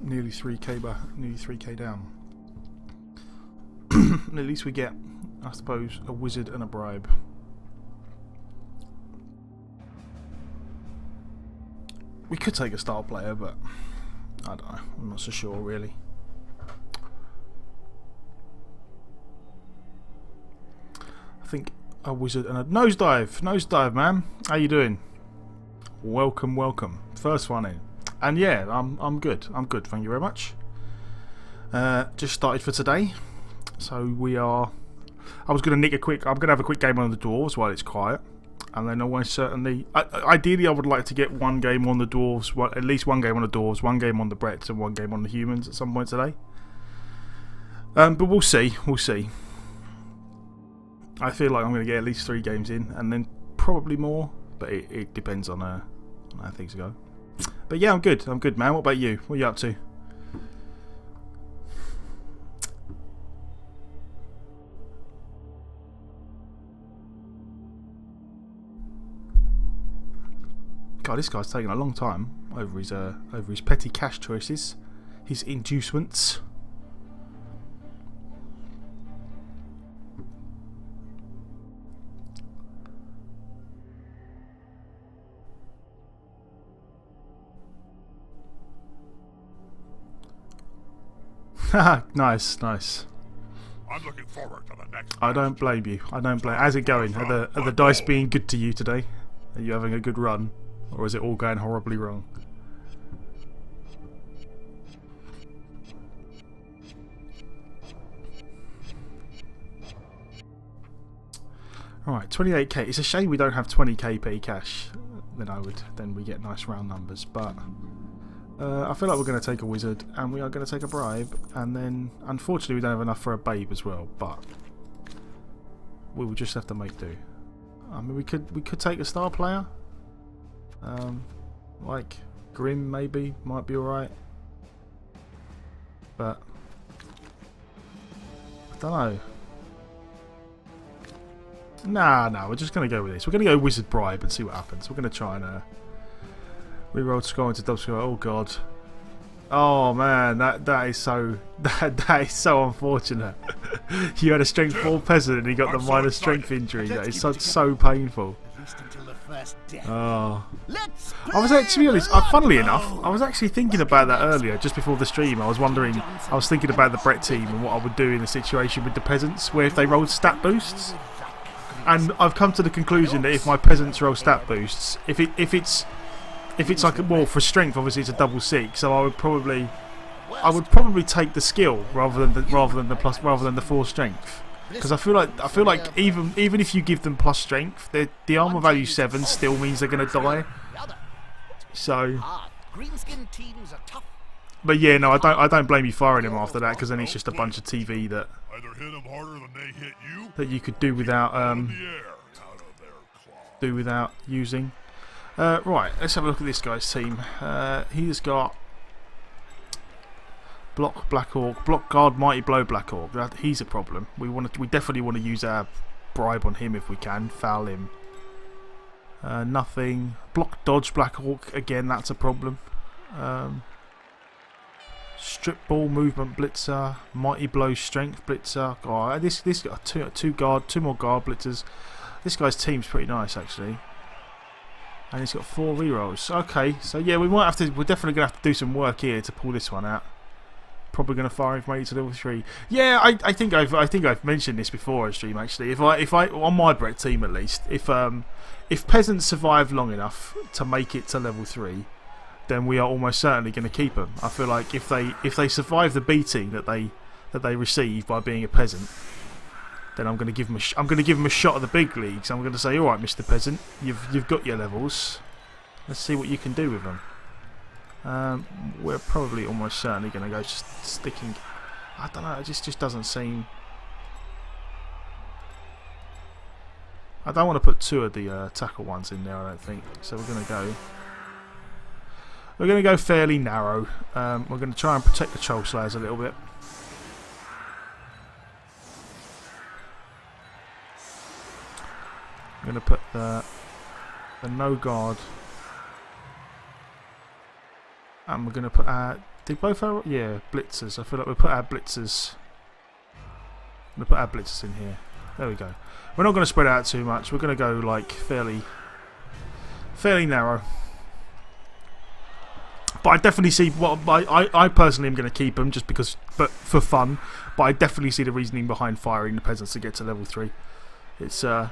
nearly 3k back, nearly 3k down. And at least we get, I suppose, a wizard and a bribe. We could take a star player, but I don't know. I'm not so sure, really. I think a wizard and a nosedive. Nosedive, man. How you doing? Welcome, welcome. First one in. And yeah, I'm good. I'm good. Thank you very much. Just started for today, so we are. I was going to nick a quick. I'm going to have a quick game on the dwarves while it's quiet, and then almost certainly. Ideally, I would like to get one game on the dwarves, at least one game on the dwarves, one game on the Bretts, and one game on the humans at some point today. But we'll see. We'll see. I feel like I'm going to get at least 3 games in, and then probably more. But it depends on how things go. But yeah, I'm good. I'm good, man. What about you? What are you up to? God, this guy's taking a long time over his petty cash choices, his inducements. Nice, nice. I'm looking forward to the next. I don't blame you. I don't blame. How's it going? Are the dice being good to you today? Are you having a good run, or is it all going horribly wrong? Right, 28k. It's a shame we don't have 20k p cash. Then we get nice round numbers, but. I feel like we're going to take a wizard, and we are going to take a bribe, and then unfortunately we don't have enough for a babe as well. But we will just have to make do. I mean, we could take a star player, like Grim maybe might be all right, but I don't know. Nah, we're just going to go with this. We're going to go wizard bribe and see what happens. We're going to try and. Rerolled score into double score. Oh god. Oh man, that is so that is so unfortunate. You had a strength 4 peasant and he got the minor strength injury. That is so painful. Oh. I was actually, to be honest, funnily enough, I was actually thinking about that earlier, just before the stream. I was thinking about the Brett team and what I would do in a situation with the peasants, where if they rolled stat boosts. And I've come to the conclusion that if my peasants roll stat boosts, if it's like, well, for strength, obviously it's a double seek, so I would probably take the skill rather than the 4 strength, because I feel like even if you give them plus strength, the armor value 7 still means they're gonna die. So, but yeah, no, I don't blame you firing him after that, because then it's just a bunch of TV that you could do without using. Right, let's have a look at this guy's team. He's got block Black Orc, block guard Mighty Blow Black Orc. He's a problem. We definitely want to use our bribe on him if we can. Foul him. Nothing. Block dodge Black Orc. Again, that's a problem. Strip ball movement blitzer. Mighty Blow strength blitzer. Oh, this got two more guard blitzers. This guy's team's pretty nice actually. And he's got 4 rerolls. Okay, so yeah, we're definitely gonna have to do some work here to pull this one out. Probably gonna fire him from 8 to level 3. Yeah, I think I've mentioned this before on stream actually. If I on my Brett team at least, if peasants survive long enough to make it to level 3, then we are almost certainly going to keep them. I feel like if they survive the beating that they receive by being a peasant, then I'm going to give them a shot at the big leagues. I'm going to say, all right, Mr. Peasant, you've got your levels. Let's see what you can do with them. We're probably almost certainly going to go sticking. I don't know. It just doesn't seem. I don't want to put 2 of the tackle ones in there. I don't think. So we're going to go. We're going to go fairly narrow. We're going to try and protect the Troll Slayers a little bit. I'm going to put the no guard, and we're going to put our They both have, yeah, blitzers. I feel like we'll put our blitzers. We'll put our blitzers in here. There we go. We're not going to spread out too much. We're going to go like fairly narrow. But I definitely see what I personally am going to keep them just because, but for fun. But I definitely see the reasoning behind firing the peasants to get to level 3. It's a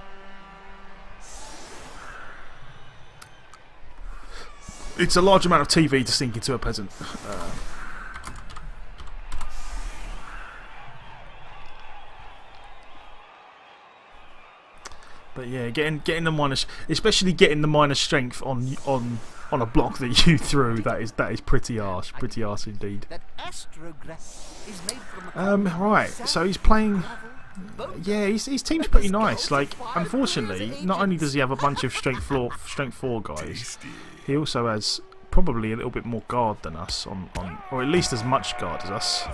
large amount of TV to sink into a peasant. But yeah, getting the minus, especially getting the minus strength on a block that you threw, that is pretty harsh indeed. Right, so he's playing. Yeah, his team's pretty nice. Like, unfortunately, not only does he have a bunch of strength 4 guys, he also has probably a little bit more guard than us on or at least as much guard as us.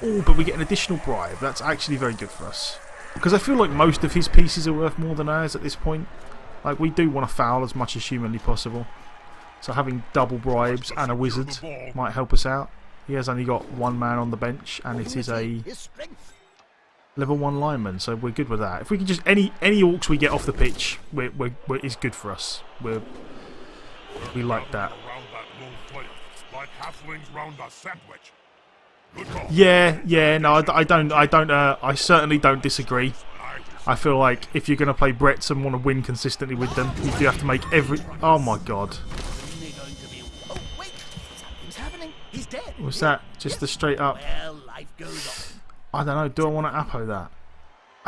Oh, but we get an additional bribe. That's actually very good for us. Because I feel like most of his pieces are worth more than ours at this point. Like, we do want to foul as much as humanly possible. So having double bribes and a wizard might help us out. He has only got 1 man on the bench, and it is a level 1 lineman, so we're good with that. If we can just any orcs we get off the pitch, is good for us. We like that. Yeah, no, I certainly don't disagree. I feel like if you're going to play Bretts and want to win consistently with them, you do have to make every. Oh my god. Was that just a straight up? I don't know. Do I want to Apo that?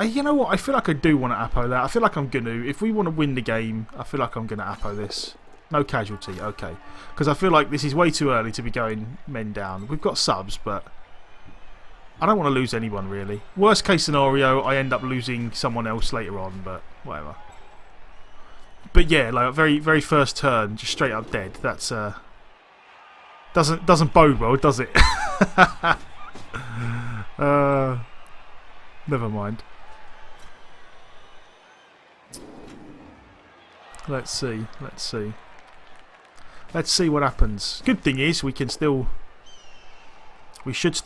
You know what? I feel like I do want to Apo that. I feel like I'm going to. If we want to win the game, I feel like I'm going to Apo this. No casualty, okay. Because I feel like this is way too early to be going men down. We've got subs, but I don't want to lose anyone, really. Worst case scenario, I end up losing someone else later on, but whatever. But yeah, like very, very first turn, just straight up dead. That's doesn't bode well, does it? Never mind. Let's see. Let's see what happens. Good thing is we should still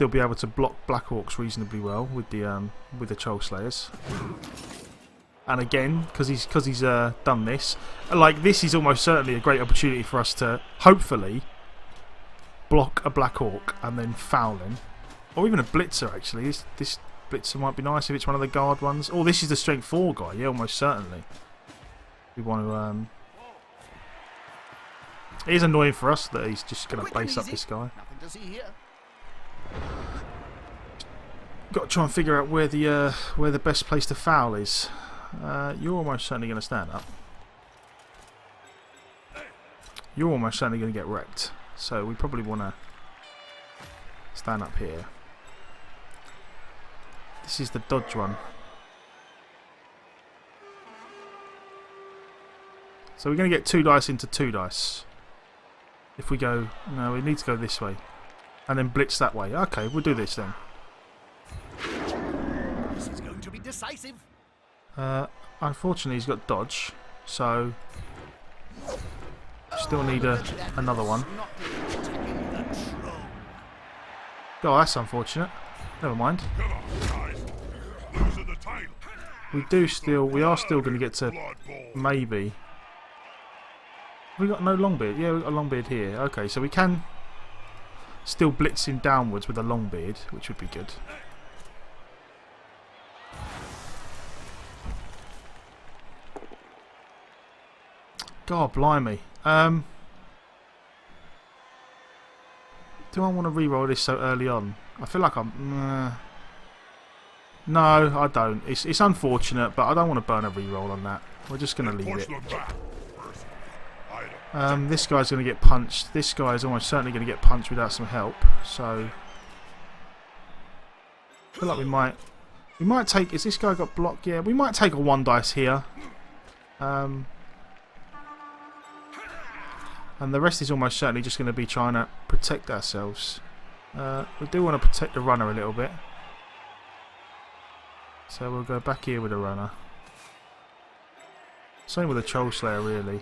be able to block Black Orcs reasonably well with the Troll Slayers. And again, because he's done this, like this is almost certainly a great opportunity for us to hopefully block a Black Orc and then foul him, or even a Blitzer. Actually, this Blitzer might be nice if it's one of the guard ones. Oh, this is the Strength 4 guy. Yeah, almost certainly. We want to. It is annoying for us that he's just going to base up this guy. Got to try and figure out where the best place to foul is. You're almost certainly going to stand up. You're almost certainly going to get wrecked. So we probably want to stand up here. This is the dodge one. So we're going to get 2 dice into 2 dice. If we go... No, we need to go this way. And then blitz that way. Okay, we'll do this then. This is going to be decisive. Unfortunately, he's got dodge. So... Still need another one. Oh, that's unfortunate. Never mind. We are still going to get to maybe. We got no Longbeard. Yeah, we got a Longbeard here. Okay, so we can still blitz him downwards with a Longbeard, which would be good. God blimey. Do I want to re-roll this so early on? I feel like I'm... No, I don't. It's unfortunate, but I don't want to burn a re-roll on that. We're just going to leave it. This guy's going to get punched. This guy is almost certainly going to get punched without some help. So... I feel like we might take... Is this guy got blocked? Yeah, we might take a 1 dice here. And the rest is almost certainly just going to be trying to protect ourselves. We do want to protect the runner a little bit. So we'll go back here with the runner. Same with the Troll Slayer, really.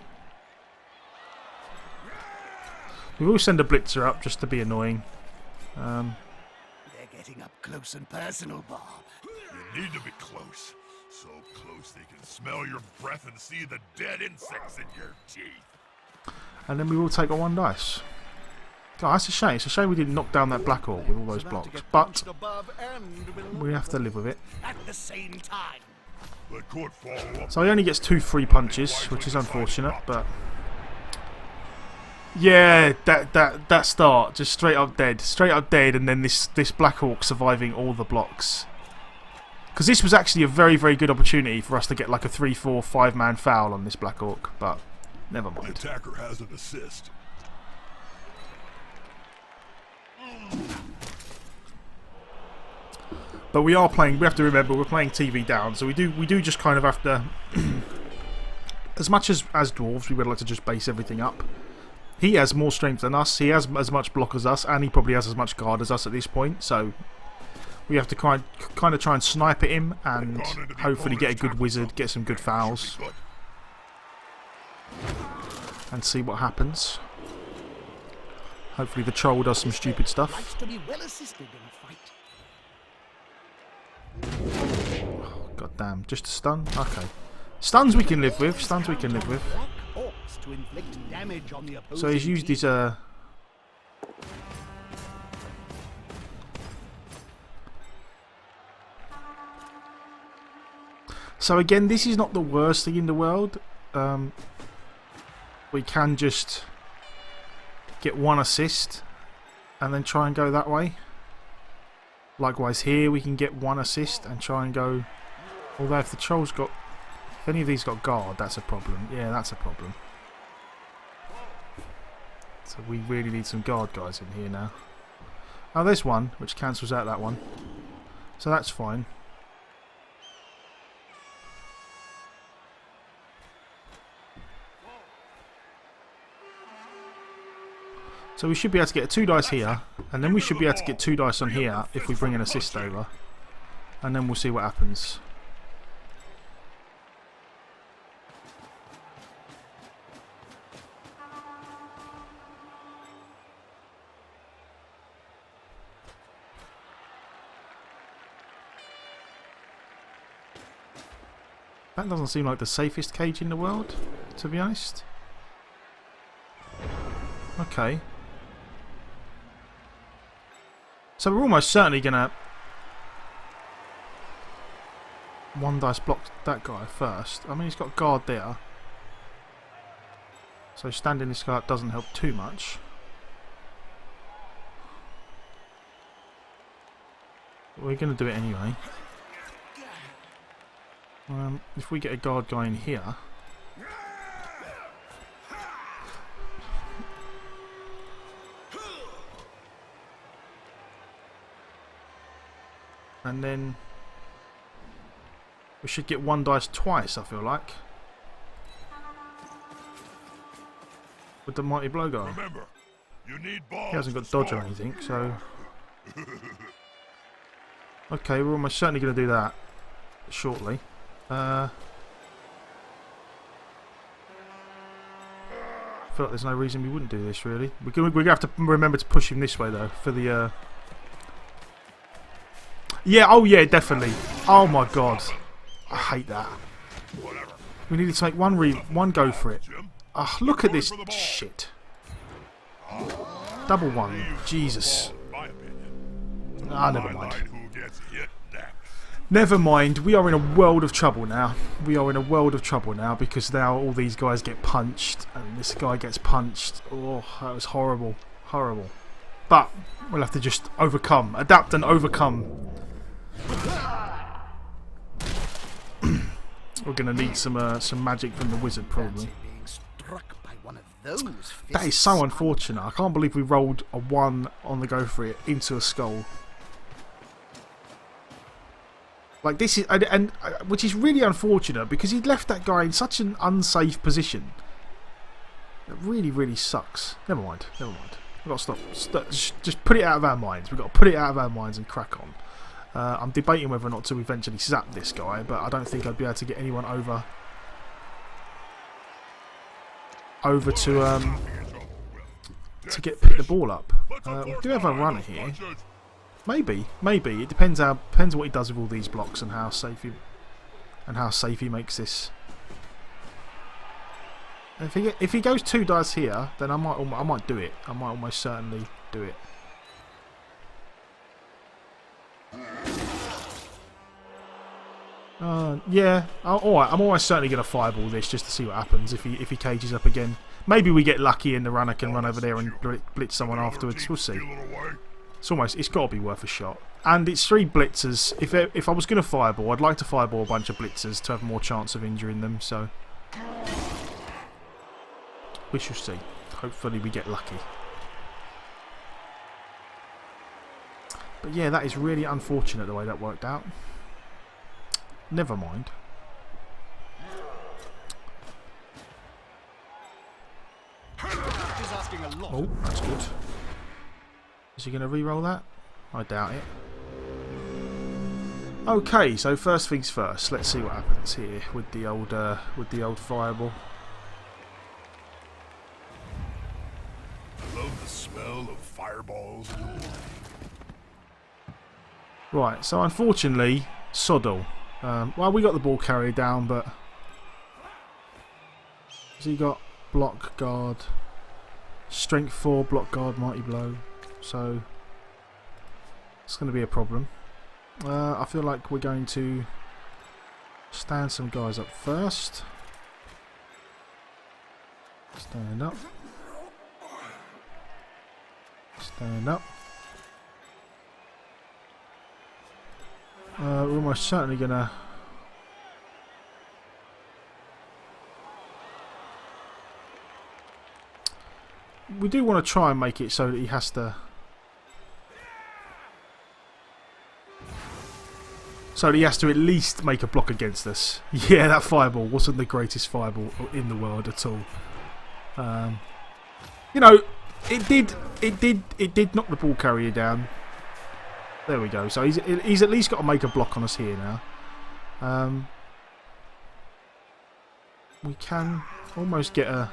We will send a blitzer up just to be annoying. They're getting up close and personal, Bob. You need to be close. So close they can smell your breath and see the dead insects in your teeth. And then we will take a 1 dice. God, that's a shame. It's a shame we didn't knock down that black orc with all those blocks. But we have to live with it. At the same time. They could follow up. So he only gets 2 free punches, which is unfortunate, but yeah, that start just straight up dead, and then this Black Orc surviving all the blocks. Because this was actually a very, very good opportunity for us to get like a 3-4, 5-man foul on this Black Orc, but never The mind. attacker has an assist. But we are playing. We have to remember we're playing TV down, so we do just kind of have to. As much as dwarves, we would like to just base everything up. He has more strength than us. He has as much block as us, and he probably has as much guard as us at this point. So we have to kind of try and snipe at him, and hopefully get a good wizard, get some good fouls, and see what happens. Hopefully the troll does some stupid stuff. Likes to be well assisted in a fight. God damn, just a stun? Okay. Stuns we can live with. Stuns we can live with. Black orcs to inflict damage on the opposing So he's used his So again, this is not the worst thing in the world. We can just get 1 assist and then try and go that way. Likewise here we can get 1 assist and try and go. Although if the troll's got, if any of these got guard, that's a problem. Yeah, that's a problem. So we really need some guard guys in here now. Oh, there's one which cancels out that one, so that's fine. So we should be able to get a 2 dice here, and then we should be able to get 2 dice on here if we bring an assist over, and then we'll see what happens. That doesn't seem like the safest cage in the world, to be honest. Okay. So we're almost certainly gonna 1 dice block that guy first. I mean, he's got guard there, so standing this guy up doesn't help too much. But we're gonna do it anyway. If we get a guard guy in here. And then we should get 1 dice twice, I feel like. With the mighty blow guy. Remember, you need balls. He hasn't got dodge or anything, so. Okay, we're almost certainly going to do that shortly. I feel like there's no reason we wouldn't do this, really. We're going to have to remember to push him this way, though, for the. Yeah, oh yeah, definitely. Oh my god. I hate that. We needed to make one go for it. Oh, look at this shit. Double 1. Jesus. Ah, never mind. Never mind. We are in a world of trouble now. We are in a world of trouble now because now all these guys get punched and this guy gets punched. Oh, that was horrible. Horrible. But we'll have to just overcome. Adapt and overcome. We're going to need some magic from the wizard, probably. That is so unfortunate. I can't believe we rolled a 1 on the go for it into a skull. Like this is, and which is really unfortunate because he'd left that guy in such an unsafe position. It really, really sucks. Never mind. Never mind. We've got to stop. Just put it out of our minds. We've got to put it out of our minds and crack on. I'm debating whether or not to eventually zap this guy, but I don't think I'd be able to get anyone over to pick the ball up. We do have a runner here. Maybe. It depends what he does with all these blocks and how safe he makes this. If he goes 2 dice here, then I might do it. I might almost certainly do it. Yeah. Alright, I'm almost certainly going to fireball this just to see what happens if he cages up again. Maybe we get lucky and the runner can run over there and blitz someone afterwards. We'll see. It's got to be worth a shot. And it's 3 blitzers. If I was going to fireball, I'd like to fireball a bunch of blitzers to have more chance of injuring them. So we shall see. Hopefully we get lucky. But yeah, that is really unfortunate the way that worked out. Never mind. Oh, that's good. Is he going to re-roll that? I doubt it. Okay, so first things first. Let's see what happens here with the old fireball. I love the smell of fireballs. Right, so unfortunately, Soddle. Well, we got the ball carrier down, but has he got block guard? Strength 4, block guard, mighty blow. So it's going to be a problem. I feel like we're going to stand some guys up first. Stand up. Stand up. We're almost certainly going to... We do want to try and make it so that he has to... So that he has to at least make a block against us. Yeah, that fireball wasn't the greatest fireball in the world at all. You know, it did knock the ball carrier down. There we go. So he's at least got to make a block on us here now. We can almost get a...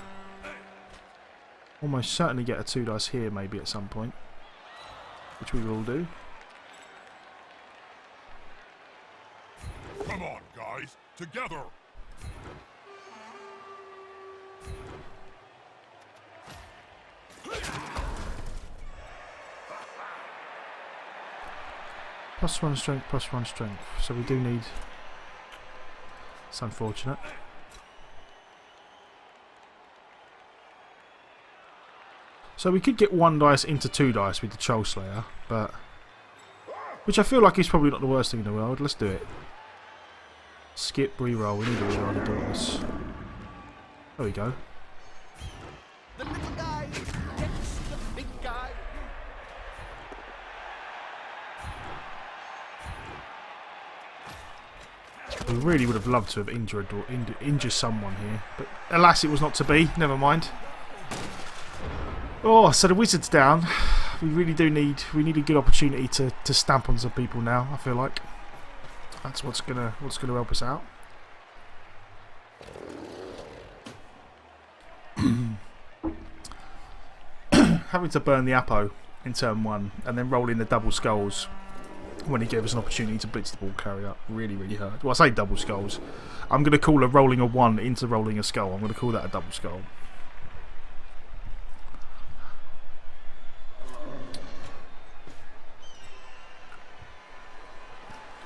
Almost certainly get a 2 dice here maybe at some point. Which we will do. Come on, guys. Together. +1 strength, +1 strength. So we do need... It's unfortunate. So we could get 1 dice into 2 dice with the Troll Slayer, but... Which I feel like is probably not the worst thing in the world. Let's do it. Skip, reroll. We need a reroll to do this. There we go. The little guy gets the big guy. We really would have loved to have injured someone here, but alas, it was not to be. Never mind. Oh, so the wizard's down. We really do need a good opportunity to stamp on some people now. I feel like that's what's gonna help us out. Having to burn the Apo in turn 1 and then roll in the double skulls when he gave us an opportunity to blitz the ball carrier really hurt. Well, I say double skulls. I'm going to call rolling a 1 into rolling a skull. I'm going to call that a double skull.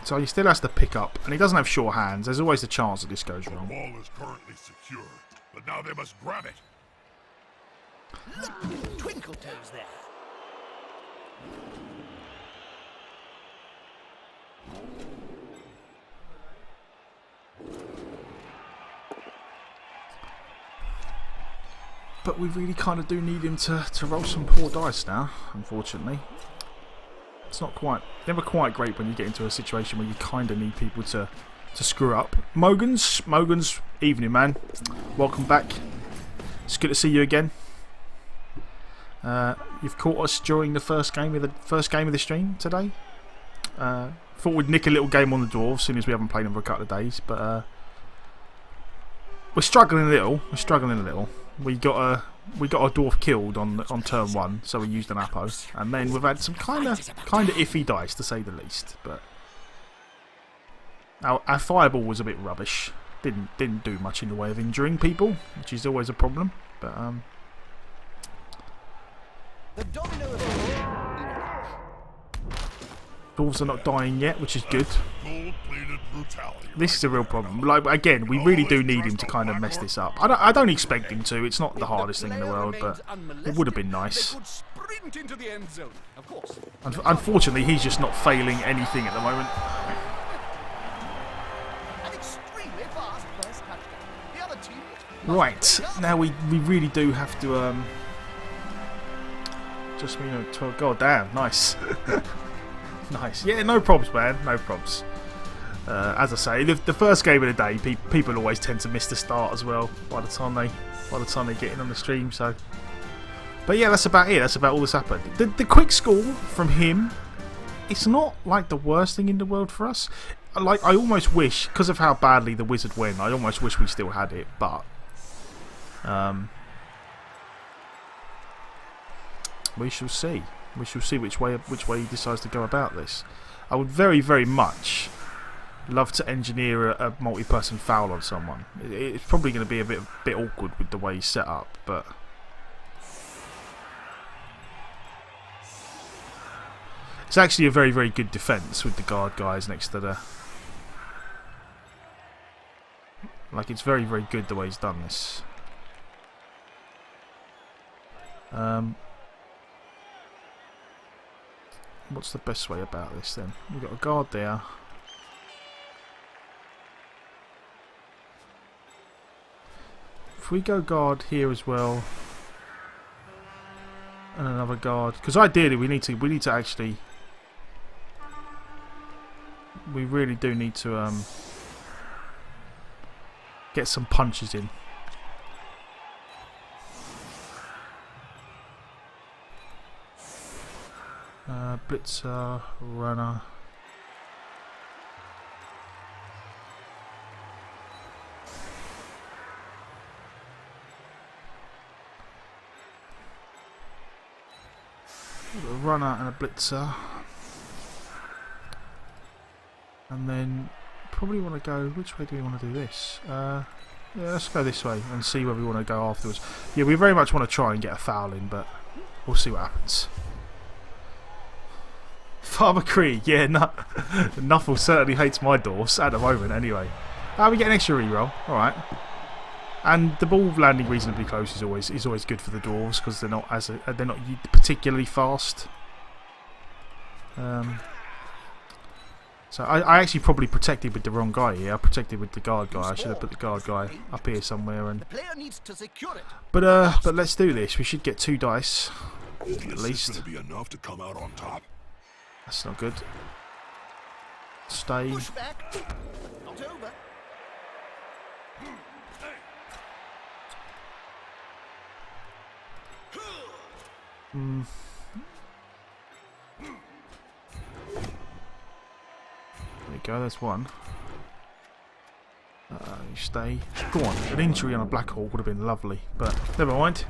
So he still has to pick up, and he doesn't have sure hands. There's always the chance that this goes wrong. The ball is currently secure, but now they must grab it. Look at Twinkle Toes there. But we really kind of do need him to roll some poor dice now, unfortunately. It's never quite great when you get into a situation where you kind of need people to screw up. Mogans, evening man. Welcome back. It's good to see you again. You've caught us during the first game of the stream today. Thought we'd nick a little game on the Dwarf, seeing as we haven't played them for a couple of days, but we're struggling a little. We got we got our dwarf killed on turn 1, so we used an Apo, and then we've had some kind of iffy dice to say the least. But our fireball was a bit rubbish. Didn't do much in the way of injuring people, which is always a problem. But The domino dwarves are not dying yet, which is good. Gold-plated brutality. This is a real problem. Like, again, we really do need him to kind of mess this up. I don't expect him to. It's not the hardest thing in the world, but it would have been nice. They could sprint into the end zone, of course. Unfortunately, he's just not failing anything at the moment. An extremely fast first touchdown. The other team. Right, now we really do have to just, you know, god damn, nice. Nice. Yeah, no probs, man, no probs. As I say, the first game of the day, people always tend to miss the start as well by the time they get in on the stream. So, but yeah, that's about it. That's about all that's happened. The quick score from him, it's not like the worst thing in the world for us. Like, I almost wish, because of how badly the wizard went, I almost wish we still had it. But we shall see. We shall see which way he decides to go about this. I would very, very much love to engineer a multi-person foul on someone. It's probably going to be a bit awkward with the way he's set up, but it's actually a very, very good defence with the guard guys next to the. Like, it's very, very good the way he's done this. What's the best way about this then? We've got a guard there. If we go guard here as well, and another guard, because ideally we need to actually, we really do need to get some punches in. Blitzer, runner. A runner and a blitzer. And then probably want to go, which way do we want to do this? Yeah, let's go this way and see where we want to go afterwards. Yeah, we very much want to try and get a foul in, but we'll see what happens. Farmer Cree, yeah, Nuffle certainly hates my dwarfs at the moment anyway. We get an extra reroll, alright. And the ball landing reasonably close is always good for the dwarves because they're not particularly fast. So I actually probably protected with the wrong guy here. I protected with the guard guy. I should have put the guard guy up here somewhere. And The player needs to secure it. but let's do this. We should get 2 dice at least. Gonna be enough to come out on top. That's not good. Stay. Push back. Not over. There you go, there's one. You stay. Go on, an injury on a Black Hawk would have been lovely, but never mind.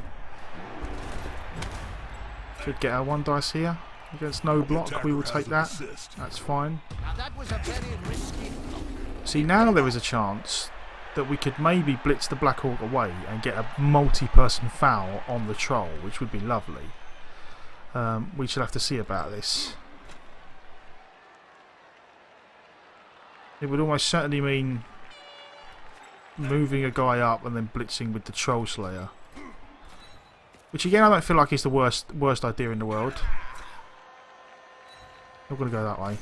Should get our 1 dice here. Against no block, we will take that. That's fine. Now that was a very risky. See, now there is a chance that we could maybe blitz the Black Hawk away and get a multi-person foul on the troll, which would be lovely. We should have to see about this. It would almost certainly mean moving a guy up and then blitzing with the Troll Slayer. Which again, I don't feel like is the worst idea in the world. Not going to go that way.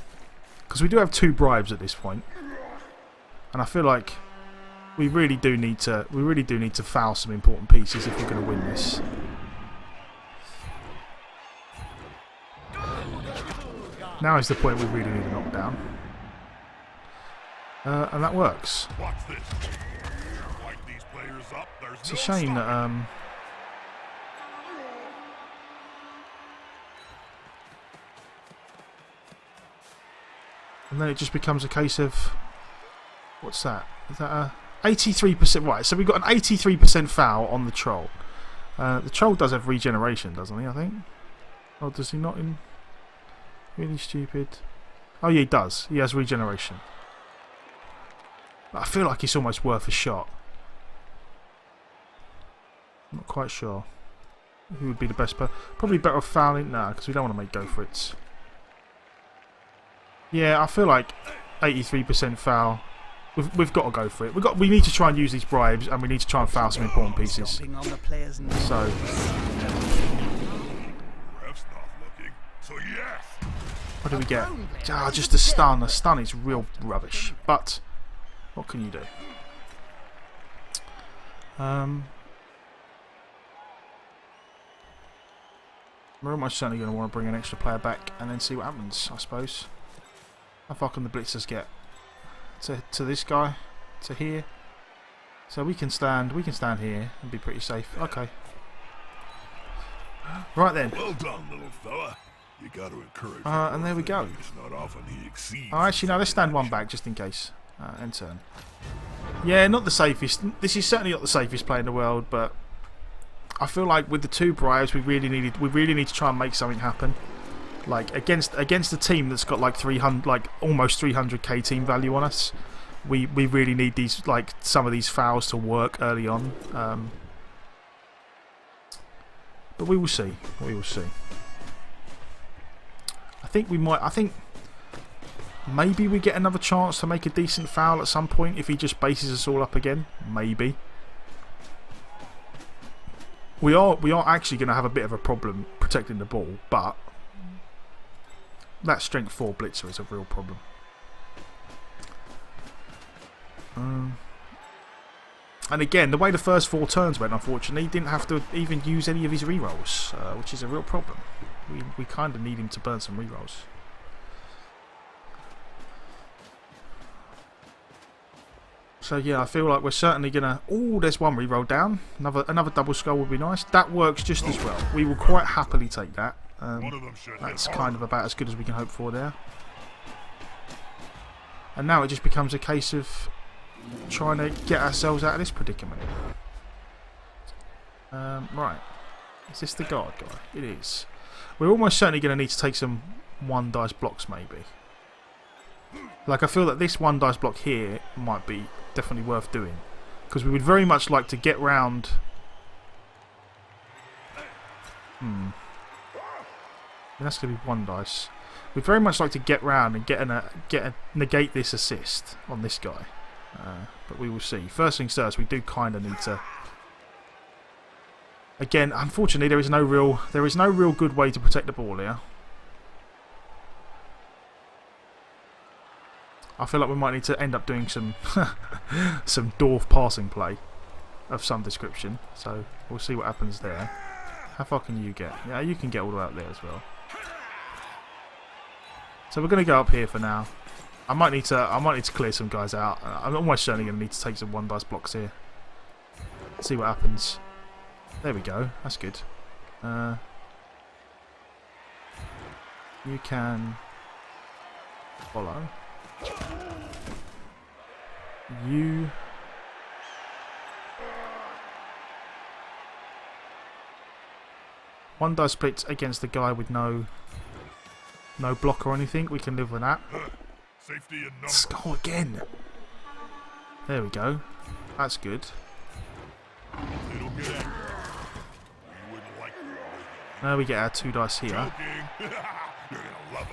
Because we do have 2 bribes at this point. And I feel like we really do need to foul some important pieces if we're going to win this. Now is the point we really need a knockdown. And that works. Watch this. Light these players up. There's It's a shame that and then it just becomes a case of what's that? Is that a 83%? Right, so we've got an 83% foul on the troll. The troll does have regeneration, doesn't he, I think? Oh, does he not in... Really stupid. Oh yeah, he does. He has regeneration. But I feel like it's almost worth a shot. I'm not quite sure. Who would be the best? Probably better off fouling. Nah, because we don't want to make go for it. Yeah, I feel like 83% foul. We've got to go for it. We need to try and use these bribes, and we need to try and foul some important pieces. So, Ref's not looking, so yes. what do we get? Ah, just a stun. A stun is real rubbish. But what can you do? We're almost certainly going to want to bring an extra player back and then see what happens, I suppose. How far can the blitzers get? To this guy? To here? So we can stand here and be pretty safe. Okay. Right then. Well done, little fella. You got to encourage. And there we go. It's not often he exceeds. Oh, actually, no, let's stand one back just in case. End turn. Yeah, not the safest. This is certainly not the safest play in the world, but I feel like with the two bribes, we really need to try and make something happen. Like against a team that's got like 300, like almost 300k team value on us, we really need these, like, some of these fouls to work early on. But we will see. We will see. I think maybe we get another chance to make a decent foul at some point if he just bases us all up again. Maybe. We are actually going to have a bit of a problem protecting the ball, but that strength 4 blitzer is a real problem. And again, the way the first 4 turns went, unfortunately, he didn't have to even use any of his rerolls, which is a real problem. We kind of need him to burn some rerolls. So yeah, I feel like we're certainly gonna. Oh, there's one reroll down. Another double skull would be nice. That works just as well. We will quite happily take that. That's kind of about as good as we can hope for there. And now it just becomes a case of trying to get ourselves out of this predicament. Right. Is this the guard guy? It is. We're almost certainly going to need to take some 1 dice blocks, maybe. Like, I feel that this 1 dice block here might be definitely worth doing. Because we would very much like to get round... That's going to be 1 dice. We'd very much like to get round and negate this assist on this guy. But we will see. First things first, we do kind of need to... Again, unfortunately, there is no real good way to protect the ball here. I feel like we might need to end up doing some some Dwarf passing play of some description. So we'll see what happens there. How far can you get? Yeah, you can get all the way up there as well. So we're going to go up here for now. I might need to clear some guys out. I'm almost certainly going to need to take some 1 dice blocks here. See what happens. There we go. That's good. You can follow. You. One dice splits against the guy with no block or anything. We can live with that. Safety in number. Score again. There we go. That's good. It'll get angry. You wouldn't like it. Now we get our 2 dice here. Joking. You're gonna love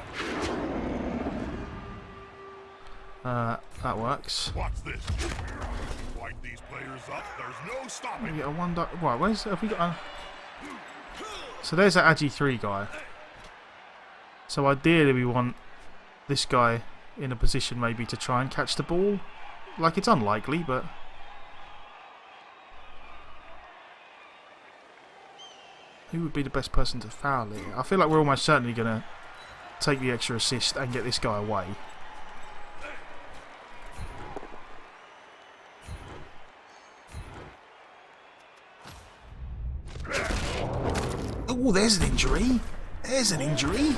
them. That works. Watch this. Wind these players up. There's no stopping. We get a 1 dice. Right, where's have we got a... So there's that Agi 3 guy. So ideally we want this guy in a position maybe to try and catch the ball. Like, it's unlikely, but... Who would be the best person to foul here? I feel like we're almost certainly going to take the extra assist and get this guy away. Oh, there's an injury. There's an injury.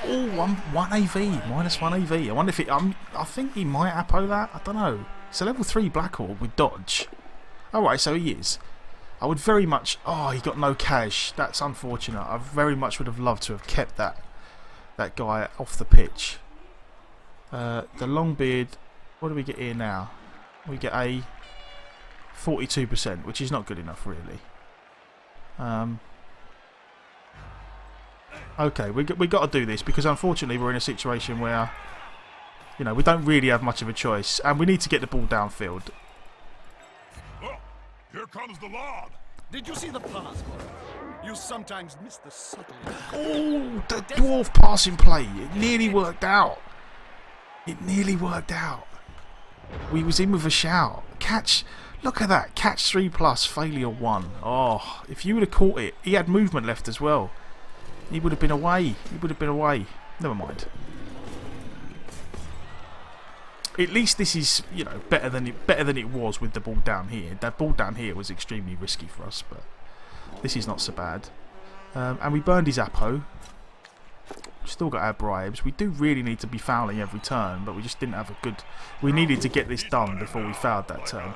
Oh, 1 AV. Minus 1 AV. I wonder if it... I think he might appo that. I don't know. It's a level 3 Black Orb with dodge. Alright, so he is. I would very much... Oh, he got no cash. That's unfortunate. I very much would have loved to have kept that guy off the pitch. The long beard... What do we get here now? We get a 42%, which is not good enough, really. Okay, we got to do this because unfortunately we're in a situation where, you know, we don't really have much of a choice, and we need to get the ball downfield. Oh, here comes the lob. Did you see the pass? You sometimes miss the subtle. Oh, the dwarf passing play. It nearly worked out. It nearly worked out. We was in with a shout. Catch. Look at that. Catch 3+, failure 1. Oh, if you would have caught it, he had movement left as well. He would have been away. He would have been away. Never mind. At least this is, you know, better than it was with the ball down here. That ball down here was extremely risky for us, but this is not so bad. And we burned his Apo. Still got our bribes. We do really need to be fouling every turn, but we just didn't have a good... We needed to get this done before we fouled that turn.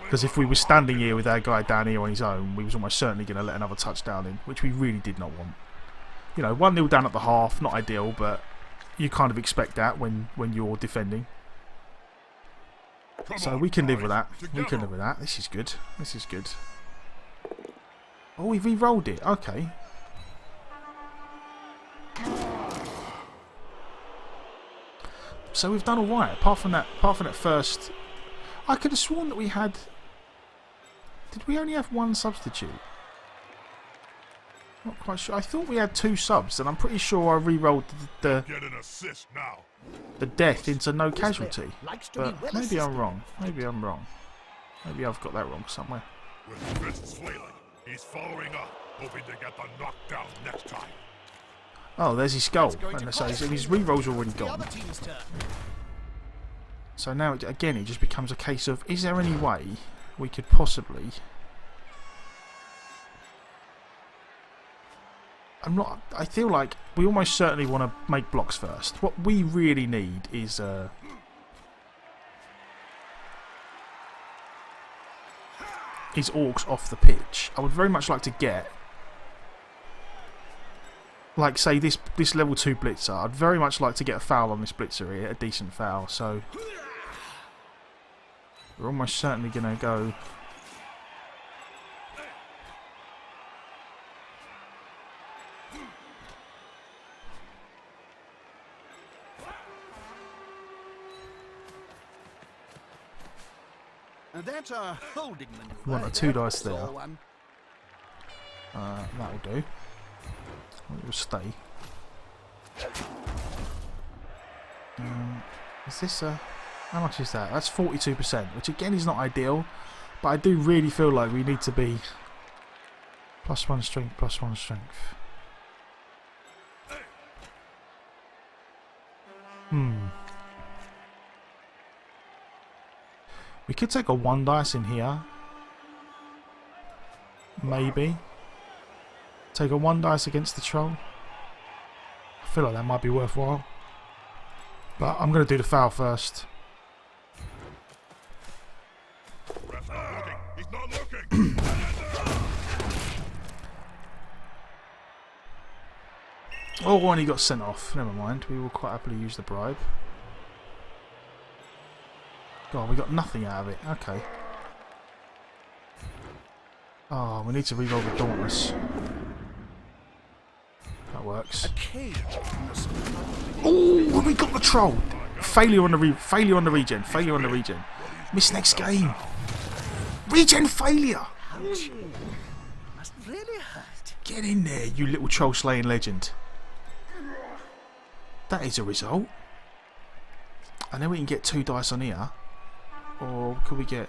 Because if we were standing here with our guy down here on his own, we was almost certainly going to let another touchdown in, which we really did not want. You know, 1-0 down at the half, not ideal, but you kind of expect that when you're defending. So we can live with that. We can live with that. This is good. This is good. Oh, we re-rolled it. Okay. So we've done all right. Apart from that first, I could have sworn that we had. Did we only have one substitute? Not quite sure. I thought we had 2 subs, and I'm pretty sure I re-rolled the Get an assist now. death into no casualty. But maybe I'm wrong. Maybe I'm wrong. Maybe I've got that wrong somewhere. With fists flailing, he's following up, hoping to get the knockdown next time. Oh, there's his skull. And so his re-roll's already gone. So now, again, it just becomes a case of, is there any way we could possibly... I feel like we almost certainly want to make blocks first. What we really need is... is orcs off the pitch. I would very much like to get... Like, say, this level 2 blitzer. I'd very much like to get a foul on this blitzer here, a decent foul. So we're almost certainly going to go... That's a holding maneuver. We want a 2 dice there. That'll do. It will stay. Is this a... How much is that? That's 42%, which again is not ideal, but I do really feel like we need to be +1 strength, +1 strength. We could take a 1 dice in here. Maybe. Take a 1 dice against the troll. I feel like that might be worthwhile. But I'm going to do the foul first. Ref's not looking. He's not looking. Oh, and he got sent off. Never mind. We will quite happily use the bribe. God, we got nothing out of it. Okay. Oh, we need to re-roll the Dauntless. That works. Oh, we got the troll. Failure on the regen. Failure on the regen. Miss next game. Regen failure. Ouch. Must really hurt. Get in there, you little troll slaying legend. That is a result. And then we can get 2 dice on here. Or could we get...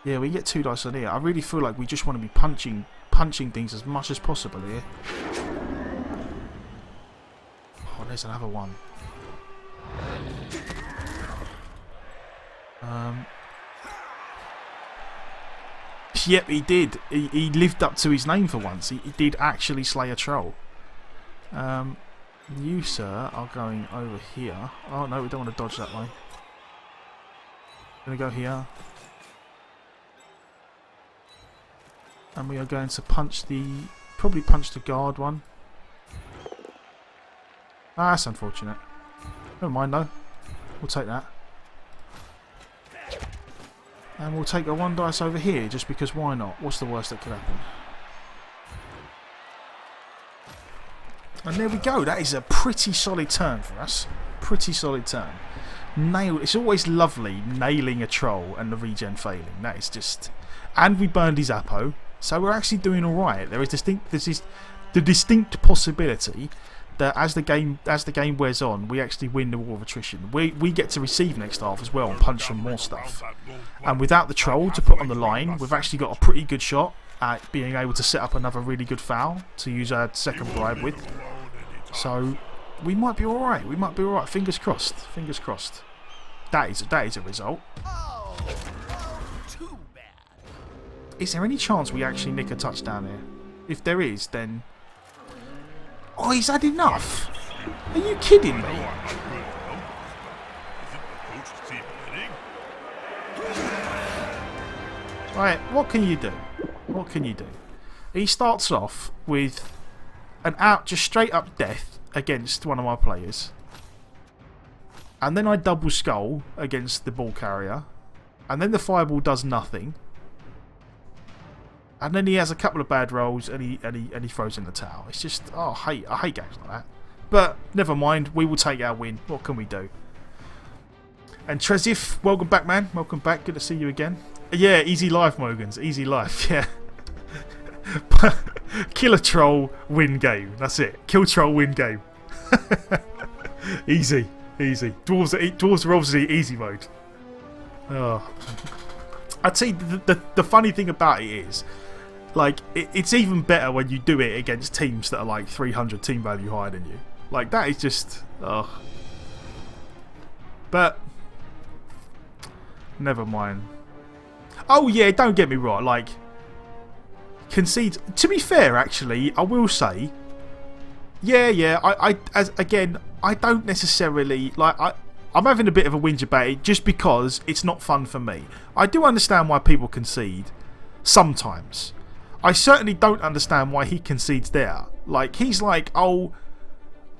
Yeah, we get 2 dice on here. I really feel like we just want to be punching things as much as possible here. Oh, there's another one. Yep, he did. He lived up to his name for once. He did actually slay a troll. You, sir, are going over here. Oh, no, we don't want to dodge that way. Gonna go here. And we are going to punch probably punch the guard one. Ah, that's unfortunate. Never mind though. We'll take that. And we'll take a 1 dice over here, just because why not? What's the worst that could happen? And there we go. That is a pretty solid turn for us. Pretty solid turn. It's always lovely nailing a troll and the regen failing. That is just... And we burned his Apo, so we're actually doing alright. There is the distinct possibility that as the game wears on, we actually win the war of attrition. We get to receive next half as well and punch some more stuff. And without the troll to put on the line, we've actually got a pretty good shot at being able to set up another really good foul to use our second bribe with. So we might be alright. We might be alright. Fingers crossed. Fingers crossed. That is a result. Oh, too bad. Is there any chance we actually nick a touchdown here? If there is, then... Oh, he's had enough. Are you kidding me? Right, what can you do? What can you do? He starts off with an just straight up death against one of my players. And then I double skull against the ball carrier. And then the fireball does nothing. And then he has a couple of bad rolls and he throws in the towel. It's just, oh, I hate games like that. But never mind, we will take our win. What can we do? And Trezif, welcome back, man. Welcome back. Good to see you again. Yeah, easy life, Mogans. Easy life, yeah. Kill a troll, win game. That's it. Kill troll, win game. Easy, easy. Dwarves are obviously easy mode. Oh. I'd say the funny thing about it is, like, it's even better when you do it against teams that are like 300 team value higher than you. Like, that is just... Oh. But... Never mind. Oh yeah, don't get me wrong, like... Concede... To be fair, actually, I will say... Yeah, again, I don't necessarily... Like, I'm having a bit of a whinge about it just because it's not fun for me. I do understand why people concede. Sometimes. I certainly don't understand why he concedes there. Like, he's like, oh,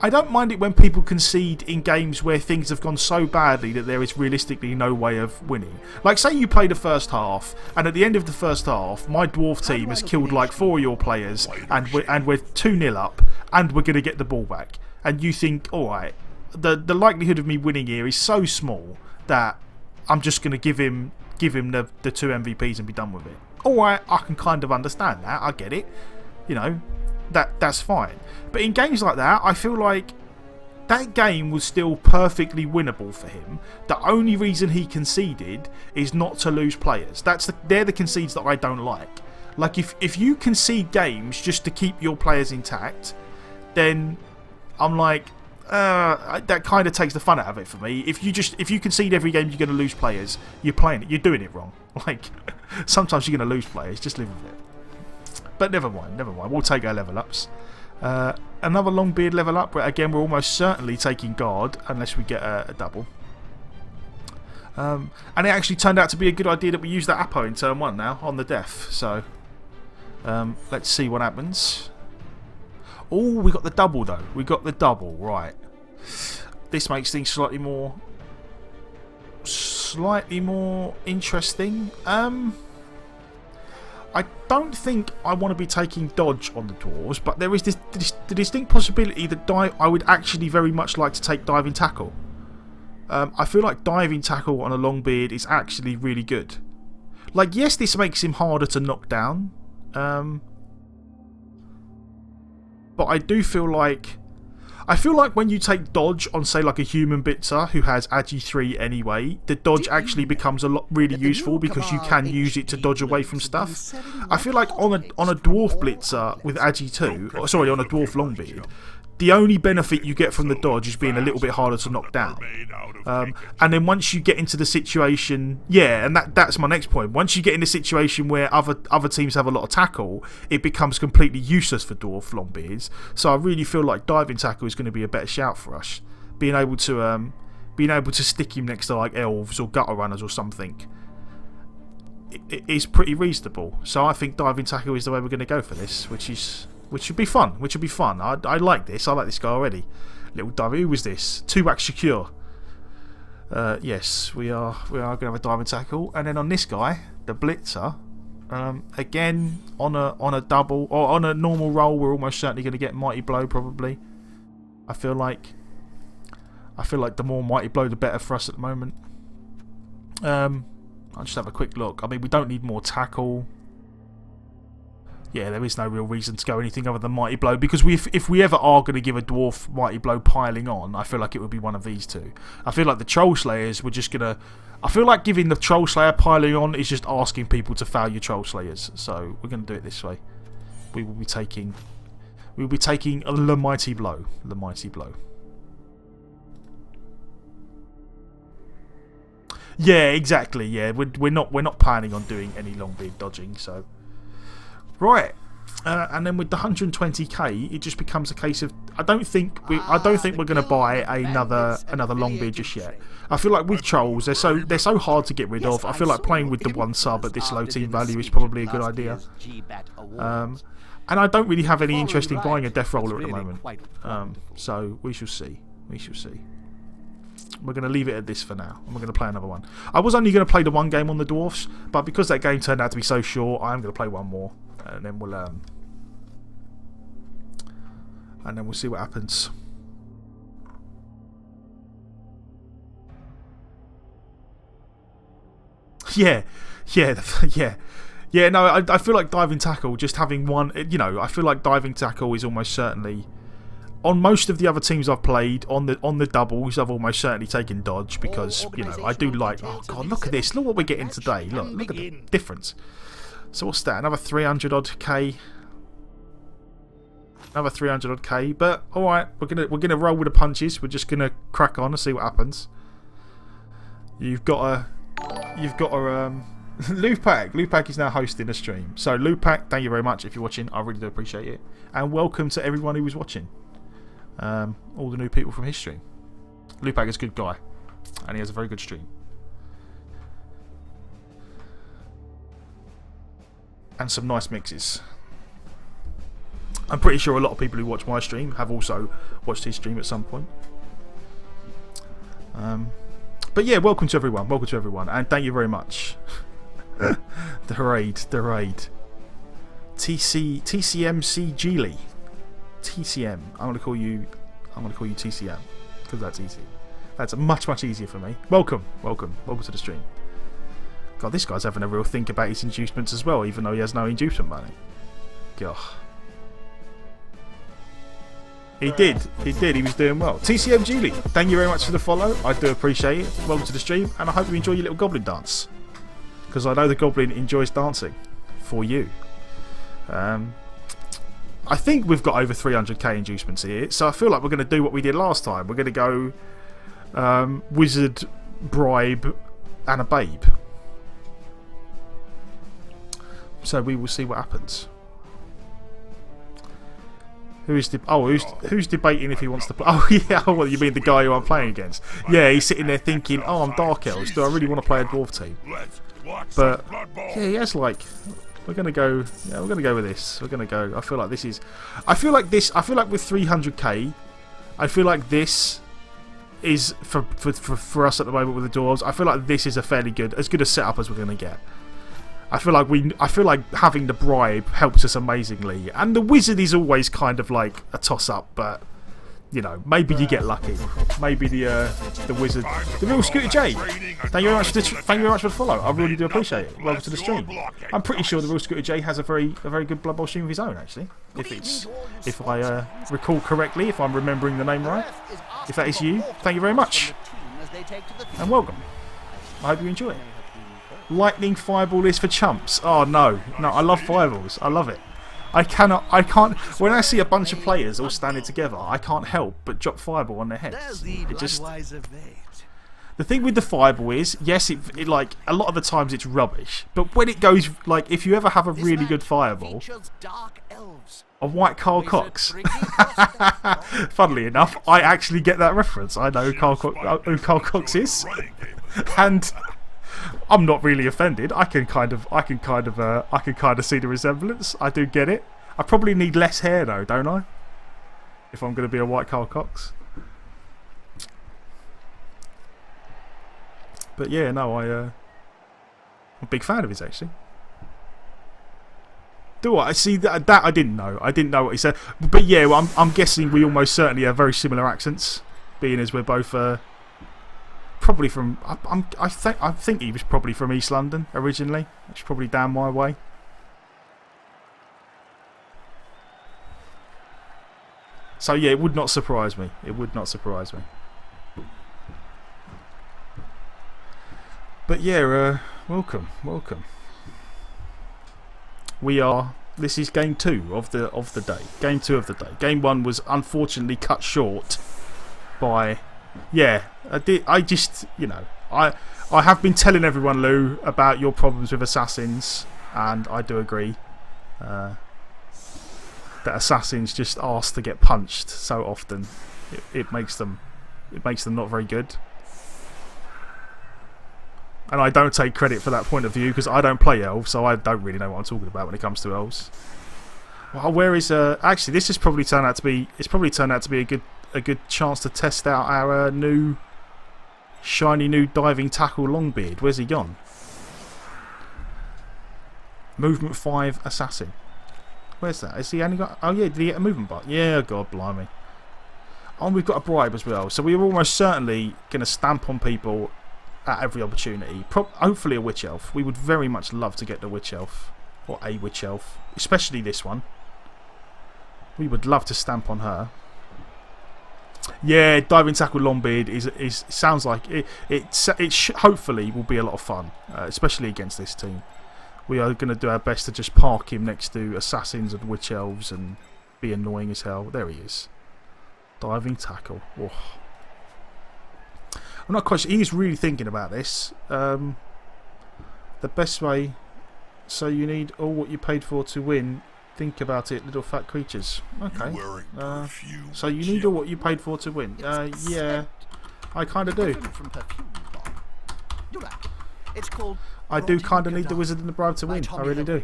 I don't mind it when people concede in games where things have gone so badly that there is realistically no way of winning. Like, say you play the first half, and at the end of the first half, my dwarf team has killed like 4 of your players, and we're 2-0 up, and we're going to get the ball back. And you think, alright, the likelihood of me winning here is so small that I'm just going to give him the 2 MVPs and be done with it. Alright, I can kind of understand that. I get it. You know, that's fine. But in games like that, I feel like that game was still perfectly winnable for him. The only reason he conceded is not to lose players. They're the concedes that I don't like. Like, if you concede games just to keep your players intact, then I'm like... that kind of takes the fun out of it for me. If you concede every game you're going to lose players, you're doing it wrong. Like, sometimes you're going to lose players, just live with it. But never mind, we'll take our level ups. Another Longbeard level up, where again we're almost certainly taking guard unless we get a double. And it actually turned out to be a good idea that we use that Apo in turn 1 now on the def. So let's see what happens. Oh, we got the double though. We got the double, right. This makes things slightly more interesting. I don't think I want to be taking dodge on the dwarves, but there is the distinct possibility that I would actually very much like to take diving tackle. I feel like diving tackle on a Longbeard is actually really good. Like, yes, this makes him harder to knock down. But I do feel like... I feel like when you take dodge on, say, like a human Bitzer who has Agi 3 anyway, the dodge actually becomes a lot really useful because you can use it to dodge away from stuff. I feel like on a Dwarf Blitzer with Agi 2, or sorry, on a Dwarf Longbeard, the only benefit you get from the dodge is being a little bit harder to knock down. And then once you get into the situation, yeah, and that's my next point. Once you get in a situation where other teams have a lot of tackle, it becomes completely useless for Dwarf Longbeards. So I really feel like diving tackle is going to be a better shout for us. Being able to stick him next to like elves or gutter runners or something. is pretty reasonable. So I think diving tackle is the way we're going to go for this, which should be fun. I like this. I like this guy already. Little diver. Who was this? 2-back secure. Yes, we are going to have a diving tackle, and then on this guy, the blitzer. Again, on a double or on a normal roll, we're almost certainly going to get mighty blow. Probably. I feel like the more mighty blow, the better for us at the moment. I'll just have a quick look. I mean, we don't need more tackle. Yeah, there is no real reason to go anything other than mighty blow, because if we ever are going to give a dwarf mighty blow piling on, I feel like it would be one of these two. I feel like the troll slayers we're just gonna. I feel like giving the troll slayer piling on is just asking people to foul your troll slayers. So we're going to do it this way. We will be taking the mighty blow. The mighty blow. Yeah, exactly. Yeah, we're not planning on doing any long beard dodging. So, right, and then with the 120k, it just becomes a case of I don't think we're going to buy another long beard just yet. I feel like with trolls, they're so hard to get rid of. I feel like playing with the 1 sub at this low team value is probably a good idea. And I don't really have any interest in buying a death roller at the moment. So we shall see. We're going to leave it at this for now, and we're going to play another one. I was only going to play the one game on the dwarfs, but because that game turned out to be so short, I am going to play one more, and then we'll see what happens. Yeah. No, I feel like diving tackle, just having one. I feel like diving tackle is almost certainly. On most of the other teams I've played, on the doubles, I've almost certainly taken dodge because, I do like... Oh, God, look at this. Look what we're getting today. Look at the difference. So what's that? Another 300 odd K. Another 300 odd K. But, alright, we're gonna roll with the punches. We're just going to crack on and see what happens. You've got a... Lupac is now hosting a stream. So, Lupac, thank you very much if you're watching. I really do appreciate it. And welcome to everyone who was watching. All the new people from his stream. Lupac is a good guy, and he has a very good stream. And some nice mixes. I'm pretty sure a lot of people who watch my stream have also watched his stream at some point. But yeah, welcome to everyone, and thank you very much. The raid. TCMC Geely. TCM. I'm gonna call you TCM because that's easy. That's much easier for me. Welcome to the stream. God, this guy's having a real think about his inducements as well, even though he has no inducement money. God. He did. He was doing well. TCM Geely, thank you very much for the follow. I do appreciate it. Welcome to the stream, and I hope you enjoy your little goblin dance, because I know the goblin enjoys dancing for you. I think we've got over 300k inducements here, so I feel like we're going to do what we did last time. We're going to go wizard, bribe, and a babe. So we will see what happens. Who's debating if he wants to play? Oh yeah, well, you mean the guy who I'm playing against? Yeah, he's sitting there thinking, oh, I'm Dark Elves. Do I really want to play a dwarf team? But yeah, he has like. We're gonna go. Yeah, we're gonna go with this. We're gonna go. I feel like this is. I feel like with 300k, I feel like this is for us at the moment with the dwarves. I feel like this is a fairly good, as good a setup as we're gonna get. I feel like having the bribe helps us amazingly, and the wizard is always kind of like a toss up, but. Maybe you get lucky. Maybe the wizard, the real Scooter J. Thank you very much for the follow. I really do appreciate it. Welcome to the stream. I'm pretty sure the real Scooter J has a very good Blood Bowl stream of his own, actually. If I recall correctly, if I'm remembering the name right. If that is you, thank you very much, and welcome. I hope you enjoy it. Lightning Fireball is for chumps. Oh no, I love fireballs. I love it. I can't. When I see a bunch of players all standing together, I can't help but drop fireball on their heads. It just. The thing with the fireball is, yes, it like a lot of the times it's rubbish, but when it goes like, if you ever have a really good fireball, a white Carl Cox. Funnily enough, I actually get that reference. I know who Carl Cox is, and I'm not really offended. I can kind of see the resemblance. I do get it. I probably need less hair though, don't I? If I'm going to be a white Carl Cox. But yeah, no, I'm a big fan of his actually. Do I see that? I didn't know. I didn't know what he said. But yeah, well, I'm guessing we almost certainly have very similar accents, being as we're both probably from. I think he was probably from East London originally. It's probably down my way. So yeah, it would not surprise me. It would not surprise me. But yeah, welcome. This is game 2 of the day. Game 2 of the day. Game 1 was unfortunately cut short by. Yeah, I just I have been telling everyone, Lou, about your problems with assassins, and I do agree. That assassins just ask to get punched so often. It makes them not very good. And I don't take credit for that point of view because I don't play elves, so I don't really know what I'm talking about when it comes to elves. Well, where is actually this has probably turned out to be a good chance to test out our new shiny new diving tackle Longbeard. Where's he gone? Movement 5 assassin. Where's that? Is he only got? Oh yeah, did he get a movement bar? Yeah, God blimey. Oh, we've got a bribe as well, so we're almost certainly going to stamp on people at every opportunity. Hopefully a witch elf. We would very much love to get the witch elf, or a witch elf, especially this one. We would love to stamp on her. Yeah, diving tackle Longbeard is sounds like it hopefully will be a lot of fun, especially against this team. We are going to do our best to just park him next to assassins and witch elves and be annoying as hell. There he is. Diving tackle. Oh. I'm not quite sure. He's really thinking about this. The best way. So you need all what you paid for to win. Think about it, little fat creatures. Okay. So you need all what you paid for to win. Yeah, I kind of do. It's called. I do kind of need the wizard and the bribe to win. I really do.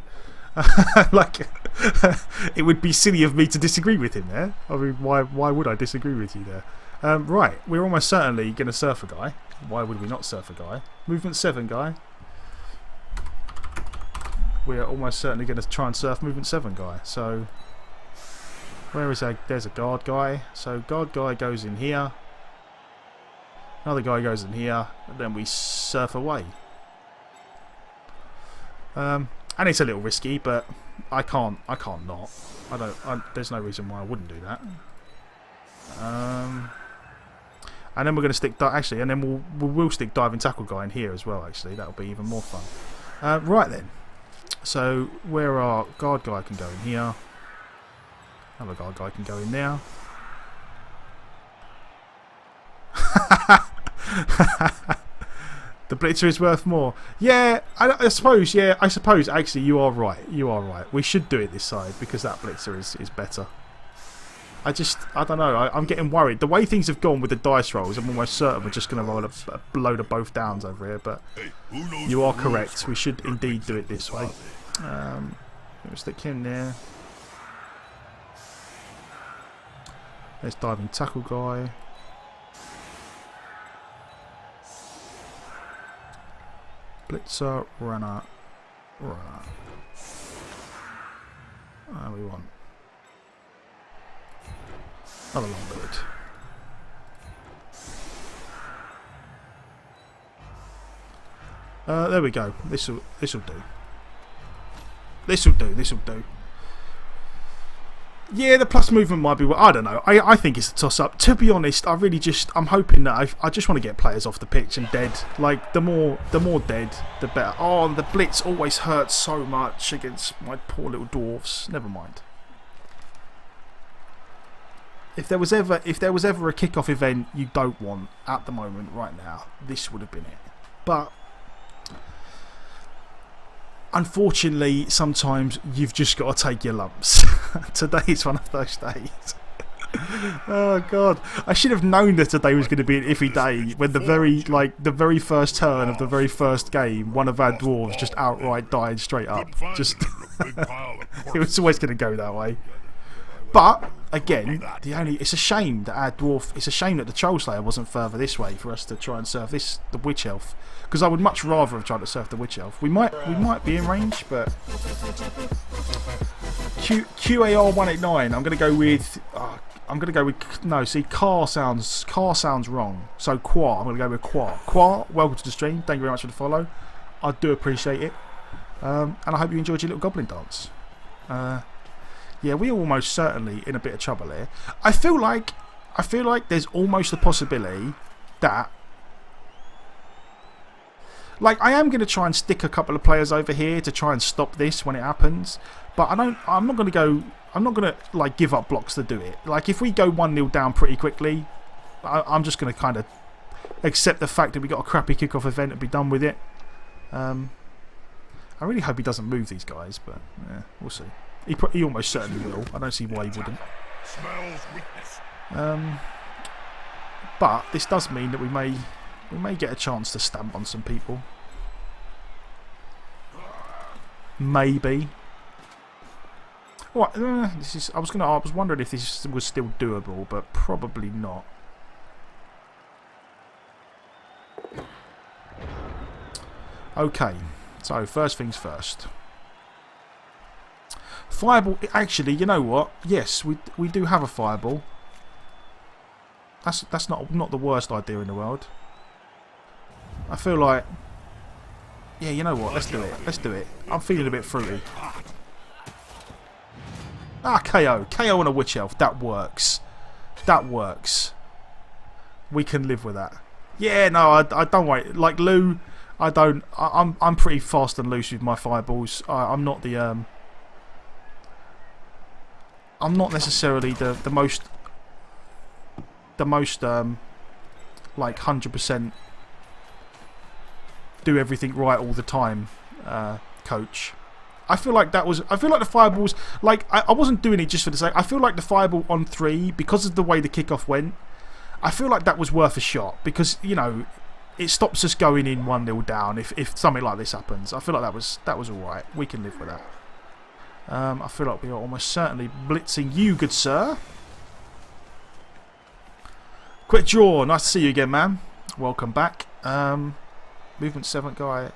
Like, it would be silly of me to disagree with him there. I mean, why would I disagree with you there? Right, we're almost certainly going to surf a guy. Why would we not surf a guy? Movement 7 guy. We are almost certainly going to try and surf movement 7 guy. So, where is that? There's a guard guy. So, guard guy goes in here. Another guy goes in here. And then we surf away. And it's a little risky, but I can't not. There's no reason why I wouldn't do that. And then we're going to stick actually, and then we'll stick diving tackle guy in here as well. Actually, that'll be even more fun. Right then. So where our guard guy can go in here. Another guard guy can go in there. The blitzer is worth more. Yeah, I suppose. Yeah, I suppose. Actually, you are right. You are right. We should do it this side because that blitzer is better. I don't know. I'm getting worried. The way things have gone with the dice rolls, I'm almost certain we're just going to roll a load of both downs over here. But you are correct. We should indeed do it this way. We'll stick him there. There's diving tackle guy. Blitzer, runner. We want another Longbeard. There we go. This'll do. This'll do. Yeah, the plus movement might be. I don't know. I think it's a toss up. To be honest, I'm hoping that I just want to get players off the pitch and dead. Like the more dead, the better. Oh, the blitz always hurts so much against my poor little dwarfs. Never mind. If there was ever a kickoff event you don't want at the moment right now, this would have been it. But unfortunately, sometimes you've just got to take your lumps. Today is one of those days. Oh god, I should have known that today was going to be an iffy day when the very first turn of the very first game, one of our dwarves just outright died straight up. Just it was always going to go that way. But again, it's a shame that our dwarf. It's a shame that the Troll Slayer wasn't further this way for us to try and surf the Witch Elf, because I would much rather have tried to surf the Witch Elf. We might be in range, but QAR 189. I'm going to go with. No. See, car sounds wrong. So Qua. I'm going to go with Qua. Qua, welcome to the stream. Thank you very much for the follow. I do appreciate it, and I hope you enjoyed your little goblin dance. Yeah, we're almost certainly in a bit of trouble here. I feel like there's almost a possibility that, like, I am going to try and stick a couple of players over here to try and stop this when it happens. But I'm not going to like give up blocks to do it. Like, if we go 1-0 down pretty quickly, I'm just going to kind of accept the fact that we got a crappy kickoff event and be done with it. I really hope he doesn't move these guys, but yeah, we'll see. He almost certainly will. I don't see why he wouldn't. But this does mean that we may get a chance to stamp on some people. Maybe. What? I was wondering if this was still doable, but probably not. Okay. So first things first. Fireball, actually, you know what? Yes, we do have a fireball. That's not the worst idea in the world. I feel like, yeah, you know what? Let's do it. Let's do it. I'm feeling a bit fruity. Ah, KO on a Witch Elf. That works. That works. We can live with that. Yeah, no, I don't wait. Like Lou, I don't. I'm pretty fast and loose with my fireballs. I'm not the I'm not necessarily the most like 100% do everything right all the time coach. I feel like the fireballs, like, I wasn't doing it just for the sake. I feel like the fireball on 3, because of the way the kickoff went, I feel like that was worth a shot, because, you know, it stops us going in 1-0 down if something like this happens. I feel like that was alright. We can live with that. I feel like we are almost certainly blitzing you, good sir. Quick draw. Nice to see you again, man. Welcome back. Movement 7 guy.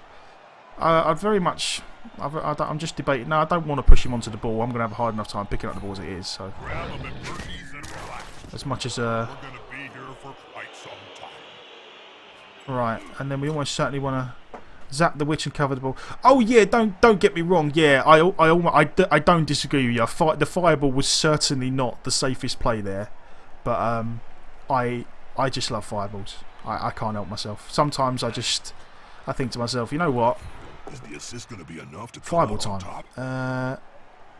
I'd very much. I'm just debating. No, I don't want to push him onto the ball. I'm going to have a hard enough time picking up the ball as it is. So, as much as right, and then we almost certainly want to zap the witch and cover the ball. Oh yeah, don't get me wrong. Yeah, I don't disagree with you. The fireball was certainly not the safest play there, but I just love fireballs. I can't help myself. Sometimes I think to myself, you know what? Is the assist going to be enough to fireball time.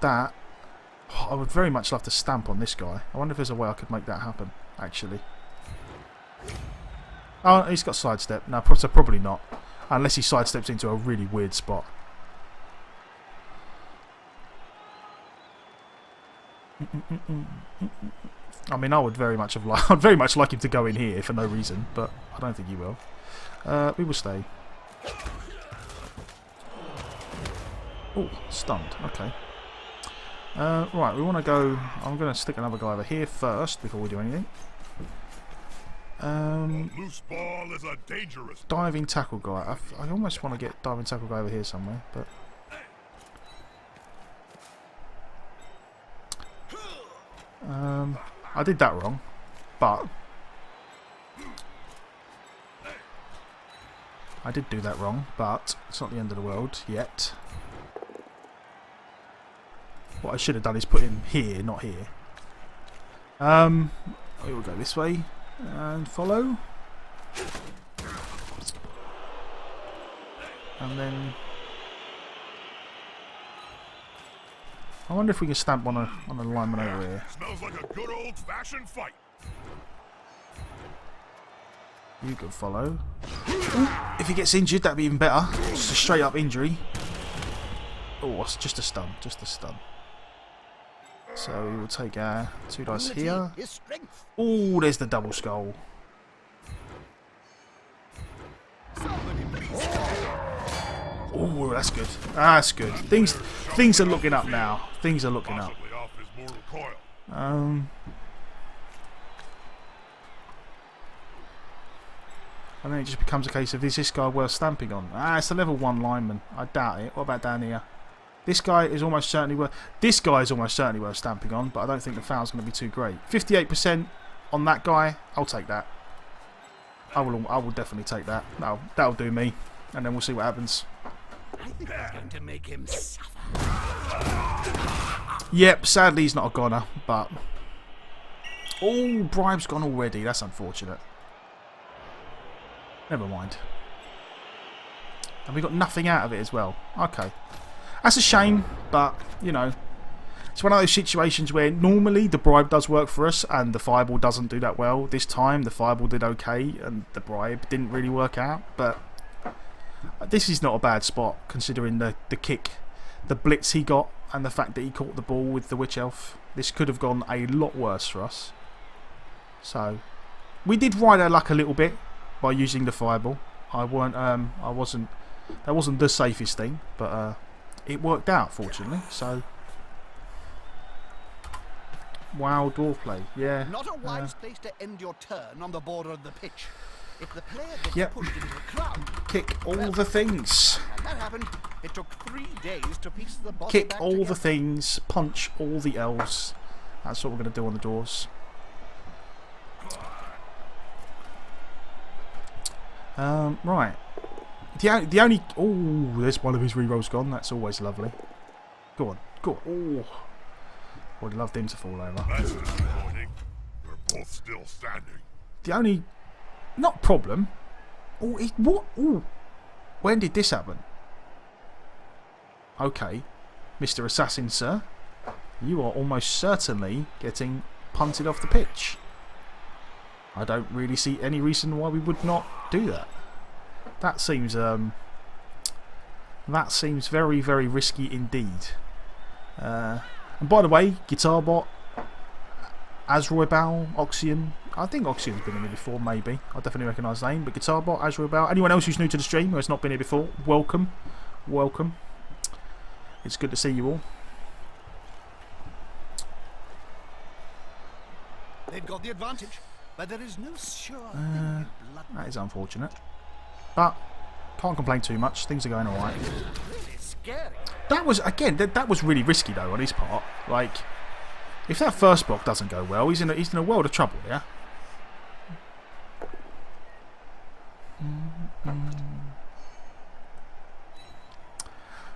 That I would very much love to stamp on this guy. I wonder if there's a way I could make that happen. Actually. Oh, he's got sidestep. No, so probably not. Unless he sidesteps into a really weird spot. I mean, I would very much have I'd very much like him to go in here for no reason, but I don't think he will. We will stay. Oh, stunned. Okay. Right, we want to go. I'm going to stick another guy over here first before we do anything. Loose ball is a dangerous diving tackle guy. I almost want to get diving tackle guy over here somewhere, but I did that wrong, but I did do that wrong, but it's not the end of the world yet. What I should have done is put him here, not here. We will go this way and follow, and then I wonder if we can stamp on a lineman over here. Smells like a good old-fashioned fight. You can follow. Ooh, if he gets injured, that'd be even better. Just a straight up injury. Oh, it's just a stun. Just a stun. So we will take our 2 dice Unity here. is strength. Oh, there's the double skull. Somebody please. Oh, that's good. That's good. Things are looking up now. Things are looking up. Possibly off his mortal coil. And then it just becomes a case of, is this guy worth stamping on? It's a level 1 lineman. I doubt it. What about down here? This guy is almost certainly worth stamping on, but I don't think the foul's going to be too great. 58% on that guy. I'll take that. I will definitely take that. That'll do me. And then we'll see what happens. I think we're going to make him suffer. Yep, sadly he's not a goner, but... Oh, bribe's gone already. That's unfortunate. Never mind. And we got nothing out of it as well. Okay. That's a shame, but, you know, it's one of those situations where normally the bribe does work for us and the fireball doesn't do that well. This time the fireball did okay and the bribe didn't really work out, but this is not a bad spot considering the kick, the blitz he got and the fact that he caught the ball with the witch elf. This could have gone a lot worse for us. So, we did ride our luck a little bit by using the fireball. That wasn't the safest thing, but it worked out fortunately. So, wow, dwarf play, yeah. Not a wise place to end your turn on the border of the pitch. If the player gets Yep. pushed into a crowd, Kick all the things. and that happened, it took 3 days to piece the body Kick back all the together. things. Punch all the elves. That's what we're going to do on the doors. Right. The only... Oh, there's one of his rerolls gone. That's always lovely. Go on. Go on. Oh. Would have loved him to fall over. That's disappointing. They're both still standing. The only... Not problem. Oh, what? Oh. When did this happen? Okay. Mr. Assassin, sir. You are almost certainly getting punted off the pitch. I don't really see any reason why we would not do that. That seems very, very risky indeed. And by the way, Guitar Bot, Azroibal, Oxyon. I think Oxyon's been in here before, maybe. I definitely recognise the name. But Guitar Bot, Azroibal. Anyone else who's new to the stream who has not been here before, welcome. Welcome. It's good to see you all. They've got the advantage, but there is no sure thing in blood. That is unfortunate. But can't complain too much. Things are going alright. Really scary. That was, again, that was really risky though on his part. Like, if that first block doesn't go well, he's in a world of trouble, yeah?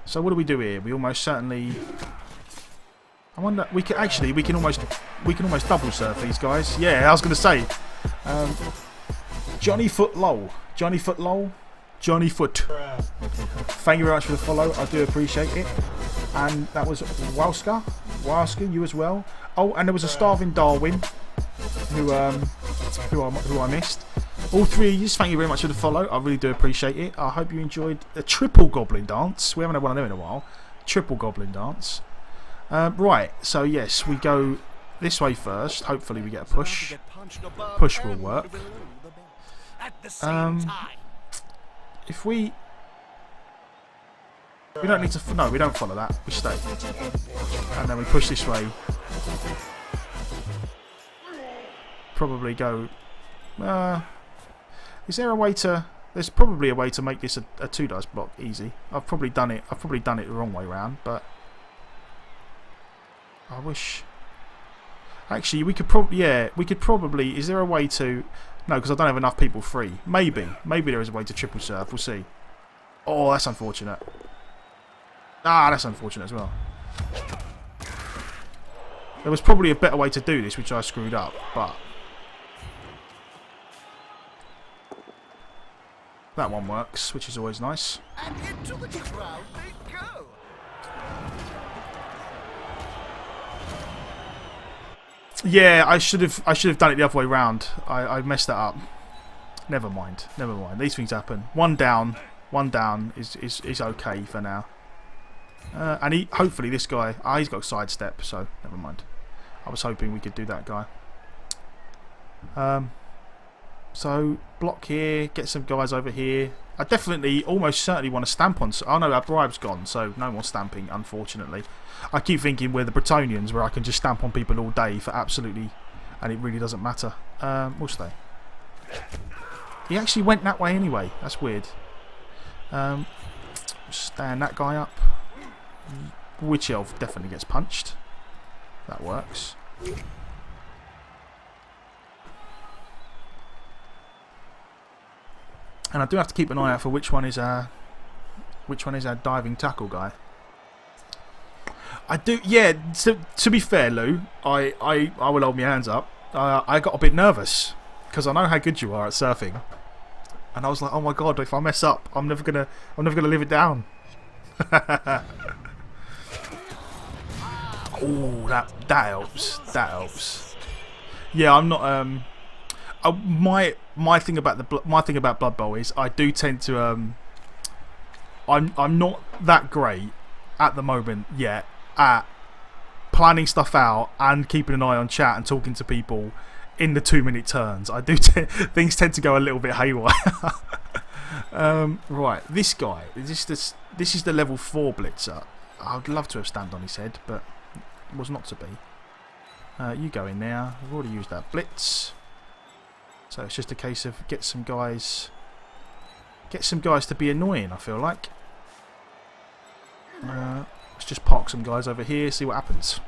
So what do we do here? We almost certainly... I wonder... We can almost double serve these guys. Yeah, I was going to say... Johnny Foot Lol. Johnny Foot Lol. Johnny Foot. Thank you very much for the follow. I do appreciate it. And that was Walska. Walska, you as well. Oh, and there was a Starving Darwin who I missed. All three of you, thank you very much for the follow. I really do appreciate it. I hope you enjoyed the triple goblin dance. We haven't had one of them in a while. Triple goblin dance. Right, so yes, we go this way first. Hopefully we get a push. Push will work. At the same time. If we don't need to... No, we don't follow that. We stay. And then we push this way. Probably go... is there a way to... There's probably a way to make this a 2 dice block easy. I've probably done it the wrong way round, but... I wish... Actually, we could probably... Yeah, we could probably... Is there a way to... No, because I don't have enough people free. Maybe. Maybe there is a way to triple serve. We'll see. Oh, that's unfortunate. Ah, that's unfortunate as well. There was probably a better way to do this, which I screwed up, but... That one works, which is always nice. And into the crowd they go. Yeah, I should have done it the other way round. I messed that up. Never mind. Never mind. These things happen. One down is okay for now. And hopefully this guy... he's got a sidestep, so never mind. I was hoping we could do that guy. So, block here, get some guys over here. I definitely, almost certainly want to stamp on... Oh no, our bribe's gone, so no more stamping, unfortunately. I keep thinking we're the Bretonians, where I can just stamp on people all day for absolutely... And it really doesn't matter. We'll stay. He actually went that way anyway. That's weird. Stand that guy up. Witch Elf definitely gets punched. That works. And I do have to keep an eye out for which one is our diving tackle guy. I do, yeah. To be fair, Lou, I will hold my hands up. I got a bit nervous because I know how good you are at surfing, and I was like, oh my god, if I mess up, I'm never gonna live it down. Oh, that helps. That helps. Yeah, I'm not. My thing about Blood Bowl is I do tend to I'm not that great at the moment yet at planning stuff out and keeping an eye on chat and talking to people in the 2-minute turns. I do things tend to go a little bit haywire. Right, this guy. This is the level 4 blitzer. I'd love to have stamped on his head, but it was not to be. You go in there. I've already used that blitz. So it's just a case of get some guys to be annoying, I feel like. Let's just park some guys over here, see what happens.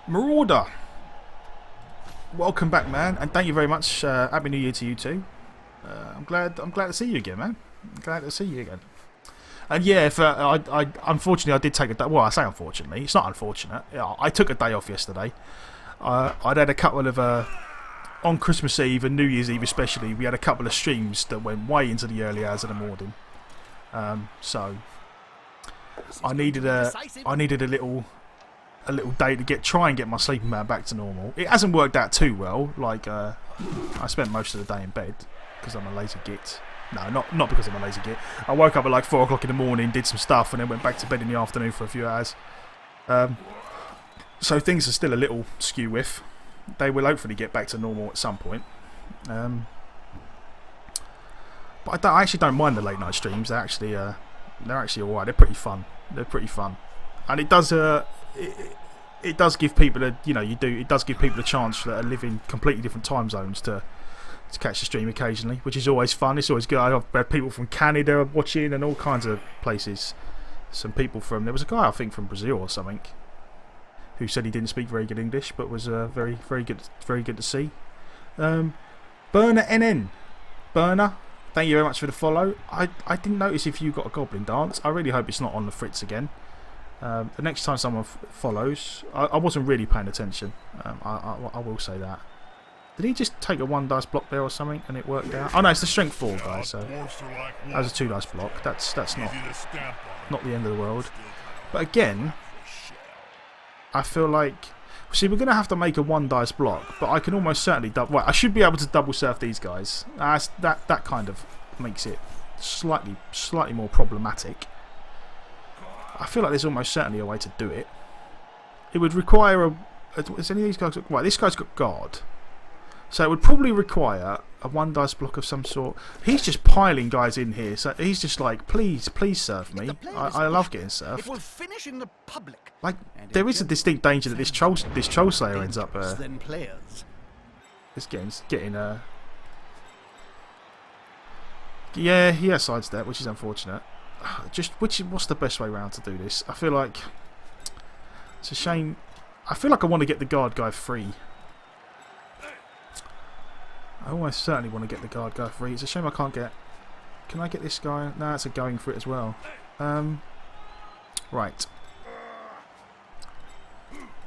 Marauder, welcome back, man, and thank you very much. Happy New Year to you too. I'm glad to see you again, man. I'm glad to see you again. And yeah, if unfortunately I did take a day. Well, I say unfortunately, it's not unfortunate. Yeah, I took a day off yesterday. I'd had a couple of on Christmas Eve and New Year's Eve especially. We had a couple of streams that went way into the early hours of the morning. So I needed a little day to try and get my sleeping pattern back to normal. It hasn't worked out too well. Like I spent most of the day in bed because I'm a lazy git. No, not because I'm a lazy git. I woke up at like 4 o'clock in the morning, did some stuff, and then went back to bed in the afternoon for a few hours. So things are still a little skew with. They will hopefully get back to normal at some point. But I actually don't mind the late night streams. They're actually alright. They're pretty fun. And it does give people it does give people a chance that are living completely different time zones to catch the stream occasionally, which is always fun. It's always good. I've had people from Canada watching and all kinds of places. Some people there was a guy I think from Brazil or something who said he didn't speak very good English, but was very good to see. Burner NN, Burner, thank you very much for the follow. I didn't notice if you got a Goblin Dance. I really hope it's not on the fritz again. The next time someone follows, I wasn't really paying attention. I will say that. Did he just take a 1 dice block there or something and it worked out? Oh no, it's the strength 4 guy, so that was a 2 dice block. That's not the end of the world. But again, I feel like, see, we're going to have to make a 1 dice block, but I can almost certainly well, I should be able to double surf these guys. That kind of makes it slightly more problematic. I feel like there's almost certainly a way to do it. It would require is any of these guys? Right, this guy's got guard. So it would probably require a 1 dice block of some sort. He's just piling guys in here. So he's just like, please surf me. I love getting surfed. It will finish in the public. Like, there is a distinct danger that this troll slayer ends up. It's getting yeah, he has sidestep, which is unfortunate. What's the best way around to do this? I feel like it's a shame. I feel like I want to get the guard guy free. I almost certainly want to get the guard guy free. It's a shame I can't get... Can I get this guy? No, it's a going for it as well. Right.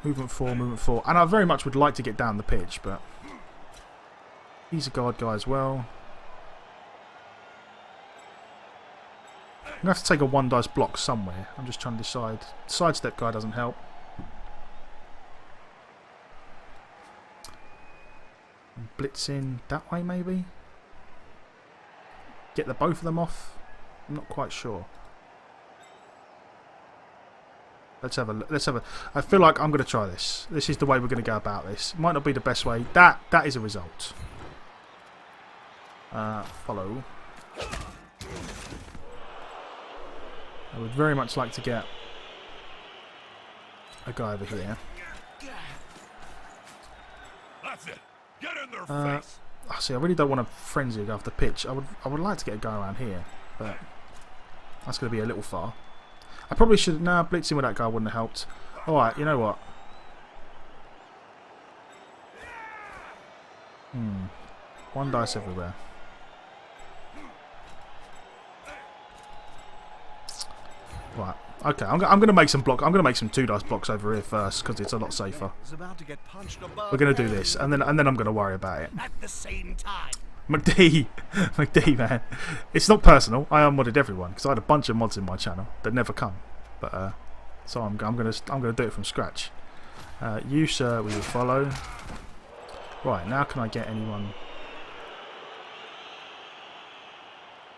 Movement 4. And I very much would like to get down the pitch, but... He's a guard guy as well. I'm going to have to take a 1 dice block somewhere. I'm just trying to decide. Sidestep guy doesn't help. Blitzing that way maybe? Get both of them off? I'm not quite sure. Let's have a look. Let's have a. I feel like I'm going to try this. This is the way we're going to go about this. Might not be the best way. That is a result. Follow. I would very much like to get a guy over here. That's it. Get in their face. See, I really don't want to frenzy go off the pitch. I would like to get a guy around here, but that's going to be a little far. I probably should. Nah, blitzing with that guy wouldn't have helped. All right, you know what? One dice everywhere. Right. Okay, I'm going to make some block. I'm going to make some 2 dice blocks over here first because it's a lot safer. We're going to do this, and then I'm going to worry about it. At the same time. McD, man. It's not personal. I unmodded everyone because I had a bunch of mods in my channel that never come. But so I'm going to do it from scratch. You, sir, we will follow. Right, now can I get anyone?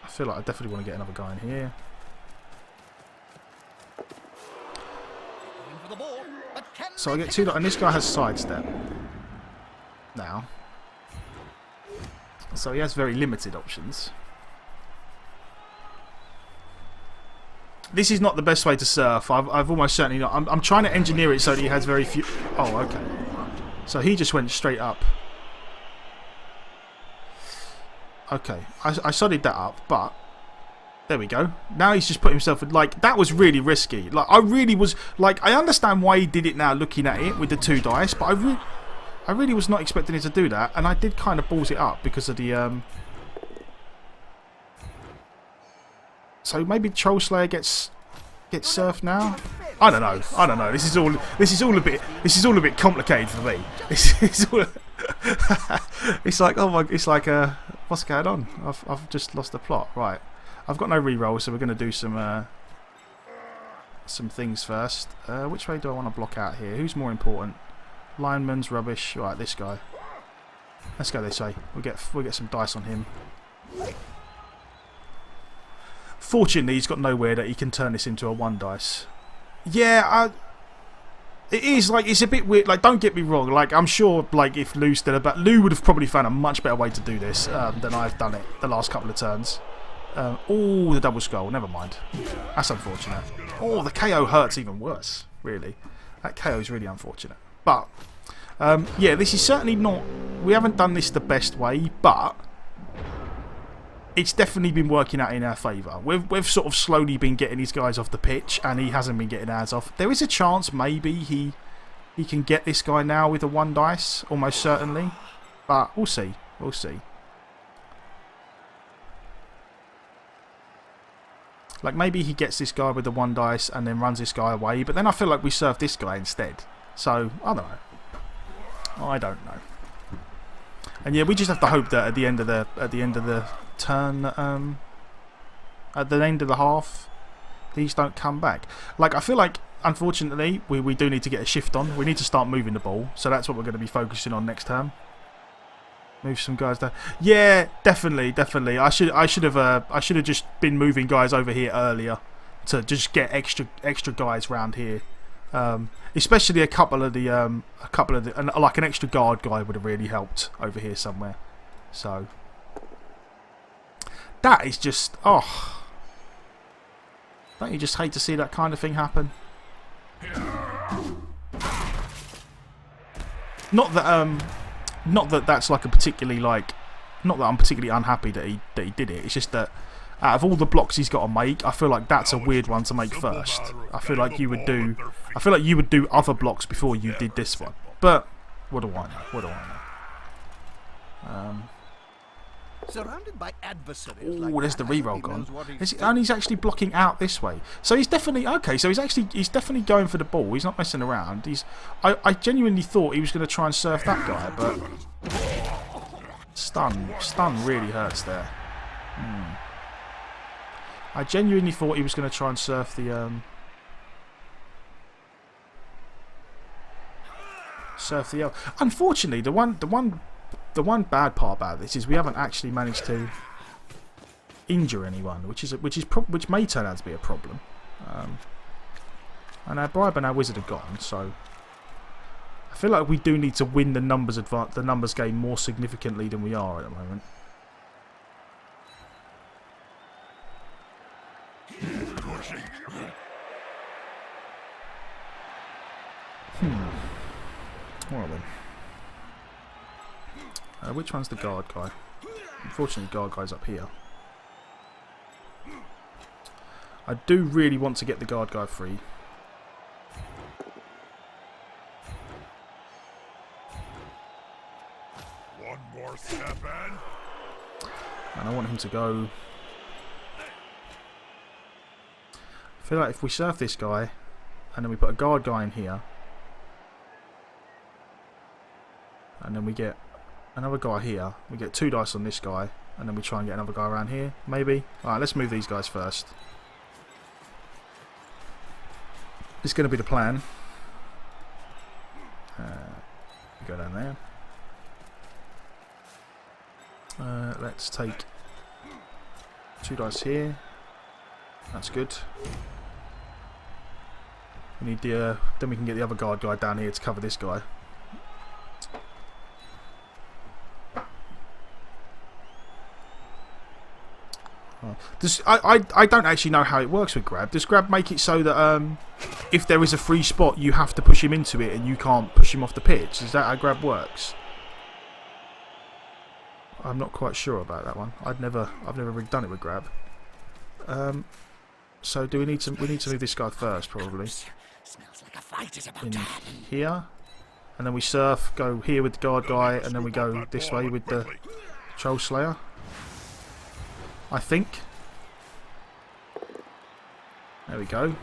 I feel like I definitely want to get another guy in here. So I get 2, and this guy has sidestep now, so he has very limited options. This is not the best way to surf. I've almost certainly not. I'm trying to engineer it so that he has very few. Oh, okay. So he just went straight up. Okay, I studied that up, but. There we go. Now he's just put himself in, like, that was really risky. Like, I really was, like, I understand why he did it now looking at it with the 2 dice, but I really was not expecting him to do that, and I did kind of balls it up because of the, So maybe Troll Slayer gets surfed now? I don't know. This is all a bit complicated for me. It's like, oh my, it's like, what's going on? I've just lost the plot. Right. I've got no reroll, so we're going to do some things first. Which way do I want to block out here? Who's more important? Lineman's rubbish. Right, this guy. Let's go this way. We'll get some dice on him. Fortunately, he's got nowhere that he can turn this into a 1 dice. Yeah, it is like it's a bit weird. Like, don't get me wrong. Like, I'm sure, like, if Lou's still about, Lou would have probably found a much better way to do this than I've done it the last couple of turns. Oh, the double skull. Never mind. That's unfortunate. Oh, the KO hurts even worse, really. That KO is really unfortunate. But, yeah, this is certainly not... We haven't done this the best way, but it's definitely been working out in our favour. We've sort of slowly been getting these guys off the pitch, and he hasn't been getting ours off. There is a chance maybe he can get this guy now with a 1 dice, almost certainly. But we'll see. We'll see. Like, maybe he gets this guy with the 1 dice and then runs this guy away, but then I feel like we serve this guy instead. So, I don't know. I don't know. And yeah, we just have to hope that at the end of the turn, at the end of the half, these don't come back. Like, I feel like, unfortunately, we do need to get a shift on. We need to start moving the ball, so that's what we're going to be focusing on next term. Move some guys down. Yeah, definitely. I should have just been moving guys over here earlier to just get extra guys round here. Especially a couple of the like an extra guard guy would have really helped over here somewhere. So that is just, oh, don't you just hate to see that kind of thing happen? Not that that's like a particularly like, not that I'm particularly unhappy that he did it. It's just that out of all the blocks he's got to make, I feel like that's a weird one to make first. I feel like you would do other blocks before you did this one. But what do I know? Surrounded by adversaries. Oh, there's the reroll gone. And he's actually blocking out this way. So he's definitely okay. So he's definitely going for the ball. He's not messing around. I genuinely thought he was going to try and surf that guy, but stun really hurts there. I genuinely thought he was going to try and surf the Unfortunately, the one bad part about this is we haven't actually managed to injure anyone, which may turn out to be a problem. And our Bribe and our Wizard are gone, so I feel like we do need to win the numbers game more significantly than we are at the moment. Well then. Which one's the guard guy? Unfortunately, guard guy's up here. I do really want to get the guard guy free. One more step in. And I want him to go. I feel like if we surf this guy and then we put a guard guy in here and then we get another guy here, we get 2 dice on this guy and then we try and get another guy around here, maybe. Alright, let's move these guys first. It's going to be the plan. Go down there. Let's take 2 dice here. That's good. We need the then we can get the other guard guy down here to cover this guy. I don't actually know how it works with grab. Does grab make it so that if there is a free spot you have to push him into it and you can't push him off the pitch? Is that how grab works? I'm not quite sure about that one. I've never really done it with grab. So do we need to move this guy first probably? In here, and then we surf, go here with the guard guy, and then we go this way with the Troll Slayer. I think. There we go.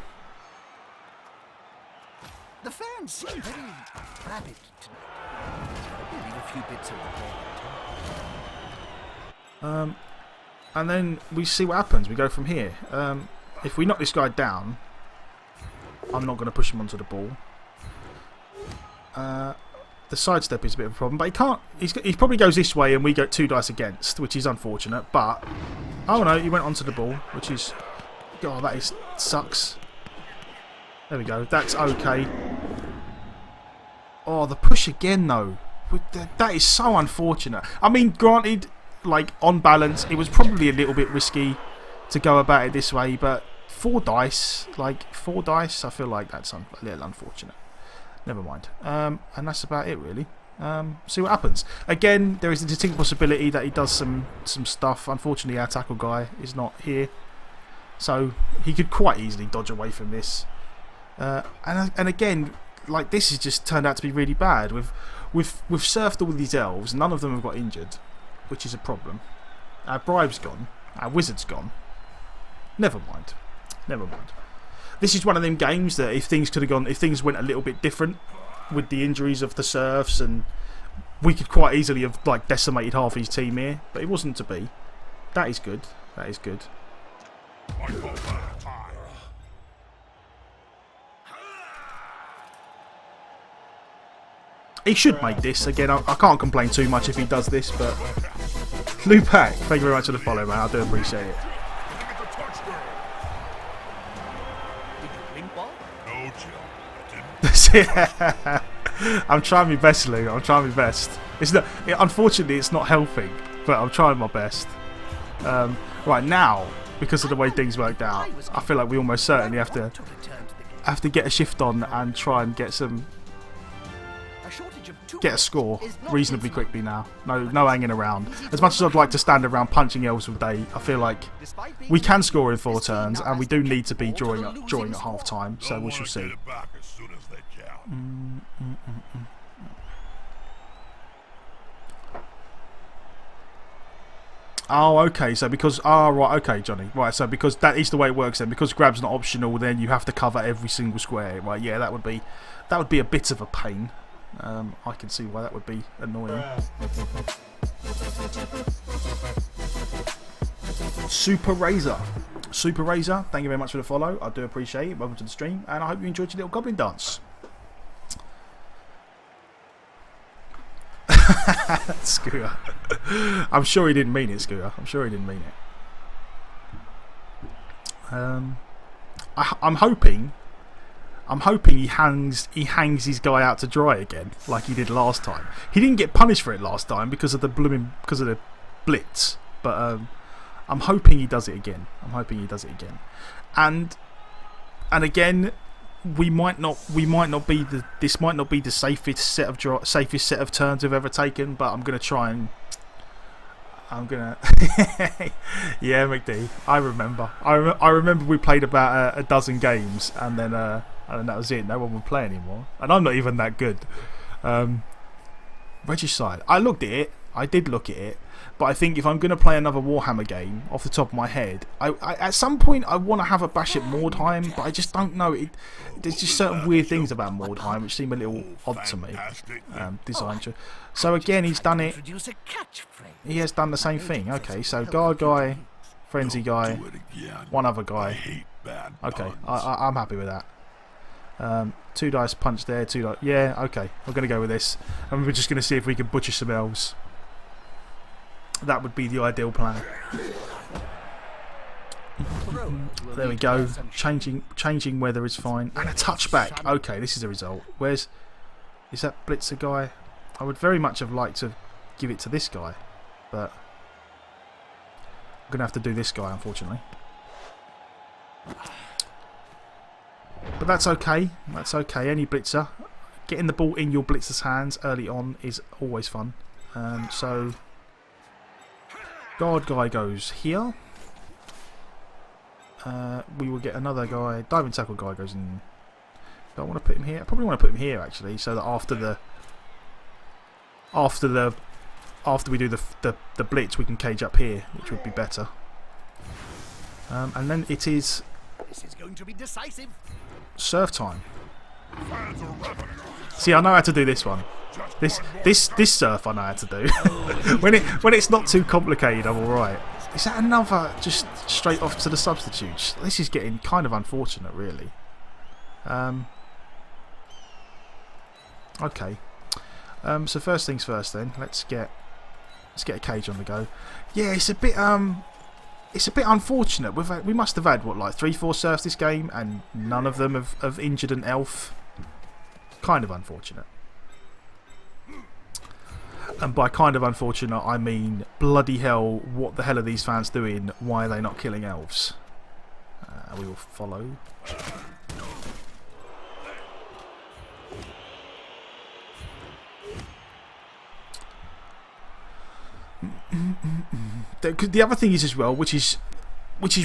The fans seem very rabid tonight. Leave a few bits of the board. And then we see what happens. We go from here. If we knock this guy down, I'm not going to push him onto the ball. The sidestep is a bit of a problem, but he can't. He probably goes this way, and we get 2 dice against, which is unfortunate. But oh no, he went onto the ball, which is sucks. There we go. That's okay. Oh, the push again though. That is so unfortunate. I mean, granted, like on balance, it was probably a little bit risky to go about it this way, but 4 dice, I feel like that's a little unfortunate. Never mind. And that's about it really. See what happens. Again, there is a distinct possibility that he does some stuff. Unfortunately, our tackle guy is not here, so he could quite easily dodge away from this. And again, like this has just turned out to be really bad. We've surfed all these elves. None of them have got injured, which is a problem. Our bribe's gone. Our wizard's gone. Never mind. Never mind. This is one of them games that if things went a little bit different with the injuries of the serfs, and we could quite easily have like decimated half his team here, but it wasn't to be. That is good. That is good. He should make this. Again, I can't complain too much if he does this, but Lupac, thank you very much for the follow, man. I do appreciate it. I'm trying my best, Lou. I'm trying my best. Unfortunately, it's not helping, but I'm trying my best. Right now, because of the way things worked out, I feel like we almost certainly have to get a shift on and try and get a score reasonably quickly now. No hanging around. As much as I'd like to stand around punching elves all day, I feel like we can score in 4 turns, and we do need to be drawing at half time. So we shall see. Oh, okay. So because right, okay, Johnny. Right, so because that is the way it works then. Because grab's not optional, then you have to cover every single square. Right, yeah, that would be a bit of a pain. I can see why that would be annoying. Super Razor, thank you very much for the follow. I do appreciate it. Welcome to the stream, and I hope you enjoyed your little goblin dance. Scooter. I'm sure he didn't mean it, Scooter. I'm sure he didn't mean it. I'm hoping I'm hoping he hangs his guy out to dry again, like he did last time. He didn't get punished for it last time because of the blitz, but I'm hoping he does it again. And again, this might not be the safest set of turns we've ever taken, but I'm gonna try and. Yeah, McD. I remember we played about a dozen games, and then that was it. No one would play anymore, and I'm not even that good. Regicide. I did look at it, but I think if I'm going to play another Warhammer game, off the top of my head, I at some point I want to have a bash at Mordheim, but I just don't know. There's just certain weird things about Mordheim which seem a little odd to me. Design. So again, he's done it. He has done the same thing. Okay, so guard guy, frenzy guy, one other guy. Okay, I'm happy with that. 2 dice punch there, 2 dice. Yeah, okay, we're going to go with this. And we're just going to see if we can butcher some elves. That would be the ideal plan. There we go. Changing weather is fine. And a touchback. Okay, this is a result. Is that Blitzer guy? I would very much have liked to give it to this guy, but I'm going to have to do this guy, unfortunately. But that's okay. Any blitzer, getting the ball in your blitzer's hands early on is always fun. So guard guy goes here. We will get another guy. Diving tackle guy goes in. Do I want to put him here? I probably want to put him here actually, so that after we do the blitz, we can cage up here, which would be better. And then it is. This is going to be decisive. Surf time. See, I know how to do this one. This surf I know how to do. when it's not too complicated, I'm alright. Is that another just straight off to the substitutes? This is getting kind of unfortunate, really. Okay. So first things first, then let's get a cage on the go. Yeah, it's a bit unfortunate. We must have had, what, like 3-4 surfs this game, and none of them have injured an elf. Kind of unfortunate. And by kind of unfortunate, I mean, bloody hell, what the hell are these fans doing? Why are they not killing elves? We will follow. The other thing is as well, which is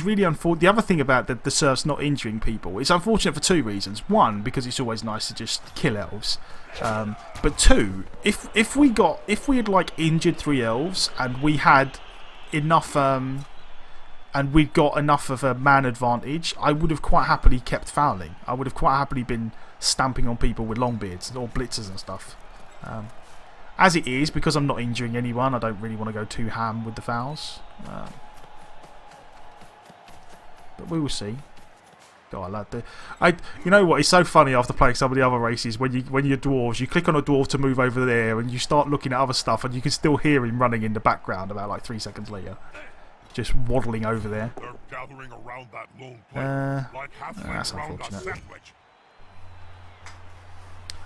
really unfortunate. The other thing about the surfs not injuring people, it's unfortunate for 2 reasons. One, because it's always nice to just kill elves. But 2, if we had like injured 3 elves and we had enough and we'd got enough of a man advantage, I would have quite happily kept fouling. I would have quite happily been stamping on people with long beards or blitzers and stuff. As it is, because I'm not injuring anyone, I don't really want to go too ham with the fouls. But we will see. God, you know what? It's so funny after playing some of the other races when you're dwarves, you click on a dwarf to move over there, and you start looking at other stuff, and you can still hear him running in the background about like 3 seconds later, just waddling over there. They're gathering around that lone player, like halfway that's around a unfortunate. sandwich.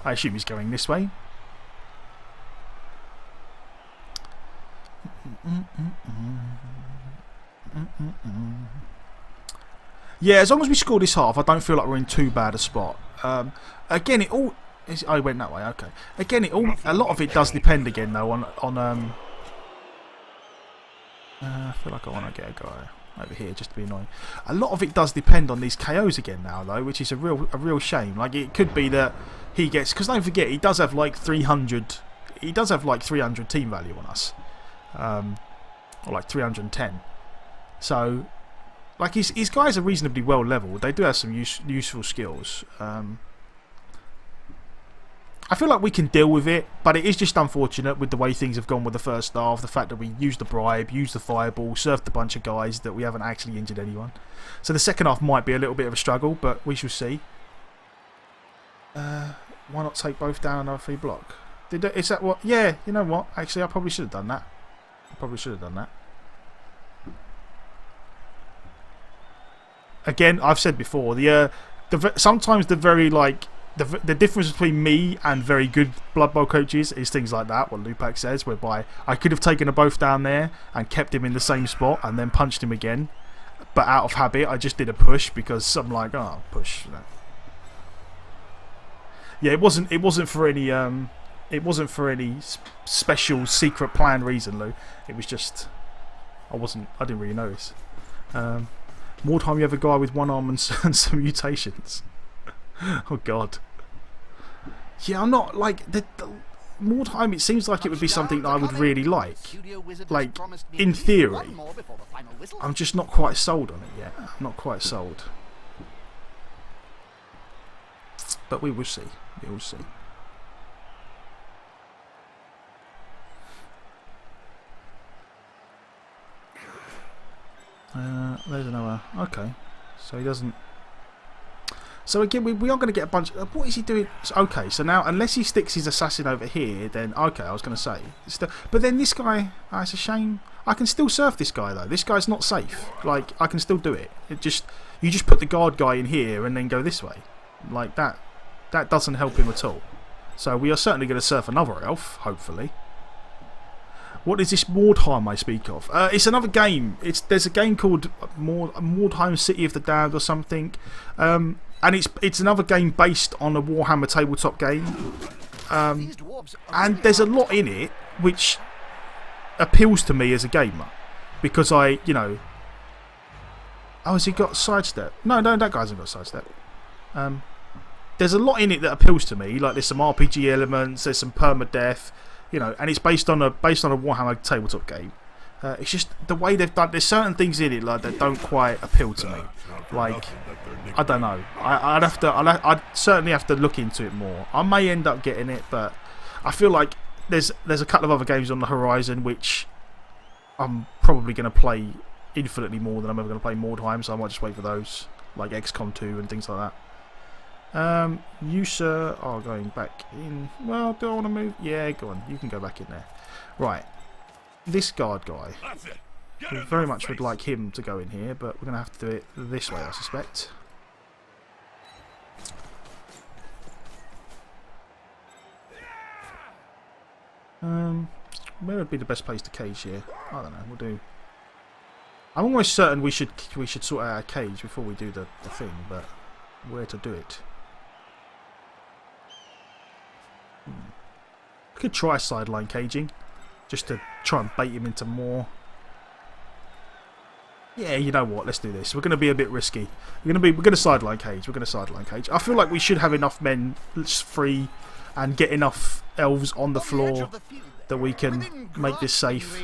I assume he's going this way. Yeah, as long as we score this half, I don't feel like we're in too bad a spot. Again, it all. I went that way. Okay. Again, a lot of it does depend again though on. I feel like I want to get a guy over here just to be annoying. A lot of it does depend on these KOs again now though, which is a real shame. Like it could be that he gets, because don't forget he does have like 300. He does have like 300 team value on us. Or like 310. So, like his guys are reasonably well leveled. They do have some useful skills. I feel like we can deal with it, but it is just unfortunate with the way things have gone with the first half. The fact that we used the bribe, used the fireball, surfed a bunch of guys, that we haven't actually injured anyone. So the second half might be a little bit of a struggle, but we shall see. Why not take both down another free block? Is that what? Yeah, you know what? Actually, I probably should have done that. Again, I've said before, sometimes the very like the difference between me and very good Blood Bowl coaches is things like that. What Lupac says, whereby I could have taken them both down there and kept him in the same spot and then punched him again, but out of habit I just did a push because I'm like, oh, push. Yeah, it wasn't for any special secret plan reason, Lou. It was just I didn't really notice. More time you have a guy with one arm and some mutations. Oh god. Yeah, I'm not like the more time. It seems like it would be something that I would really like. Like in theory, I'm just not quite sold on it yet. I'm not quite sold. But we will see. We will see. There's another. Okay, so he doesn't. So again, we are going to get a bunch. What is he doing? Okay, so now unless he sticks his assassin over here, then okay, I was going to say. But then this guy, it's a shame. I can still surf this guy though. This guy's not safe. Like I can still do it. You just put the guard guy in here and then go this way, like that. That doesn't help him at all. So we are certainly going to surf another elf, hopefully. What is this Mordheim I speak of? It's another game. There's a game called Mordheim City of the Damned or something. And it's another game based on a Warhammer tabletop game. And there's a lot in it which appeals to me as a gamer. Because oh, has he got sidestep? No, that guy hasn't got sidestep. There's a lot in it that appeals to me. Like there's some RPG elements, there's some permadeath, and it's based on a Warhammer tabletop game. It's just the way they've done. There's certain things in it like that don't quite appeal to me. Like I don't know. I'd certainly have to look into it more. I may end up getting it, but I feel like there's a couple of other games on the horizon which I'm probably going to play infinitely more than I'm ever going to play Mordheim. So I might just wait for those, like XCOM 2 and things like that. You sir are going back in. Well, do I want to move? Yeah, go on. You can go back in there. Right. This guard guy. We very much would like him to go in here, but we're going to have to do it this way, I suspect. Where would be the best place to cage here? I don't know. We'll do. I'm almost certain we should sort out our cage before we do the thing, but where to do it? I could try sideline caging, just to try and bait him into more. Yeah, you know what? Let's do this. We're going to be a bit risky. We're going to sideline cage. We're going to sideline cage. I feel like we should have enough men free and get enough elves on the floor that we can make this safe.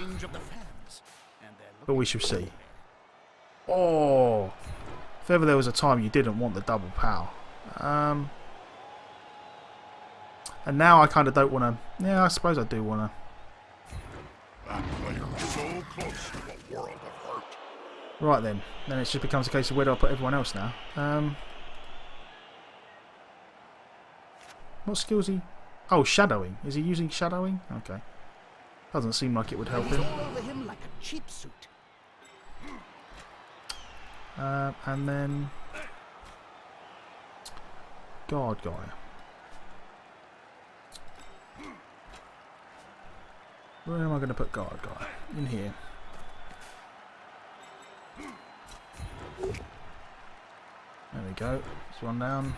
But we shall see. Oh, if ever there was a time you didn't want the double pow. And now I kind of don't want to. Yeah, I suppose I do want to. That player so close to a world of hurt. Right then it just becomes a case of where do I put everyone else now? What skills he? Oh, shadowing. Is he using shadowing? Okay. Doesn't seem like it would help him. Like a cheap suit. And then guard guy. Where am I going to put guard guy? In here. There we go. There's one down.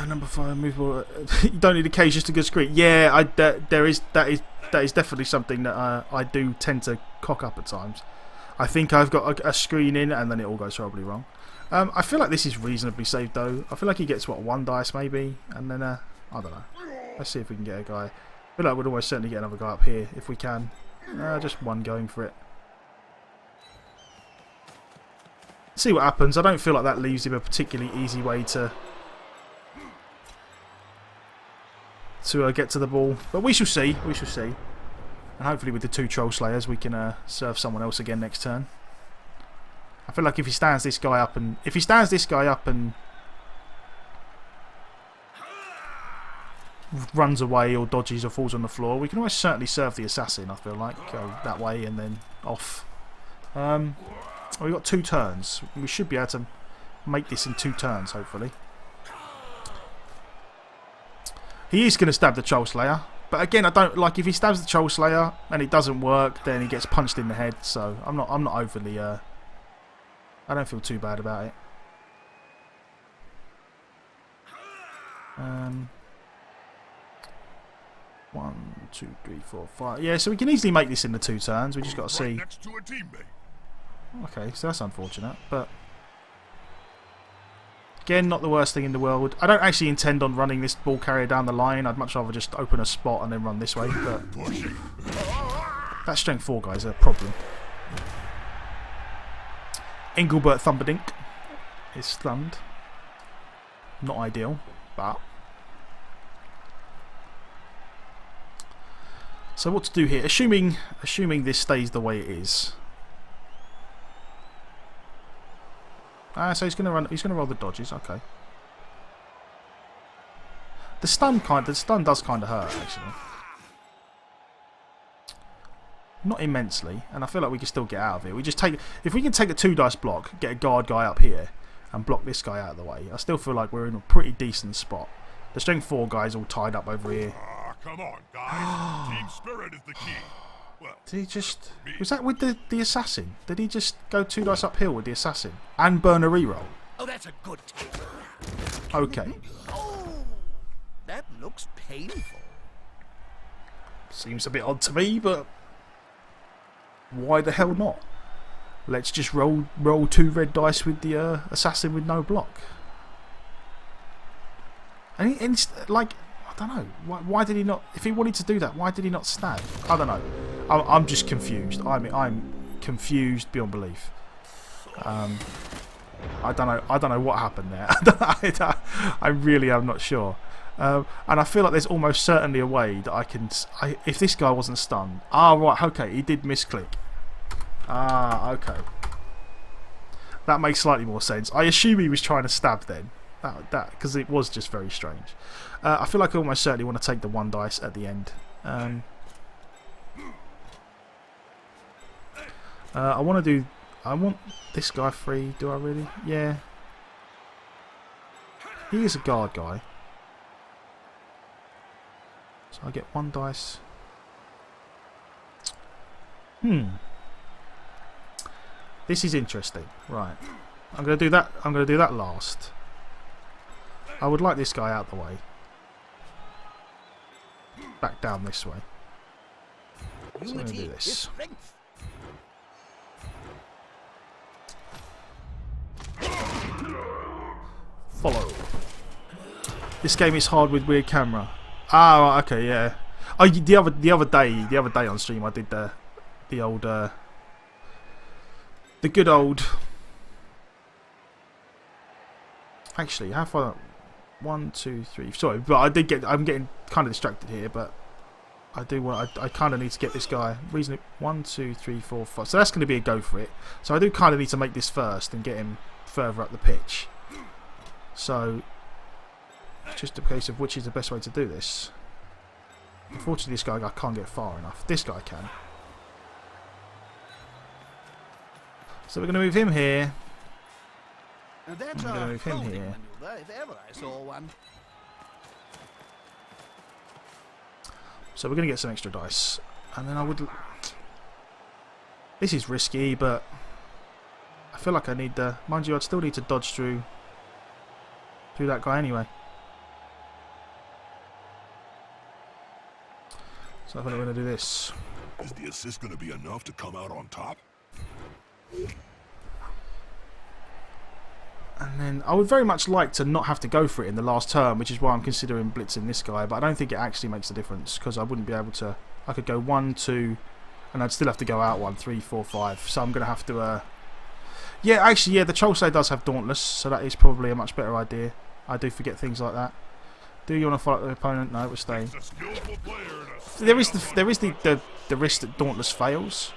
Number 5, movable. You don't need a cage, just a good screen. Yeah, that is definitely something that I do tend to cock up at times. I think I've got a screen in, and then it all goes horribly wrong. I feel like this is reasonably safe though. I feel like he gets what, 1 dice maybe, and then I don't know. Let's see if we can get a guy. I feel like we'd almost certainly get another guy up here if we can. Just one going for it. See what happens. I don't feel like that leaves him a particularly easy way to get to the ball, but we shall see. We shall see. And hopefully with the 2 troll slayers we can serve someone else again next turn. I feel like if he stands this guy up and runs away or dodges or falls on the floor, we can almost certainly serve the assassin, I feel like. Go that way and then off. We've got 2 turns. We should be able to make this in 2 turns, hopefully. He is going to stab the Troll Slayer. But again, I don't like if he stabs the Troll Slayer and it doesn't work, then he gets punched in the head. So I'm not overly. I don't feel too bad about it. 1, 2, 3, 4, 5. Yeah, so we can easily make this in the 2 turns. We just got to see. Next to a teammate. Okay, so that's unfortunate, but again, not the worst thing in the world. I don't actually intend on running this ball carrier down the line. I'd much rather just open a spot and then run this way. But that strength 4 guy's a problem. Engelbert Thumperdink is stunned. Not ideal, but. So what to do here? Assuming this stays the way it is. So he's gonna run. He's gonna roll the dodges. Okay. The stun does kind of hurt actually. Not immensely, and I feel like we can still get out of it. We just take if we can take a 2 dice block, get a guard guy up here, and block this guy out of the way. I still feel like we're in a pretty decent spot. The strength 4 guy's all tied up over here. Come on, guys. Team spirit is the key. Well, did he just... Was that with the assassin? Did he just go 2 dice uphill with the assassin? And burn a reroll? Oh, that's a good take. Okay. Oh, that looks painful. Seems a bit odd to me, but... Why the hell not? Let's just roll 2 red dice with the assassin with no block. And it's like... I don't know. Why did he not... If he wanted to do that, why did he not stab? I don't know. I'm just confused. I'm confused beyond belief. I don't know what happened there. I really am not sure. And I feel like there's almost certainly a way that I can... if this guy wasn't stunned... Ah, right. Okay. He did misclick. Ah, okay. That makes slightly more sense. I assume he was trying to stab then. Because it was just very strange. I feel like I almost certainly want to take the 1 dice at the end. I want this guy free. Do I really? Yeah. He is a guard guy. So I get 1 dice. This is interesting. Right. I'm going to do that. I'm going to do that last. I would like this guy out the way. Back down this way. So I'm going to do this. Follow. This game is hard with weird camera. Ah, okay, yeah. Oh, the other day on stream I did the good old. Actually, how far? 1, 2, 3. Sorry, but I'm getting kind of distracted here, but I kind of need to get this guy. Reason 1, 2, 3, 4, 5. So that's going to be a go for it. So I do kind of need to make this first and get him further up the pitch. So it's just a case of which is the best way to do this. Unfortunately, this guy I can't get far enough. This guy can. So we're going to move him here. Now that's I'm going to a move him holding here. maneuver, if ever I saw one. So we're going to get some extra dice. And then I would... This is risky, but... I feel like I need the... Mind you, I'd still need to dodge through that guy anyway. So I think we're going to do this. is the assist going to be enough to come out on top? And then I would very much like to not have to go for it in the last turn, which is why I'm considering blitzing this guy, but I don't think it actually makes a difference because I wouldn't be able to... I could go 1, 2, and I'd still have to go out 1, 3, 4, 5. So I'm going to have to... Yeah, actually, yeah, the Troll Slayer does have Dauntless, so that is probably a much better idea. I do forget things like that. Do you want to fight the opponent? No, we're staying. There is the risk that Dauntless fails.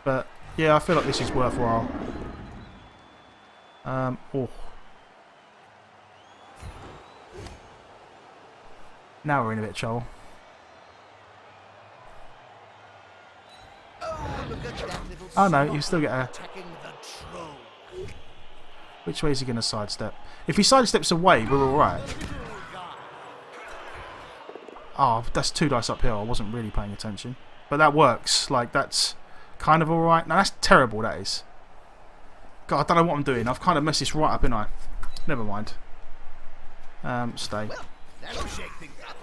But yeah, I feel like this is worthwhile. Oh, Now we're in a bit of trouble. Oh, look at that little Oh no, you snob still get a... attacking the troll. Which way is he going to sidestep? If he sidesteps away, we're alright. Oh, that's 2 dice uphill. I wasn't really paying attention. But that works. Like, that's kind of alright. Now, that's terrible, that is. God, I don't know what I'm doing. I've kind of messed this right up, innit I? Never mind. Stay. Well, that'll shake things up.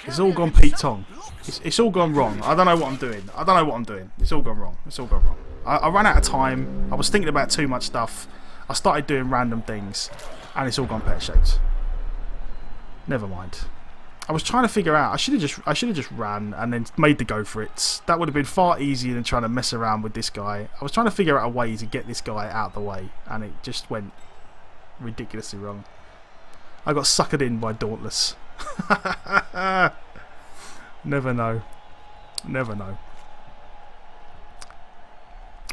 It's all gone Pete Tong. It's all gone wrong. I don't know what I'm doing. I don't know what I'm doing. It's all gone wrong. It's all gone wrong. I ran out of time. I was thinking about too much stuff. I started doing random things. And it's all gone pear-shaped. Never mind. I was trying to figure out. I should have just ran and then made the go for it. That would have been far easier than trying to mess around with this guy. I was trying to figure out a way to get this guy out of the way, and it just went ridiculously wrong. I got suckered in by Dauntless. Never know. Never know.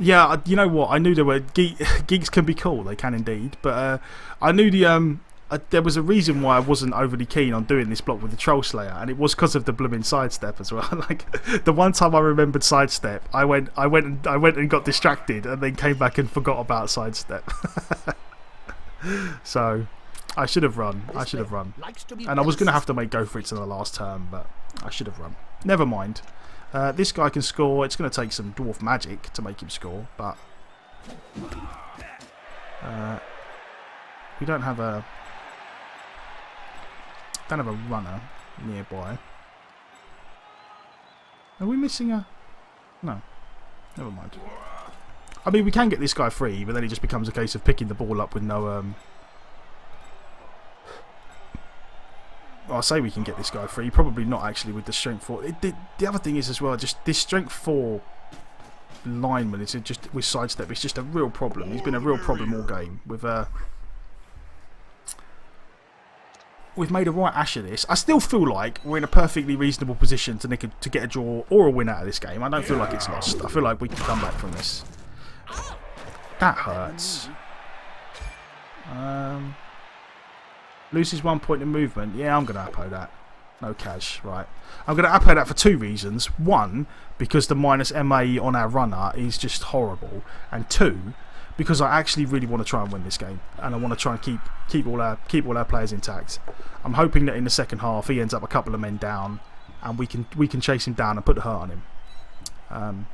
Yeah, you know what? I knew there were geeks can be cool. They can indeed, but I knew there was a reason why I wasn't overly keen on doing this block with the Troll Slayer, and it was because of the blooming sidestep as well. Like the one time I remembered sidestep, I went and got distracted, and then came back and forgot about sidestep. So I should have run. I should have run, and I was going to have to make go for it in the last turn, but I should have run. Never mind. This guy can score. It's going to take some dwarf magic to make him score, but we don't have a runner nearby. Are we missing a... No. Never mind. I mean, we can get this guy free, but then it just becomes a case of picking the ball up with no... Well, I say we can get this guy free. Probably not actually with the strength 4. The other thing is as well, just this strength 4 lineman is just with sidestep. It's just a real problem. He's been a real problem all game. We've made a right ash of this. I still feel like we're in a perfectly reasonable position to get a draw or a win out of this game. I don't feel like it's lost. I feel like we can come back from this. That hurts. Loses 1 point in movement. Yeah, I'm going to uppo that. No cash, right. I'm going to uppo that for 2 reasons. 1, because the minus MA on our runner is just horrible. And 2, because I actually really want to try and win this game. And I want to try and keep all our players intact. I'm hoping that in the second half he ends up a couple of men down. And we can chase him down and put the hurt on him.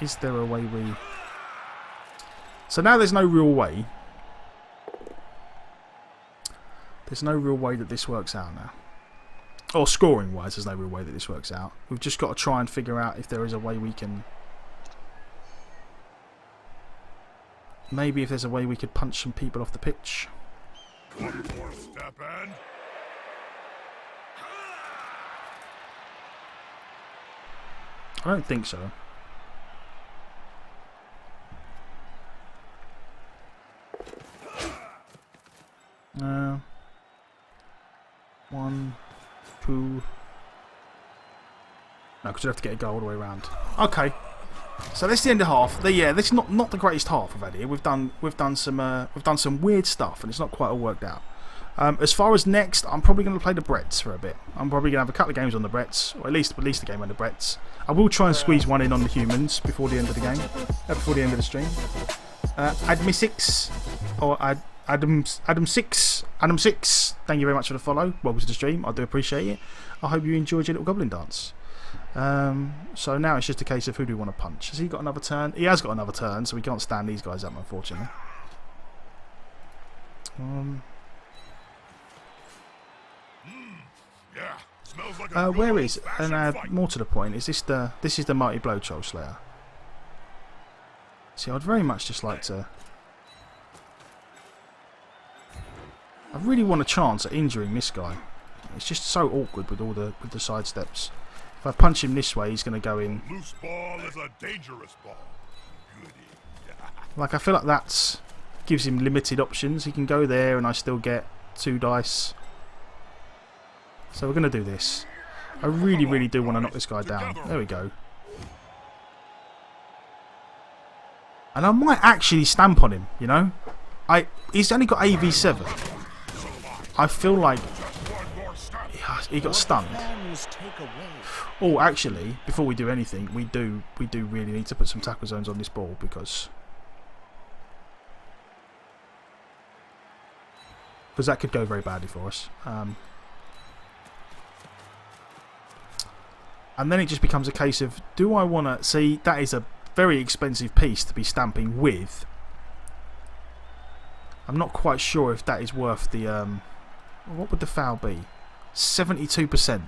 Is there a way we... So now there's no real way. There's no real way that this works out now. Or scoring wise, there's no real way that this works out. We've just got to try and figure out if there is a way we can... Maybe if there's a way we could punch some people off the pitch. One more step in. I don't think so. No. 1, 2. No, because we have to get a goal all the way around. Okay. So that's the end of half. Yeah, this is not the greatest half we've had here. We've done some weird stuff, and it's not quite all worked out. As far as next, I'm probably going to play the Bretts for a bit. I'm probably going to have a couple of games on the Bretts, or at least a game on the Bretts. I will try and squeeze one in on the humans before the end of the game, before the end of the stream. Admi6 or Adam6. Thank you very much for the follow. Welcome to the stream. I do appreciate it. I hope you enjoyed your little goblin dance. So now it's just a case of who do we want to punch. Has he got another turn? He has got another turn, so we can't stand these guys up, unfortunately. Yeah, smells like a Where is? good And fight. more to the point, is this is the mighty blow Troll Slayer? See, I'd very much just like to. I really want a chance at injuring this guy. It's just so awkward with the side steps. If I punch him this way, he's going to go in. Loose ball is a dangerous ball. Goody. Like, I feel like that gives him limited options. He can go there, and I still get 2 dice. So we're going to do this. I really do want to knock this guy down. There we go. And I might actually stamp on him, you know? He's only got AV7. I feel like he got stunned. Oh, actually, before we do anything, we do really need to put some tackle zones on this ball because that could go very badly for us. And then it just becomes a case of, do I want to... See, that is a very expensive piece to be stamping with. I'm not quite sure if that is worth the... what would the foul be? 72%.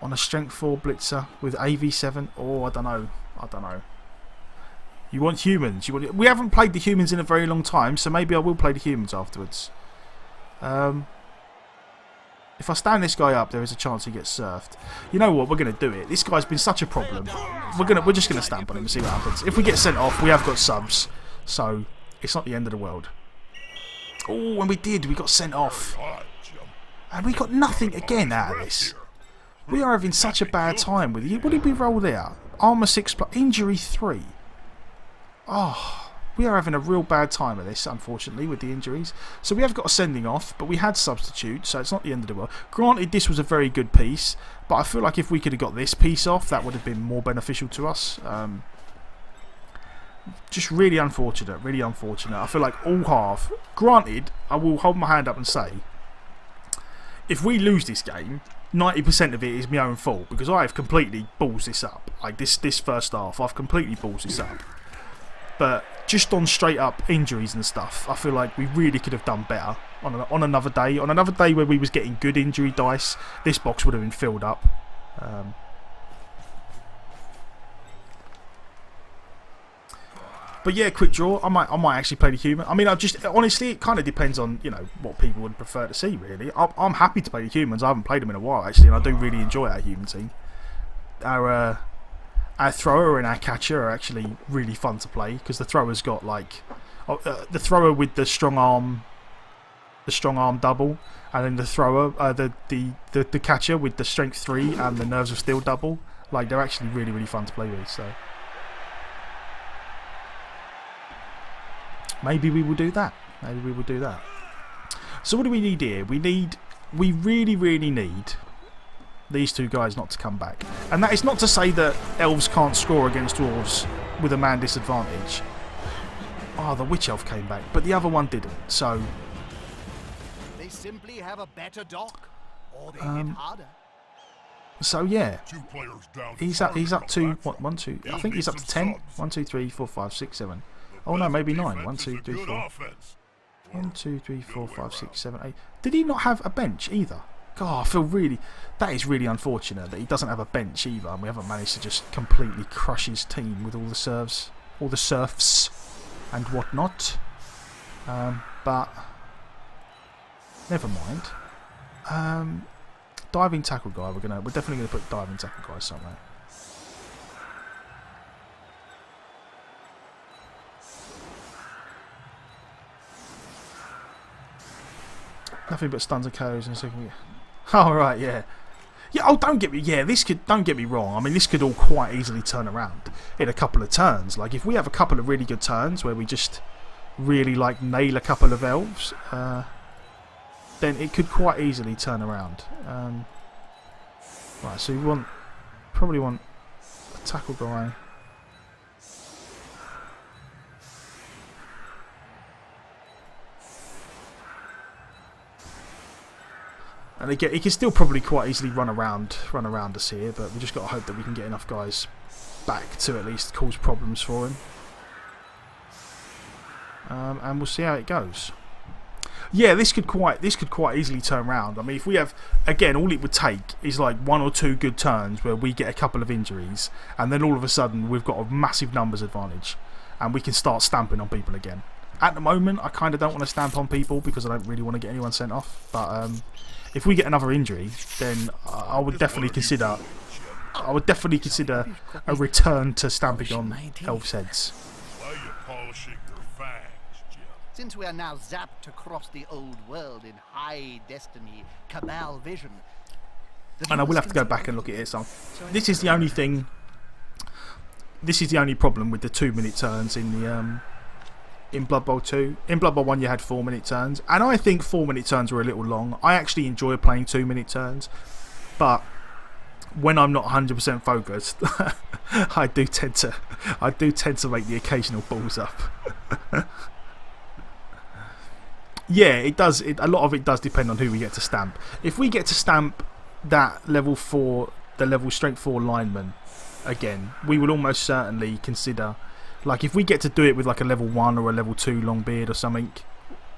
On a strength 4 blitzer with AV7. Oh, I don't know. You want humans. We haven't played the humans in a very long time, so maybe I will play the humans afterwards. If I stand this guy up, there is a chance he gets surfed. You know what? We're going to do it. This guy's been such a problem. We're just going to stamp on him and see what happens. If we get sent off, we have got subs, so it's not the end of the world. Oh, and we did. We got sent off. And we got nothing again out of this. We are having such a bad time with you. What did we roll there? Armour 6 plus injury 3. Oh, we are having a real bad time of this, unfortunately, with the injuries. So we have got a sending off, but we had substitutes, so it's not the end of the world. Granted, this was a very good piece, but I feel like if we could have got this piece off, that would have been more beneficial to us. Just really unfortunate, really unfortunate. I feel like all half. Granted, I will hold my hand up and say, if we lose this game, 90% of it is my own fault, because I have completely balls this up. Like this first half, I've completely balls this up. But just on straight up injuries and stuff, I feel like we really could have done better on another day. On another day where we was getting good injury dice, this box would have been filled up. But yeah, quick draw. I might actually play the human. I mean, honestly, it kind of depends on what people would prefer to see. Really, I'm happy to play the humans. I haven't played them in a while actually, and I do really enjoy our human team. Our thrower and our catcher are actually really fun to play because the thrower's got like the thrower with the strong arm double, and then the thrower, the catcher with the strength 3 and the nerves of steel double. Like they're actually really really fun to play with. So maybe we will do that. So what do we need here? We really really need these two guys not to come back. And that is not to say that elves can't score against dwarves with a man disadvantage. Oh, the witch elf came back, but the other one didn't. So they simply have a better dock, or they hit harder. So yeah, he's up to what? 1, 2. I think he's up to 10. 1, 2, 3, 4, 5, 6, 7. Oh no, maybe 9. 1, 2, 3, 4. 1, 2, 3, 4, 5, 6, 7, 8. Did he not have a bench either? God, I feel really... That is really unfortunate that he doesn't have a bench either, and we haven't managed to just completely crush his team with all the serfs and whatnot. But never mind. Diving tackle guy. We're definitely gonna put diving tackle guy somewhere. Nothing but stuns and KOs in a second. Oh right, yeah. Oh, don't get me wrong. I mean, this could all quite easily turn around in a couple of turns. Like if we have a couple of really good turns where we just really like nail a couple of elves, then it could quite easily turn around. Right, so we probably want a tackle guy. And again, he can still probably quite easily run around us here, but we just got to hope that we can get enough guys back to at least cause problems for him. And we'll see how it goes. Yeah, this could quite easily turn around. I mean, if we have, again, all it would take is like 1 or 2 good turns where we get a couple of injuries, and then all of a sudden we've got a massive numbers advantage, and we can start stamping on people again. At the moment, I kind of don't want to stamp on people because I don't really want to get anyone sent off. But if we get another injury, then I would definitely consider a return to stamping on elves' heads. Since we are now zapped across the old world in high destiny, cabal vision. And I will have to go back and look at it. So this is the only thing. this is the only problem with the 2-minute turns in the in Blood Bowl 2. In Blood Bowl 1 you had 4-minute turns, and I think 4-minute turns were a little long. I actually enjoy playing 2-minute turns, but when I'm not 100% focused, I do tend to make the occasional balls up. Yeah, it does. A lot of it does depend on who we get to stamp. If we get to stamp that level 4, the level strength 4 lineman again, we will almost certainly consider, like if we get to do it with like a level 1 or a level 2 long beard or something,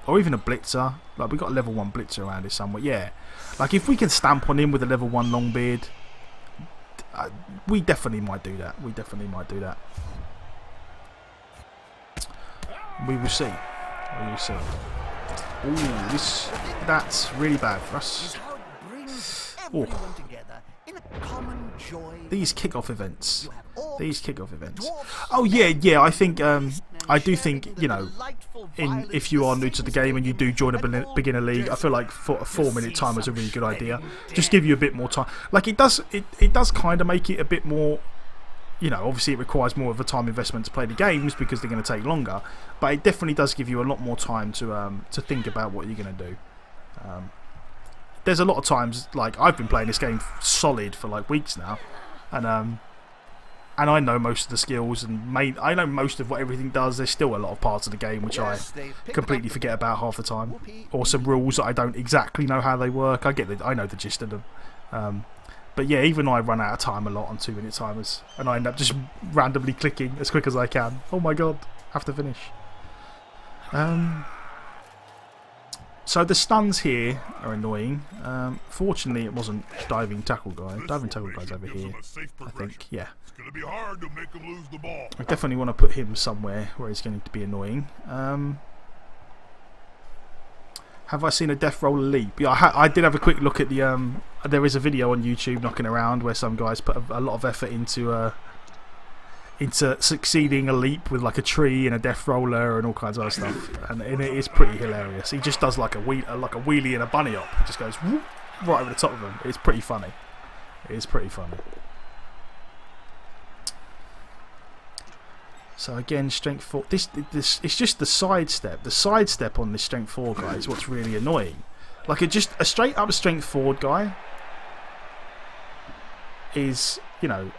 or even a blitzer, like we got a level 1 blitzer around here somewhere. Yeah, like if we can stamp on him with a level 1 long beard, we definitely might do that. We definitely might do that. We will see. We will see. Ooh, that's really bad for us. Ooh. These kickoff events. Oh yeah. I think I do think, you know, if you are new to the game and you do join a beginner league, I feel like for a 4-minute timer is a really good idea. Just give you a bit more time. Like it does kind of make it a bit more. You know, obviously it requires more of a time investment to play the games because they're going to take longer, but it definitely does give you a lot more time to think about what you're going to do. There's a lot of times, like I've been playing this game solid for like weeks now, and I know most of the skills and I know most of what everything does. There's still a lot of parts of the game which I completely forget about half the time, or some rules that I don't exactly know how they work. I know the gist of them. But yeah, even I run out of time a lot on 2-minute timers, and I end up just randomly clicking as quick as I can. Oh my god, have to finish. So the stuns here are annoying. Fortunately, it wasn't diving tackle guy. Diving tackle guy's over here, I think. Yeah. I definitely want to put him somewhere where he's going to be annoying. Have I seen a death roller leap? Yeah, I did have a quick look at the. There is a video on YouTube knocking around where some guys put a lot of effort into succeeding a leap with like a tree and a death roller and all kinds of other stuff, and it is pretty hilarious. He just does like a wheelie and a bunny hop. He just goes whoop, right over the top of him. It's pretty funny. It is pretty funny. So again, strength 4. This it's just the sidestep. The sidestep on this strength 4 guy is what's really annoying. Like a straight up strength 4 guy is, you know,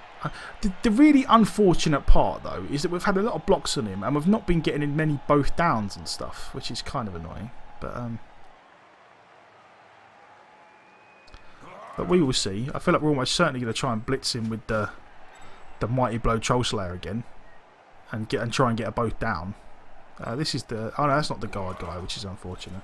the really unfortunate part though is that we've had a lot of blocks on him and we've not been getting in many both downs and stuff, which is kind of annoying. But we will see. I feel like we're almost certainly going to try and blitz him with the Mighty Blow Troll Slayer again. And try and get a both down. This is the. Oh no, that's not the guard guy, which is unfortunate.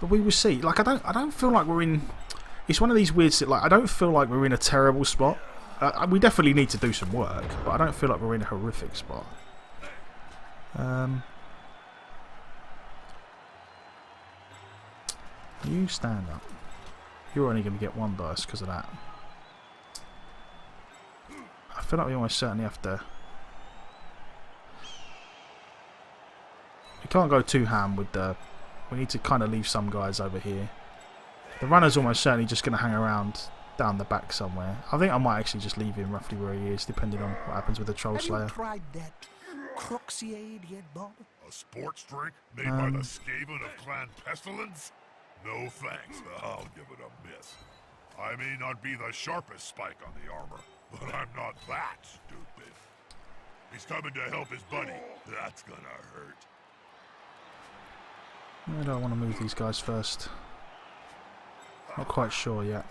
But we will see. Like I don't feel like we're in. It's one of these weird. Like I don't feel like we're in a terrible spot. We definitely need to do some work, but I don't feel like we're in a horrific spot. You stand up. You're only going to get 1 dice because of that. I feel like we almost certainly have to. We can't go too ham with the. We need to kind of leave some guys over here. The runner's almost certainly just going to hang around down the back somewhere. I think I might actually just leave him roughly where he is, depending on what happens with the Troll Slayer. Have you tried that Croxiade yet, Bob? A sports drink made by the Skaven of Clan Pestilence? No thanks, I'll give it a miss. I may not be the sharpest spike on the armor, but I'm not that stupid. He's coming to help his buddy. That's gonna hurt. I don't want to move these guys first. Not quite sure yet.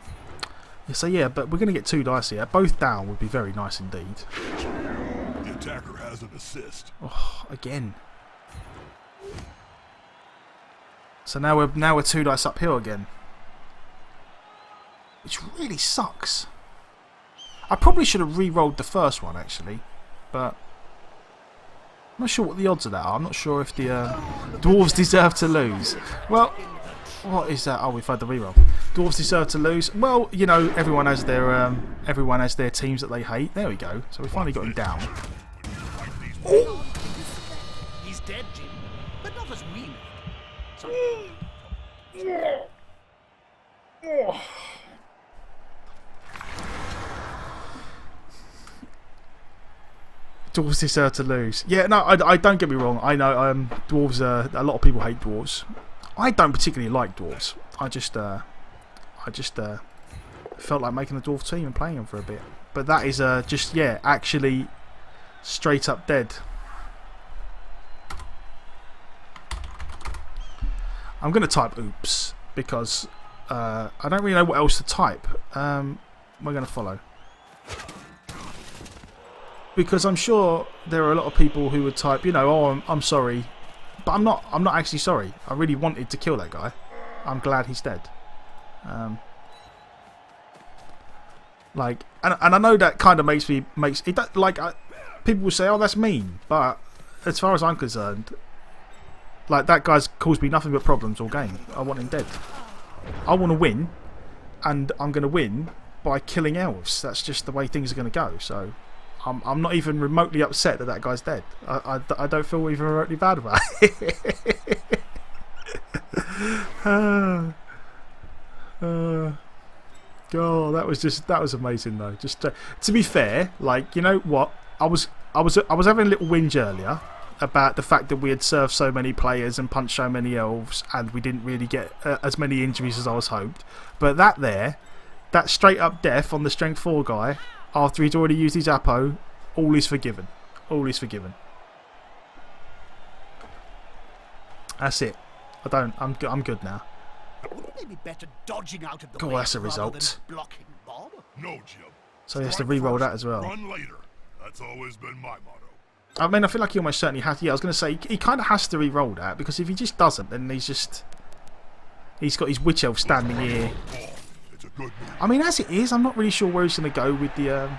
So yeah, but we're going to get 2 dice here. Both down would be very nice indeed. The attacker has an assist. Oh, again. So now we're 2 dice uphill again, which really sucks. I probably should have re-rolled the first one actually, but I'm not sure what the odds of that are. I'm not sure if the Dwarves deserve to lose. Well, what is that? Oh, we've had the re-roll. Dwarves deserve to lose. Well, you know, everyone has their teams that they hate. There we go. So we finally got him down. Oh. He's dead, Jim, but not as we know. Dwarves deserve to lose. Yeah, no, I don't get me wrong. I know dwarves. A lot of people hate dwarves. I don't particularly like dwarves. I just felt like making a dwarf team and playing them for a bit. But that is just actually straight up dead. I'm going to type oops because I don't really know what else to type. We're going to follow. Because I'm sure there are a lot of people who would type, you know, oh, I'm sorry. But I'm not actually sorry. I really wanted to kill that guy. I'm glad he's dead. Like, and I know that kind of makes it like people will say, oh, that's mean. But as far as I'm concerned, like that guy's caused me nothing but problems all game. I want him dead. I want to win, and I'm going to win by killing elves. That's just the way things are going to go. So I'm not even remotely upset that that guy's dead. I don't feel even remotely bad about it. God, that was amazing though. Just to be fair, like, you know what, I was having a little whinge earlier about the fact that we had served so many players and punched so many elves, and we didn't really get as many injuries as I was hoped. But that straight up death on the strength 4 guy after he's already used his Apo, all is forgiven. All is forgiven. That's it. I'm good now. Wouldn't they be better dodging out of the God, way that's a rather result. than blocking Bob? No, Jim. So he has to Strike re-roll first, that as well. Run later. That's always been my motto. I mean, I feel like he almost certainly has. Yeah, I was going to say he kind of has to re-roll that, because if he just doesn't, then he's got his witch elf standing here. Oh, it's a good move. I mean, as it is, I'm not really sure where he's going to go with the.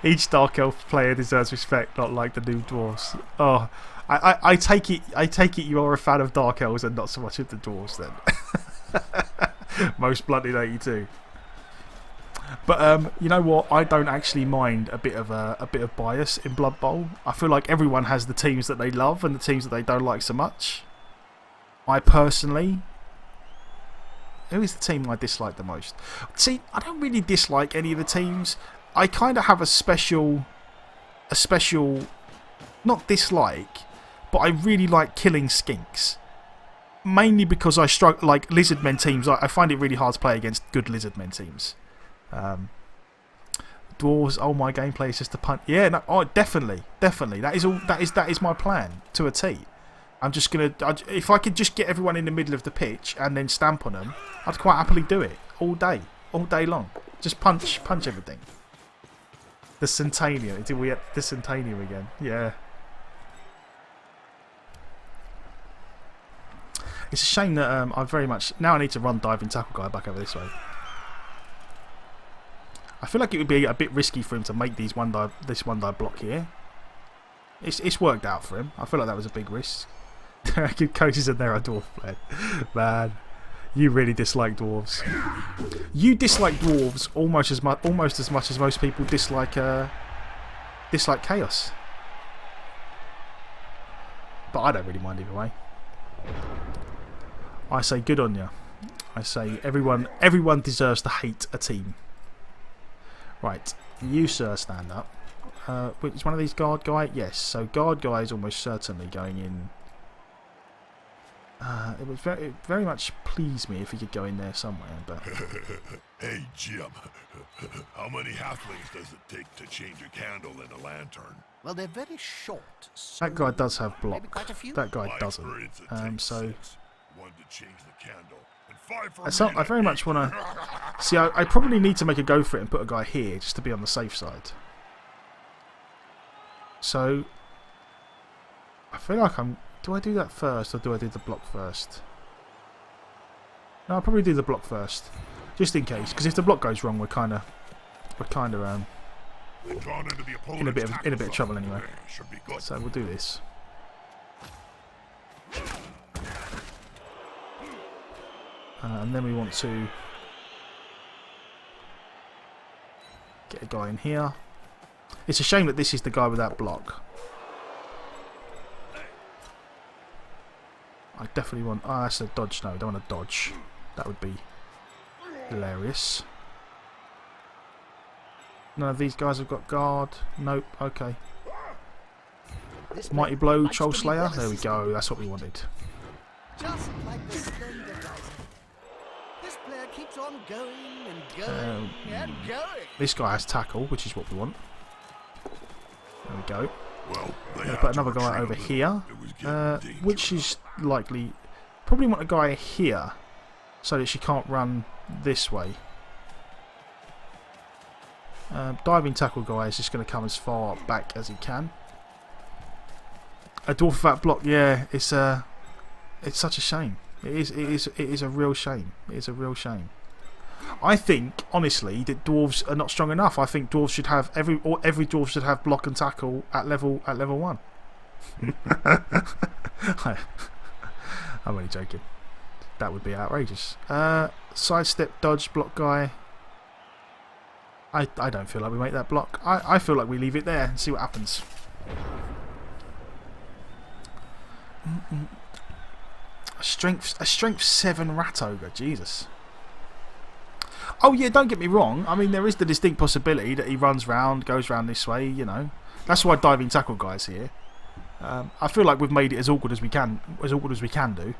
Each dark elf player deserves respect, not like the new dwarves. Oh, I take it you are a fan of dark elves and not so much of the dwarves then. Most bluntly 82. But you know what? I don't actually mind a bit of bias in Blood Bowl. I feel like everyone has the teams that they love and the teams that they don't like so much. I personally, who is the team I dislike the most? See, I don't really dislike any of the teams. I kind of have a special, not dislike, but I really like killing skinks. Mainly because I struggle, like Lizardmen teams, I find it really hard to play against good Lizardmen teams. Dwarves, oh, my gameplay is just a punt. Yeah, no, oh, definitely. That is my plan to a T. I'm just gonna, if I could just get everyone in the middle of the pitch and then stamp on them, I'd quite happily do it all day long. Just punch everything. The Centennial. Did we get the Centennial again? Yeah. It's a shame that I very much now I need to run diving tackle guy back over this way. I feel like it would be a bit risky for him to make this one die block here. It's worked out for him. I feel like that was a big risk. Good coaches in there are dwarf players. Man, you really dislike dwarves. You dislike dwarves almost as much as most people dislike chaos. But I don't really mind either way. I say good on you. I say everyone deserves to hate a team. Right, you sir, stand up. Is one of these guard guy? Yes. So guard guy is almost certainly going in. It would very much please me if he could go in there somewhere. But Hey Jim, how many halflings does it take to change a candle in a lantern? Well, they're very short. So that guy does have maybe block. quite a few. That guy My doesn't. experience, it takes So 6. 1 to change the candle, and 5 for me I very much want to see. I probably need to make a go for it and put a guy here just to be on the safe side. So I feel like do I do that first or do I do the block first? No, I'll probably do the block first, just in case. Because if the block goes wrong, we're kind of in a bit of trouble anyway. Should be good. So we'll do this. And then we want to get a guy in here. It's a shame that this is the guy with that block. I definitely want... Oh, that's a dodge. No, I don't want to dodge. That would be hilarious. None of these guys have got guard. Nope. Okay. This Mighty player blow, likes Troll to be Slayer. well There we assisted. go. That's what we wanted. Just like the slender dice. This player keeps on going and going and going. This guy has tackle, which is what we want. There we go. Well, they Gonna had put to another guy retreat over a little. here, It was getting which dangerous. is likely. Probably want a guy here, so that she can't run this way. Diving tackle guy is just going to come as far back as he can. A dwarf of that block, yeah, it's such a shame. It is a real shame. It is a real shame. I think honestly that dwarves are not strong enough. I think dwarves should have every dwarf should have block and tackle at level 1. I'm only joking. That would be outrageous. Sidestep, dodge, block guy. I don't feel like we make that block. I feel like we leave it there and see what happens. A strength 7 rat ogre, Jesus. Oh yeah, don't get me wrong. I mean, there is the distinct possibility that he runs round, goes round this way. You know, that's why diving tackle guys here. I feel like we've made it as awkward as we can, do.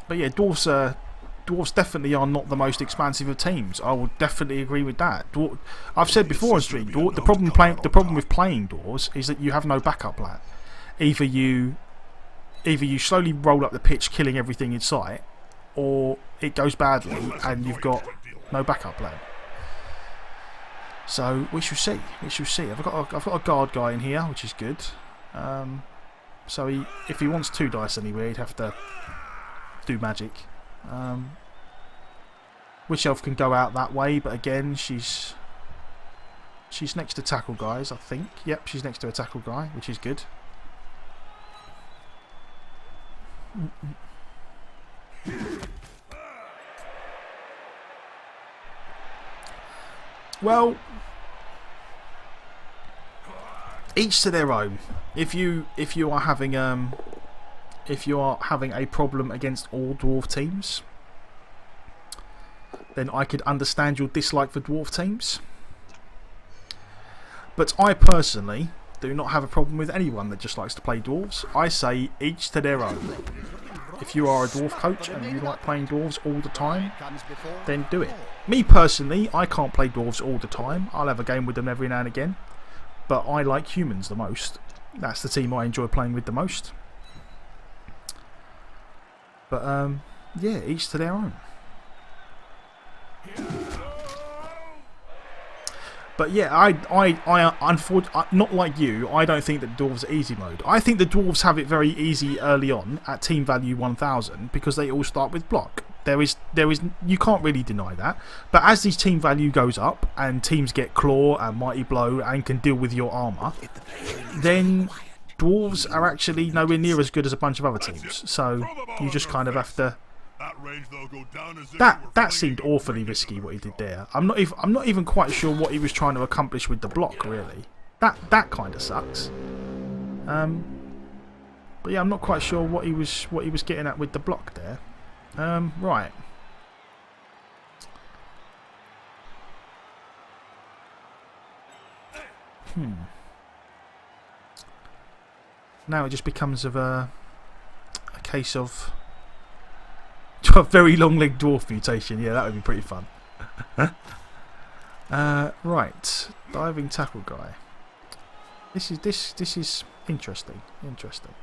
But yeah, dwarves definitely are not the most expansive of teams. I would definitely agree with that. I've said before on stream, the problem with playing dwarves is that you have no backup plan. Either you slowly roll up the pitch, killing everything in sight, or it goes badly and you've got no backup plan. So we shall see. We shall see. I've got a guard guy in here, which is good. So if he wants 2 dice anywhere, he'd have to do magic. Witch Elf can go out that way, but again, she's next to tackle guys, I think. Yep, she's next to a tackle guy, which is good. Well, each to their own. If you are having a problem against all dwarf teams, then I could understand your dislike for dwarf teams. But I personally do not have a problem with anyone that just likes to play dwarves. I say each to their own. If you are a dwarf coach and you like playing dwarves all the time, then do it. Me personally, I can't play dwarves all the time. I'll have a game with them every now and again. But I like humans the most. That's the team I enjoy playing with the most. But yeah, each to their own. But yeah, I unfortunately, not like you, I don't think that dwarves are easy mode. I think the dwarves have it very easy early on at team value 1000 because they all start with block. There is, you can't really deny that. But as the team value goes up and teams get claw and mighty blow and can deal with your armour, then dwarves are actually nowhere near as good as a bunch of other teams. So you just kind of have to. That seemed awfully risky what he did there. I'm not even quite sure what he was trying to accomplish with the block really. That kind of sucks. But yeah, I'm not quite sure what he was getting at with the block there. Right. Now it just becomes of a case of a very long-legged dwarf mutation. Yeah, that would be pretty fun. Right, diving tackle guy. This is interesting. Interesting.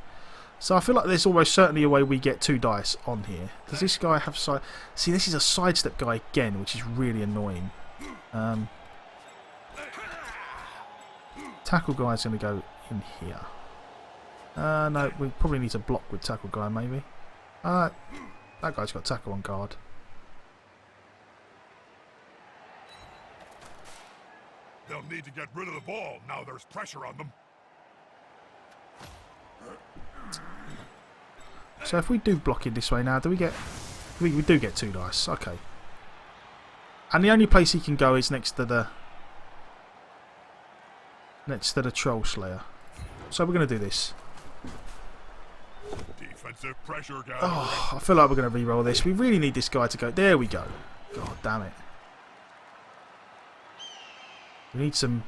So I feel like there's almost certainly a way we get 2 dice on here. Does this guy have side? See, this is a sidestep guy again, which is really annoying. Tackle guy is going to go in here. No, we probably need to block with tackle guy maybe. That guy's got tackle on guard. They'll need to get rid of the ball now there's pressure on them. So if we do block it this way now, do we get... We do get 2 dice, okay. And the only place he can go is next to the Troll Slayer. So we're going to do this. Defensive pressure gathering. Oh, I feel like we're going to re-roll this. We really need this guy to go. There we go. God damn it. We need some.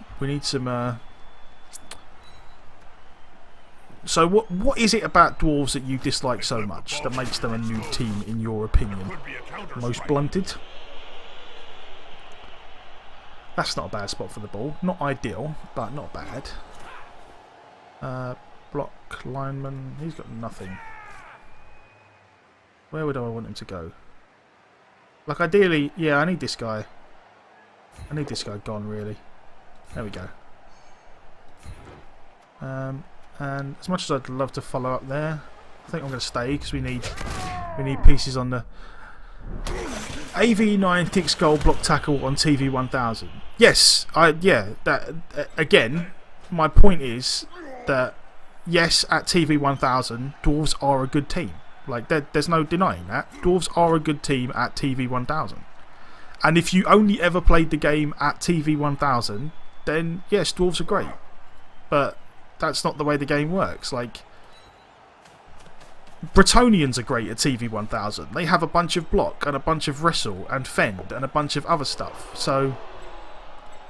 So what is it about dwarves that you dislike so much that makes them a new team, in your opinion? Could be a counter Most strike. blunted. That's not a bad spot for the ball. Not ideal, but not bad. Block lineman. He's got nothing. Where would I want him to go? Like ideally, yeah, I need this guy. I need this guy gone, really. There we go. And as much as I'd love to follow up there, I think I'm going to stay because we need pieces on the AV9 thick skull block tackle on TV 1000. Yes, that again. My point is that yes, at TV 1000, dwarves are a good team. Like there's no denying that. Dwarves are a good team at TV 1000. And if you only ever played the game at TV 1000, then yes, dwarves are great. But that's not the way the game works. Like, Bretonnians are great at TV 1000. They have a bunch of block and a bunch of wrestle and fend and a bunch of other stuff. So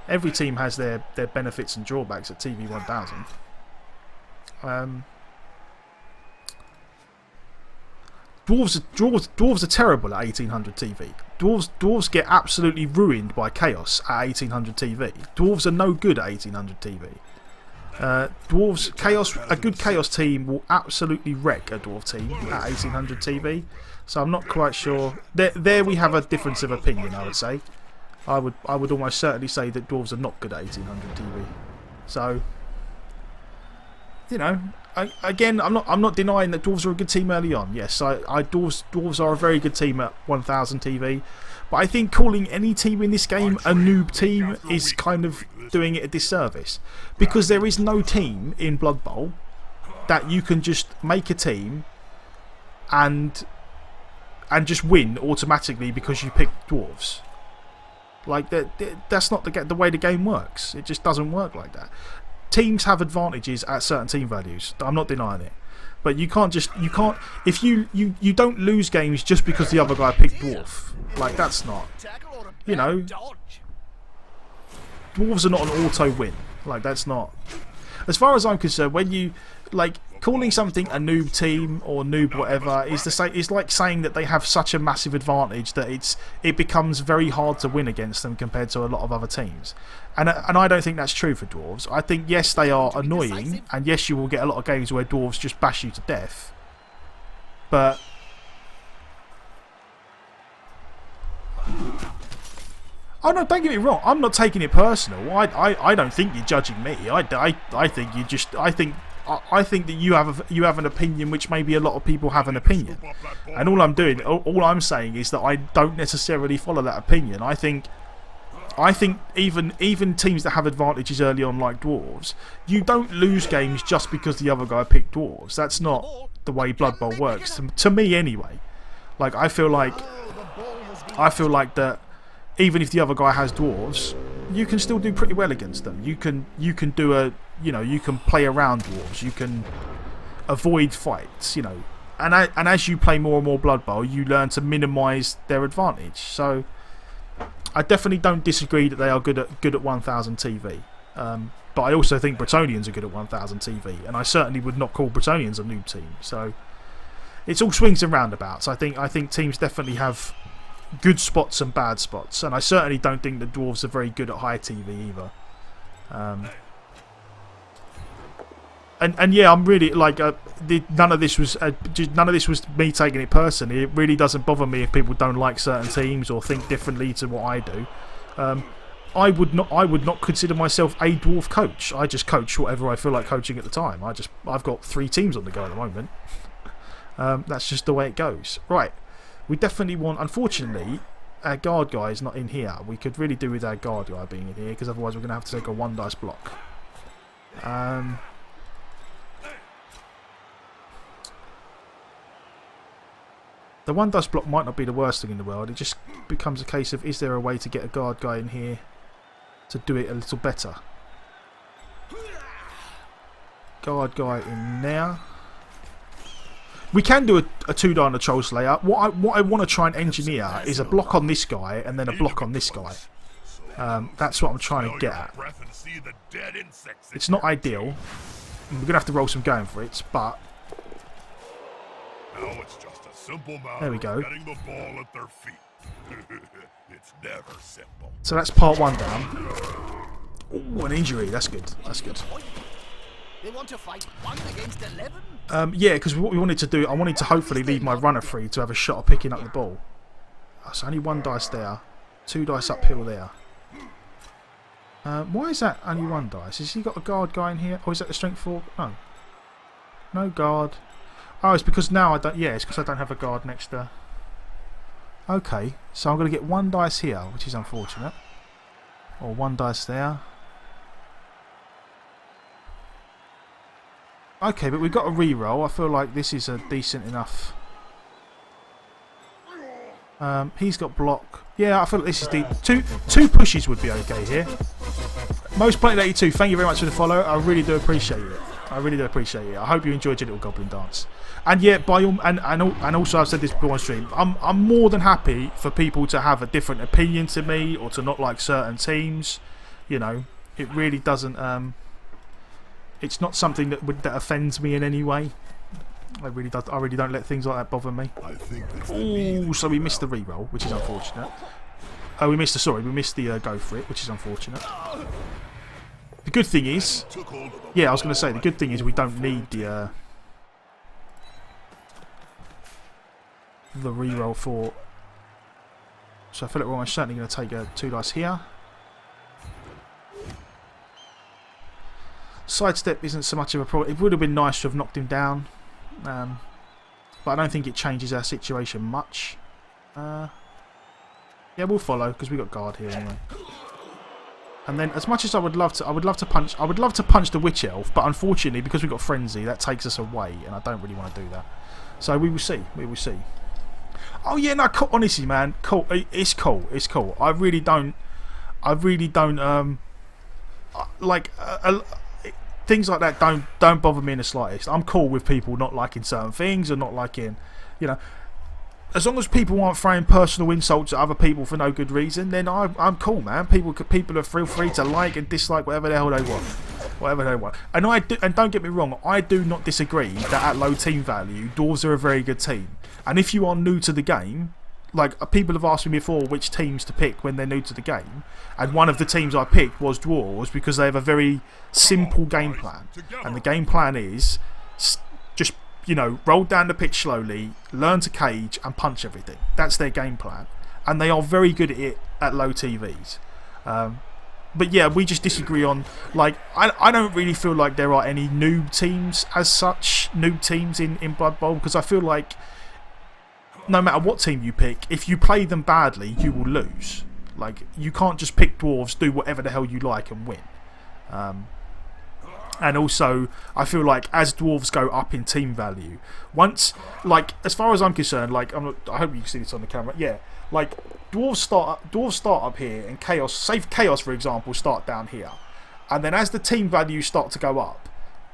every team has their benefits and drawbacks at TV 1000. Dwarves are terrible at 1800 TV. Dwarves get absolutely ruined by chaos at 1800 TV. Dwarves are no good at 1800 TV. A good chaos team will absolutely wreck a dwarf team at 1800 TV. So I'm not quite sure. There we have a difference of opinion, I would say. I would almost certainly say that dwarves are not good at 1800 TV. So, you know, again, I'm not denying that dwarves are a good team early on. Yes, dwarves are a very good team at 1000 TV. But I think calling any team in this game a noob team is kind of doing it a disservice, because there is no team in Blood Bowl that you can just make a team and just win automatically because you pick dwarves. Like that's not the way the game works. It just doesn't work like that. Teams have advantages at certain team values. I'm not denying it. But you can't if you don't lose games just because the other guy picked dwarf. Like, that's not, you know, dwarves are not an auto win. Like, that's not, as far as I'm concerned, when you, like, calling something a noob team or noob whatever is the same. It's like saying that they have such a massive advantage that it becomes very hard to win against them compared to a lot of other teams. And I don't think that's true for dwarves. I think yes, they are annoying, and yes, you will get a lot of games where dwarves just bash you to death. But oh no, don't get me wrong. I'm not taking it personal. I don't think you're judging me. I think you just I think that you have an opinion which maybe a lot of people have an opinion, and all I'm saying is that I don't necessarily follow that opinion. I think even teams that have advantages early on, like dwarves, you don't lose games just because the other guy picked dwarves. That's not the way Blood Bowl works, to me anyway. Like, I feel like that even if the other guy has dwarves, you can still do pretty well against them. You can do you can play around dwarves. You can avoid fights, you know. And as you play more and more Blood Bowl, you learn to minimise their advantage. So I definitely don't disagree that they are good at 1000 TV. But I also think Bretonnians are good at 1000 TV, and I certainly would not call Bretonnians a noob team. So it's all swings and roundabouts. I think teams definitely have good spots and bad spots, and I certainly don't think that dwarves are very good at high TV either. And yeah, I'm really like none of this was me taking it personally. It really doesn't bother me if people don't like certain teams or think differently to what I do. I would not consider myself a dwarf coach. I just coach whatever I feel like coaching at the time. I've got 3 teams on the go at the moment. That's just the way it goes. Right. We definitely want, unfortunately, our guard guy is not in here. We could really do with our guard guy being in here, because otherwise we're going to have to take a 1 dice block. The 1 dice block might not be the worst thing in the world. It just becomes a case of, is there a way to get a guard guy in here to do it a little better? Guard guy in there. We can do a 2-die on the Troll Slayer. What I want to try and engineer is a block on this guy and then a block on this guy. That's what I'm trying to get at. It's not ideal. We're going to have to roll some going for it, but... Now it's just a simple matter there we go. of getting the ball at their feet. It's never simple. So that's part 1 down. Ooh, an injury. That's good. That's good. They want to fight 1 against 11? Yeah, because what we wanted to do, I wanted to hopefully leave my runner free to have a shot at picking up the ball. So only 1 dice there. 2 dice uphill there. Why is that only 1 dice? Has he got a guard guy in here? Or is that the strength 4? No. No guard. Oh, it's because now I don't... yeah, it's because I don't have a guard next to... okay, so I'm going to get 1 dice here, which is unfortunate. Or 1 dice there. Okay, but we've got a re-roll. I feel like this is a decent enough... he's got block. Yeah, I feel like this is deep. Two pushes would be okay here. Most Planet 82, thank you very much for the follow. I really do appreciate it. I really do appreciate it. I hope you enjoyed your little goblin dance. And yeah, by all, and also I've said this before on stream. I'm more than happy for people to have a different opinion to me or to not like certain teams. You know, it really doesn't. It's not something that offends me in any way. I really don't let things like that bother me. Ooh, so we missed the re-roll, which is unfortunate. Oh, we missed the go for it, which is unfortunate. The good thing is, yeah, I was going to say the good thing is we don't need the re-roll for. So I feel like we're almost certainly going to take 2 dice here. Sidestep isn't so much of a problem. It would have been nice to have knocked him down. But I don't think it changes our situation much. Yeah, we'll follow because we got guard here anyway. And then, as much as I would love to punch the Witch Elf, but unfortunately, because we've got Frenzy, that takes us away, and I don't really want to do that. So we will see. We will see. Oh yeah, no, cool. Honestly, man, cool. It's cool. It's cool. I really don't. Like. Things like that don't bother me in the slightest. I'm cool with people not liking certain things or not liking, you know, as long as people aren't throwing personal insults at other people for no good reason, then I'm cool, man. People are feel free to like and dislike whatever the hell they want, And don't get me wrong, I do not disagree that at low team value, Dwarves are a very good team. And if you are new to the game, like people have asked me before which teams to pick when they're new to the game, and one of the teams I picked was Dwarves because they have a very simple game plan, and the game plan is just, you know, roll down the pitch slowly, learn to cage and punch everything. That's their game plan, and they are very good at it at low TVs. But yeah, we just disagree on, like, I don't really feel like there are any noob teams as such, noob teams in Blood Bowl, because I feel like no matter what team you pick, if you play them badly, you will lose. Like, you can't just pick Dwarves, do whatever the hell you like and win. And also, I feel like as Dwarves go up in team value, once, like, as far as I'm concerned, like, I hope you can see this on the camera, yeah, like, Dwarves start up here, and Chaos, say Chaos for example, start down here. And then as the team values start to go up,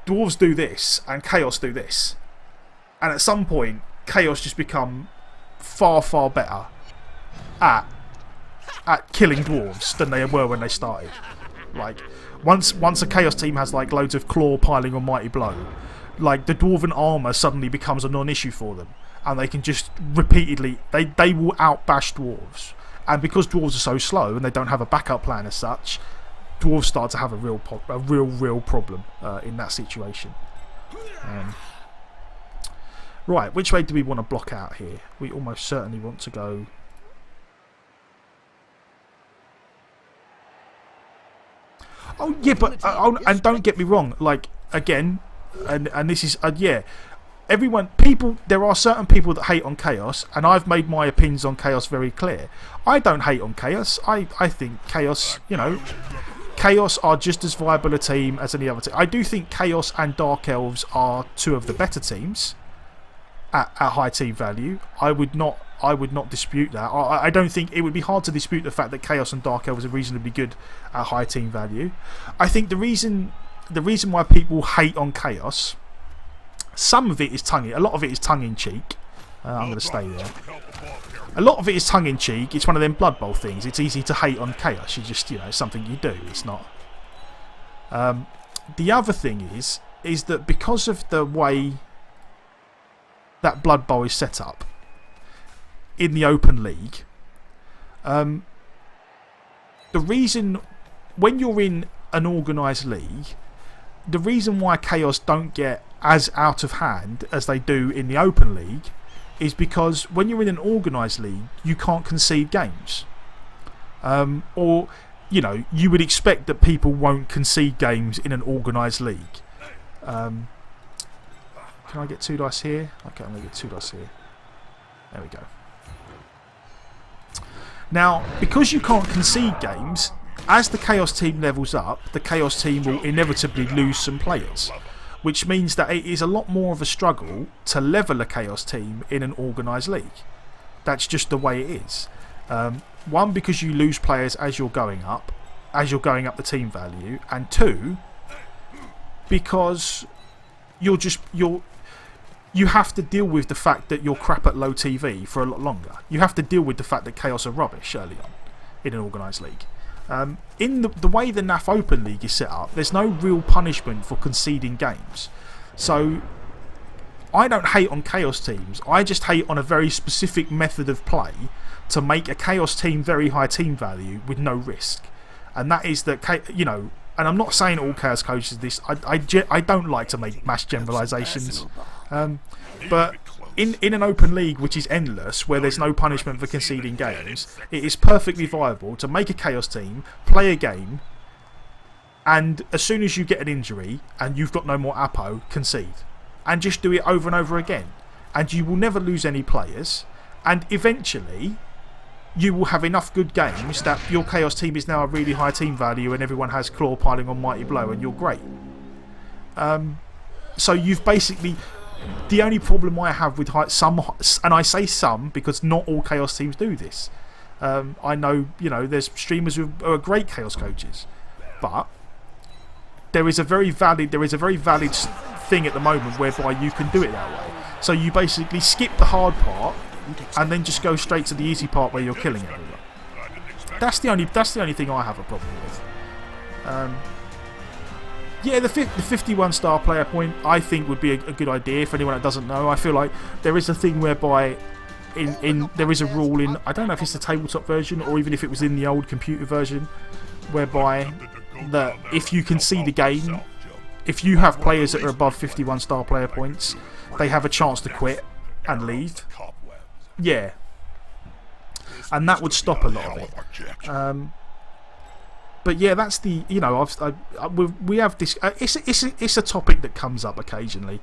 Dwarves do this, and Chaos do this. And at some point, Chaos just become far, far better at killing Dwarves than they were when they started. Like, once a Chaos team has like loads of claw piling on Mighty Blow, like the Dwarven armour suddenly becomes a non-issue for them, and they can just repeatedly they will outbash Dwarves. And because Dwarves are so slow and they don't have a backup plan as such, Dwarves start to have a real problem in that situation. Right, which way do we want to block out here? We almost certainly want to go. Oh yeah, but and don't get me wrong. Like, again, and this is yeah. There are certain people that hate on Chaos, and I've made my opinions on Chaos very clear. I don't hate on Chaos. I think Chaos, you know, Chaos are just as viable a team as any other team. I do think Chaos and Dark Elves are 2 of the better teams at high team value. I would not dispute that. I don't think it would be hard to dispute the fact that Chaos and Dark Elves are reasonably good at high team value. I think the reason why people hate on Chaos Some of it is a lot of it is tongue in cheek. I'm going to stay there. A lot of it is tongue in cheek. It's one of them Blood Bowl things. It's easy to hate on Chaos. You just, it's something you do. It's not. The other thing is that because of the way that Blood Bowl is set up in the Open League, the reason when you're in an organised league, the reason why Chaos don't get as out of hand as they do in the Open League is because when you're in an organised league, you can't concede games. Or, you would expect that people won't concede games in an organised league. Can I get 2 dice here? Okay, I'm going to get 2 dice here. There we go. Now, because you can't concede games, as the Chaos team levels up, the Chaos team will inevitably lose some players, which means that it is a lot more of a struggle to level a Chaos team in an organised league. That's just the way it is. One, because you lose players as you're going up the team value, and 2, because you have to deal with the fact that you're crap at low TV for a lot longer. You have to deal with the fact that Chaos are rubbish early on in an organised league. In the way the NAF Open League is set up, there's no real punishment for conceding games. So I don't hate on Chaos teams. I just hate on a very specific method of play to make a Chaos team very high team value with no risk. And that is that, and I'm not saying all Chaos coaches this. I don't like to make mass generalisations. But in an Open League which is endless, where there's no punishment for conceding games, it is perfectly viable to make a Chaos team, play a game, and as soon as you get an injury and you've got no more Apo, concede. And just do it over and over again. And you will never lose any players. And eventually, you will have enough good games that your Chaos team is now a really high team value and everyone has Claw piling on Mighty Blow and you're great. So you've basically... The only problem I have with some, and I say some because not all Chaos teams do this. I know, there's streamers who are great Chaos coaches, but there is a very valid thing at the moment whereby you can do it that way. So you basically skip the hard part and then just go straight to the easy part where you're killing everyone. That's the only thing I have a problem with. Yeah, the 51 star player point I think would be a good idea for anyone that doesn't know. I feel like there is a thing whereby there is a rule in, I don't know if it's the tabletop version or even if it was in the old computer version, whereby that if you can see the game, if you have players that are above 51 star player points, they have a chance to quit and leave. Yeah. And that would stop a lot of it. But yeah, that's the, we have this, it's a topic that comes up occasionally.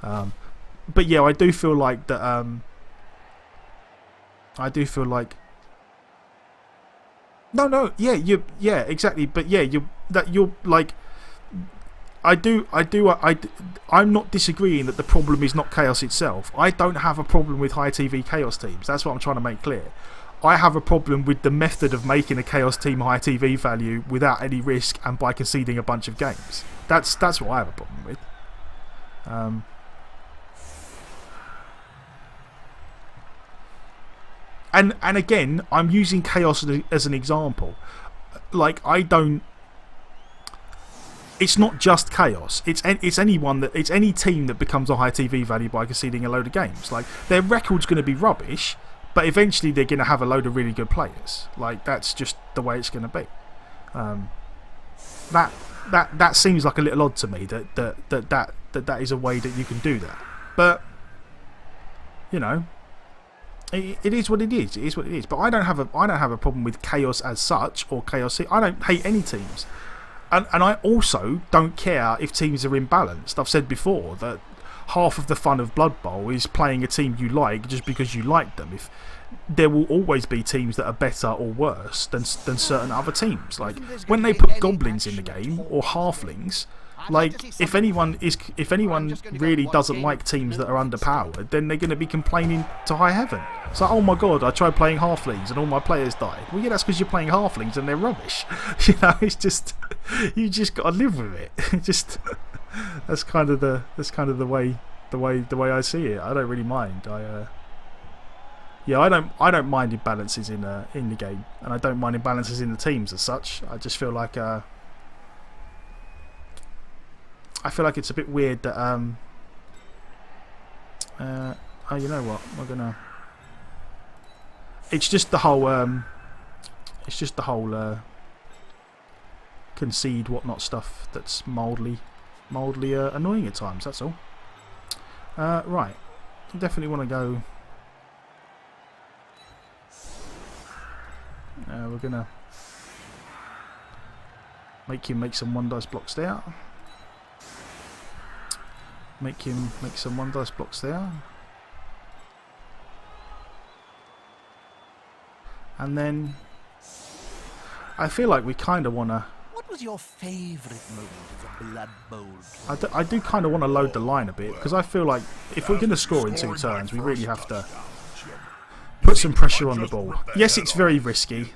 But yeah, I do feel like that, yeah, exactly. But yeah, I'm not disagreeing that the problem is not Chaos itself. I don't have a problem with high TV Chaos teams. That's what I'm trying to make clear. I have a problem with the method of making a Chaos team high TV value without any risk and by conceding a bunch of games. That's what I have a problem with. And again, I'm using Chaos as an example. Like, it's not just Chaos. It's any team that becomes a high TV value by conceding a load of games. Like, their record's going to be rubbish, but eventually they're going to have a load of really good players. Like, that's just the way it's going to be. That seems like a little odd to me that is a way that you can do that. But it is what it is. It is what it is. But I don't have a problem with Chaos as such or Chaos. I don't hate any teams, and I also don't care if teams are imbalanced. I've said before that half of the fun of Blood Bowl is playing a team you like just because you like them. If there will always be teams that are better or worse than certain other teams. Like when they put goblins in the game or halflings, like if anyone really doesn't like teams that are underpowered, then they're going to be complaining to high heaven. It's like, oh my god, I tried playing halflings and all my players died. Well, yeah, that's because you're playing halflings and they're rubbish. It's just you just got to live with it. Just that's kind of the way the way I see it. I don't really mind. Yeah, I don't mind imbalances in the game, and I don't mind imbalances in the teams as such. I just feel like I feel like it's a bit weird that oh, you know what? We're gonna. It's just the whole concede whatnot stuff that's mildly annoying at times. That's all. Right, I definitely want to go. We're gonna make him make some 1 dice blocks there. Make him make some 1 dice blocks there. And then I feel like we kind of want to. What was your favourite moment of the Blood Bowl? I do kind of want to load the line a bit, because I feel like if we're going to score in 2 turns, we really have to put some pressure on the ball. Yes, it's very risky,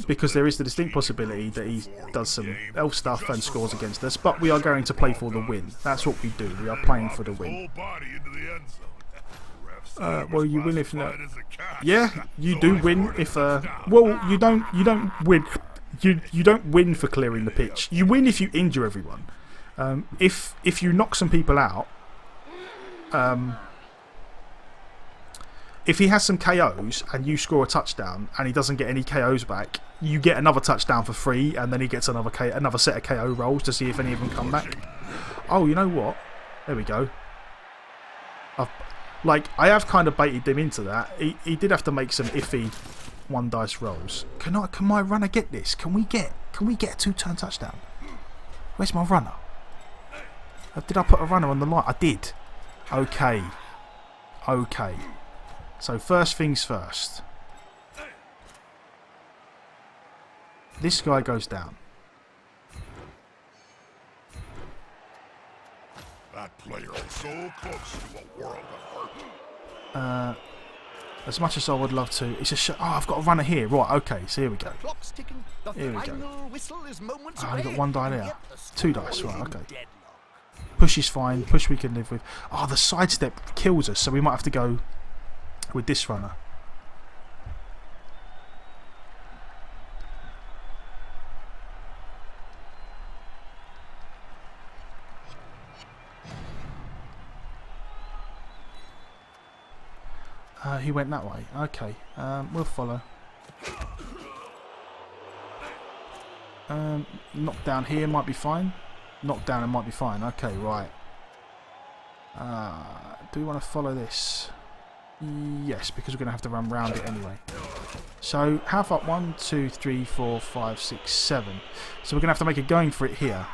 because there is the distinct possibility that he does some elf stuff and scores against us, but we are going to play for the win. That's what we do. We are playing for the win. Well, you win if no. Yeah, you do win if. Well, you don't win. You don't win for clearing the pitch. You win if you injure everyone. If you knock some people out. If he has some KOs and you score a touchdown and he doesn't get any KOs back, you get another touchdown for free, and then he gets another set of KO rolls to see if any of them come back. Oh, you know what? There we go. I have kind of baited them into that. He did have to make some iffy 1 dice rolls. Can my runner get this? Can we get a 2-turn touchdown? Where's my runner? Did I put a runner on the line? I did. Okay. So first things first. This guy goes down. That player is so close to a world of hurt. As much as I would love to, it's a oh, I've got a runner here. Right, okay, so here we go. Here we go. Oh, we got 1 die there. 2 dice, right, okay. Push is fine. Push we can live with. Oh, the sidestep kills us, so we might have to go with this runner. He went that way. Okay, we'll follow. Knock down here might be fine. Knock down and might be fine. Okay, right. Do we want to follow this? Yes, because we're going to have to run round it anyway. So, how far? 1, 2, 3, 4, 5, 6, 7. So we're going to have to make a going for it here.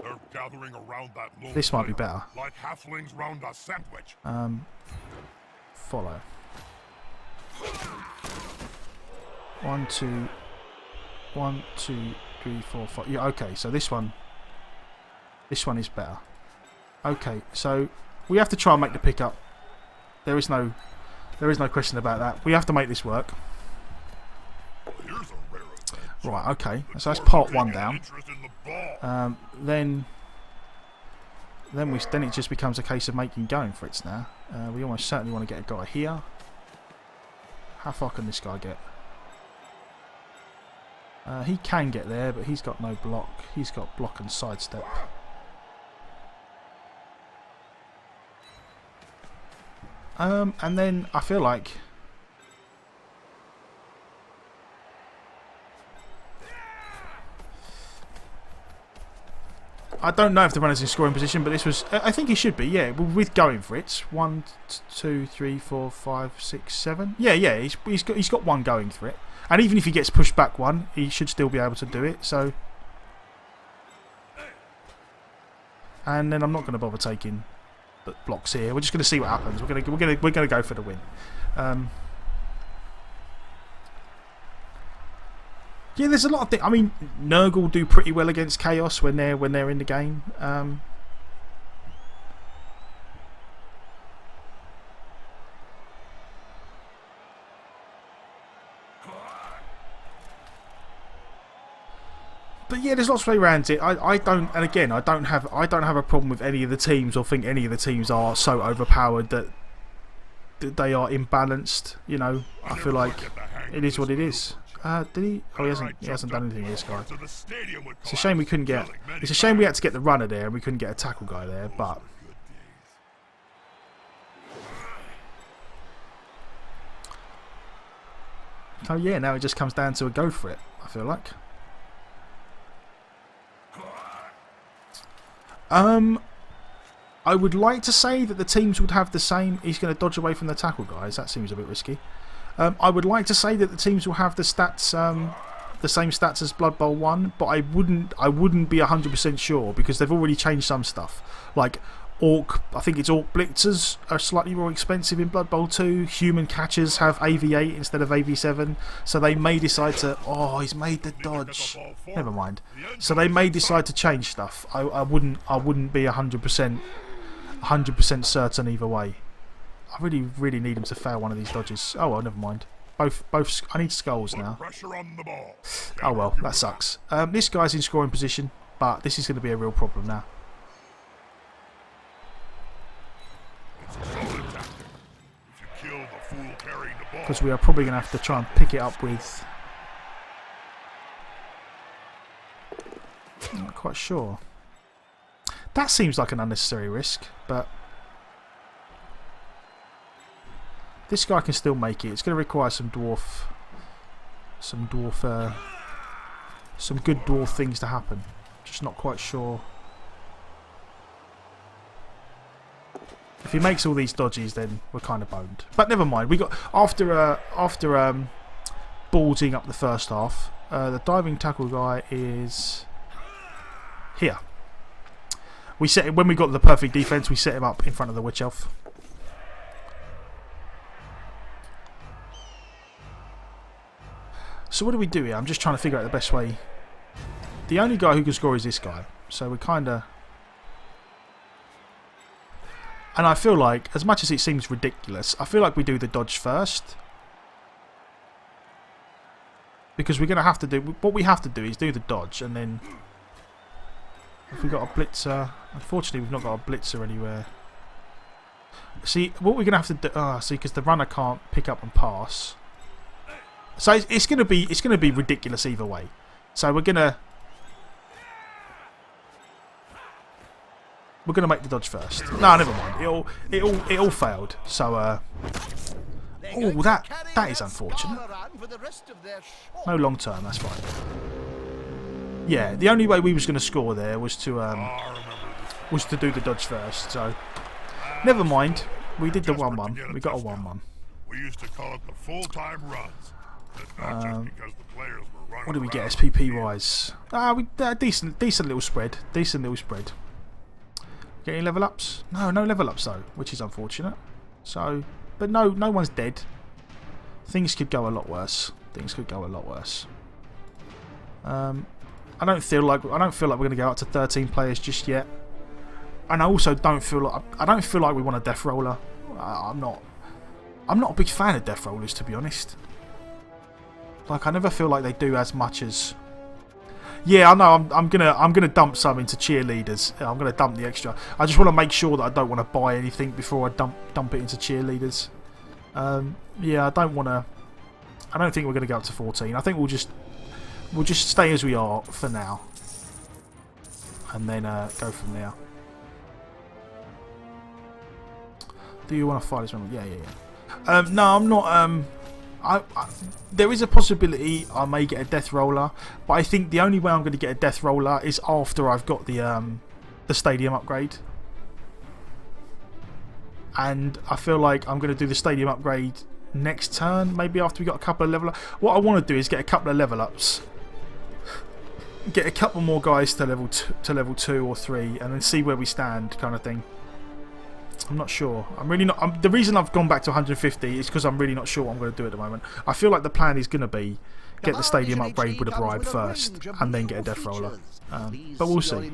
They're gathering around that little This might be better. Like halflings round a sandwich. Follow. 1, 2, 1, 2, 3, 4, 5. Yeah, okay. So this one is better. Okay, so we have to try and make the pickup. There is no question about that. We have to make this work. Right, okay. So that's part 1 down. Then it just becomes a case of making going for it now. We almost certainly want to get a guy here. How far can this guy get? He can get there, but he's got no block. He's got block and sidestep. And then I feel like I don't know if the runner's in scoring position, but this was. I think he should be. Yeah, with going for it. 1, 2, 3, 4, 5, 6, 7. Yeah. He's got 1 going for it, and even if he gets pushed back 1, he should still be able to do it. So, and then I'm not going to bother taking blocks here. We're just going to see what happens. We're going to go for the win. Yeah, there's a lot of things. I mean, Nurgle do pretty well against Chaos when they're in the game. But yeah, there's lots of way around it. I don't, and again, I don't have a problem with any of the teams, or think any of the teams are so overpowered that they are imbalanced. You know, I feel like it is what it is. Did he? Oh, he hasn't done anything with this guy. It's a shame we couldn't get. It's a shame we had to get the runner there and we couldn't get a tackle guy there. But oh yeah, now it just comes down to a go for it. I feel like. I would like to say that the teams would have the same. He's going to dodge away from the tackle guys. That seems a bit risky. I would like to say that the teams will have the stats, the same stats as Blood Bowl 1, but I wouldn't be 100% sure because they've already changed some stuff. Like Orc, I think it's Orc Blitzers are slightly more expensive in Blood Bowl 2. Human Catchers have AV8 instead of AV7, so they may decide to. Oh, he's made the dodge. Never mind. So they may decide to change stuff. I wouldn't be 100% certain either way. I really need him to fail one of these dodges. Oh well, never mind. Both. I need skulls now. Oh well, that sucks. This guy's in scoring position, but this is going to be a real problem now. Because we are probably going to have to try and pick it up with. I'm not quite sure. That seems like an unnecessary risk, but this guy can still make it. It's going to require some good dwarf things to happen. Just not quite sure. If he makes all these dodges, then we're kind of boned. But never mind. We got after ballsing up the first half. The diving tackle guy is here. We set him, when we got the perfect defense. We set him up in front of the witch elf. So what do we do here? I'm just trying to figure out the best way. The only guy who can score is this guy. So we're kind of. And I feel like, as much as it seems ridiculous, I feel like we do the dodge first. Because we're going to have to do... What we have to do is do the dodge, and then... If we've got a blitzer... Unfortunately, we've not got a blitzer anywhere. See, what we're going to have to do... see, because the runner can't pick up and pass. So it's going to be ridiculous either way. So we're going to... We're going to make the dodge first. No, never mind. It all failed. So, oh, that is unfortunate. No long term. That's fine. Yeah, the only way we was going to score there was to do the dodge first. So, never mind. We did the 1-1. We got a 1-1. We used to call it the full-time runs. What do we get SPP wise? Decent little spread. Decent little spread. Get any level ups? No level ups though, which is unfortunate. So, but no one's dead. Things could go a lot worse. I don't feel like we're going to go out to 13 players just yet. And I also don't feel like we want a death roller. I'm not a big fan of death rollers, to be honest. Like, I never feel like they do as much as. Yeah, I know. I'm gonna dump some into cheerleaders. I'm gonna dump the extra. I just want to make sure that I don't want to buy anything before I dump it into cheerleaders. Yeah, I don't want to. I don't think we're gonna go up to 14. I think we'll just stay as we are for now, and then go from there. Do you want to fight this one? Yeah. No, I'm not. There is a possibility I may get a death roller, but I think the only way I'm going to get a death roller is after I've got the stadium upgrade. And I feel like I'm going to do the stadium upgrade next turn, maybe after we got a couple of level ups. What I want to do is get a couple of level ups, get a couple more guys to level 2 or 3, and then see where we stand, kind of thing. I'm not sure. I'm really not. The reason I've gone back to 150 is because I'm really not sure what I'm going to do at the moment. I feel like the plan is going to be get the stadium upgrade with a bribe first, and then get a death roller. But we'll see.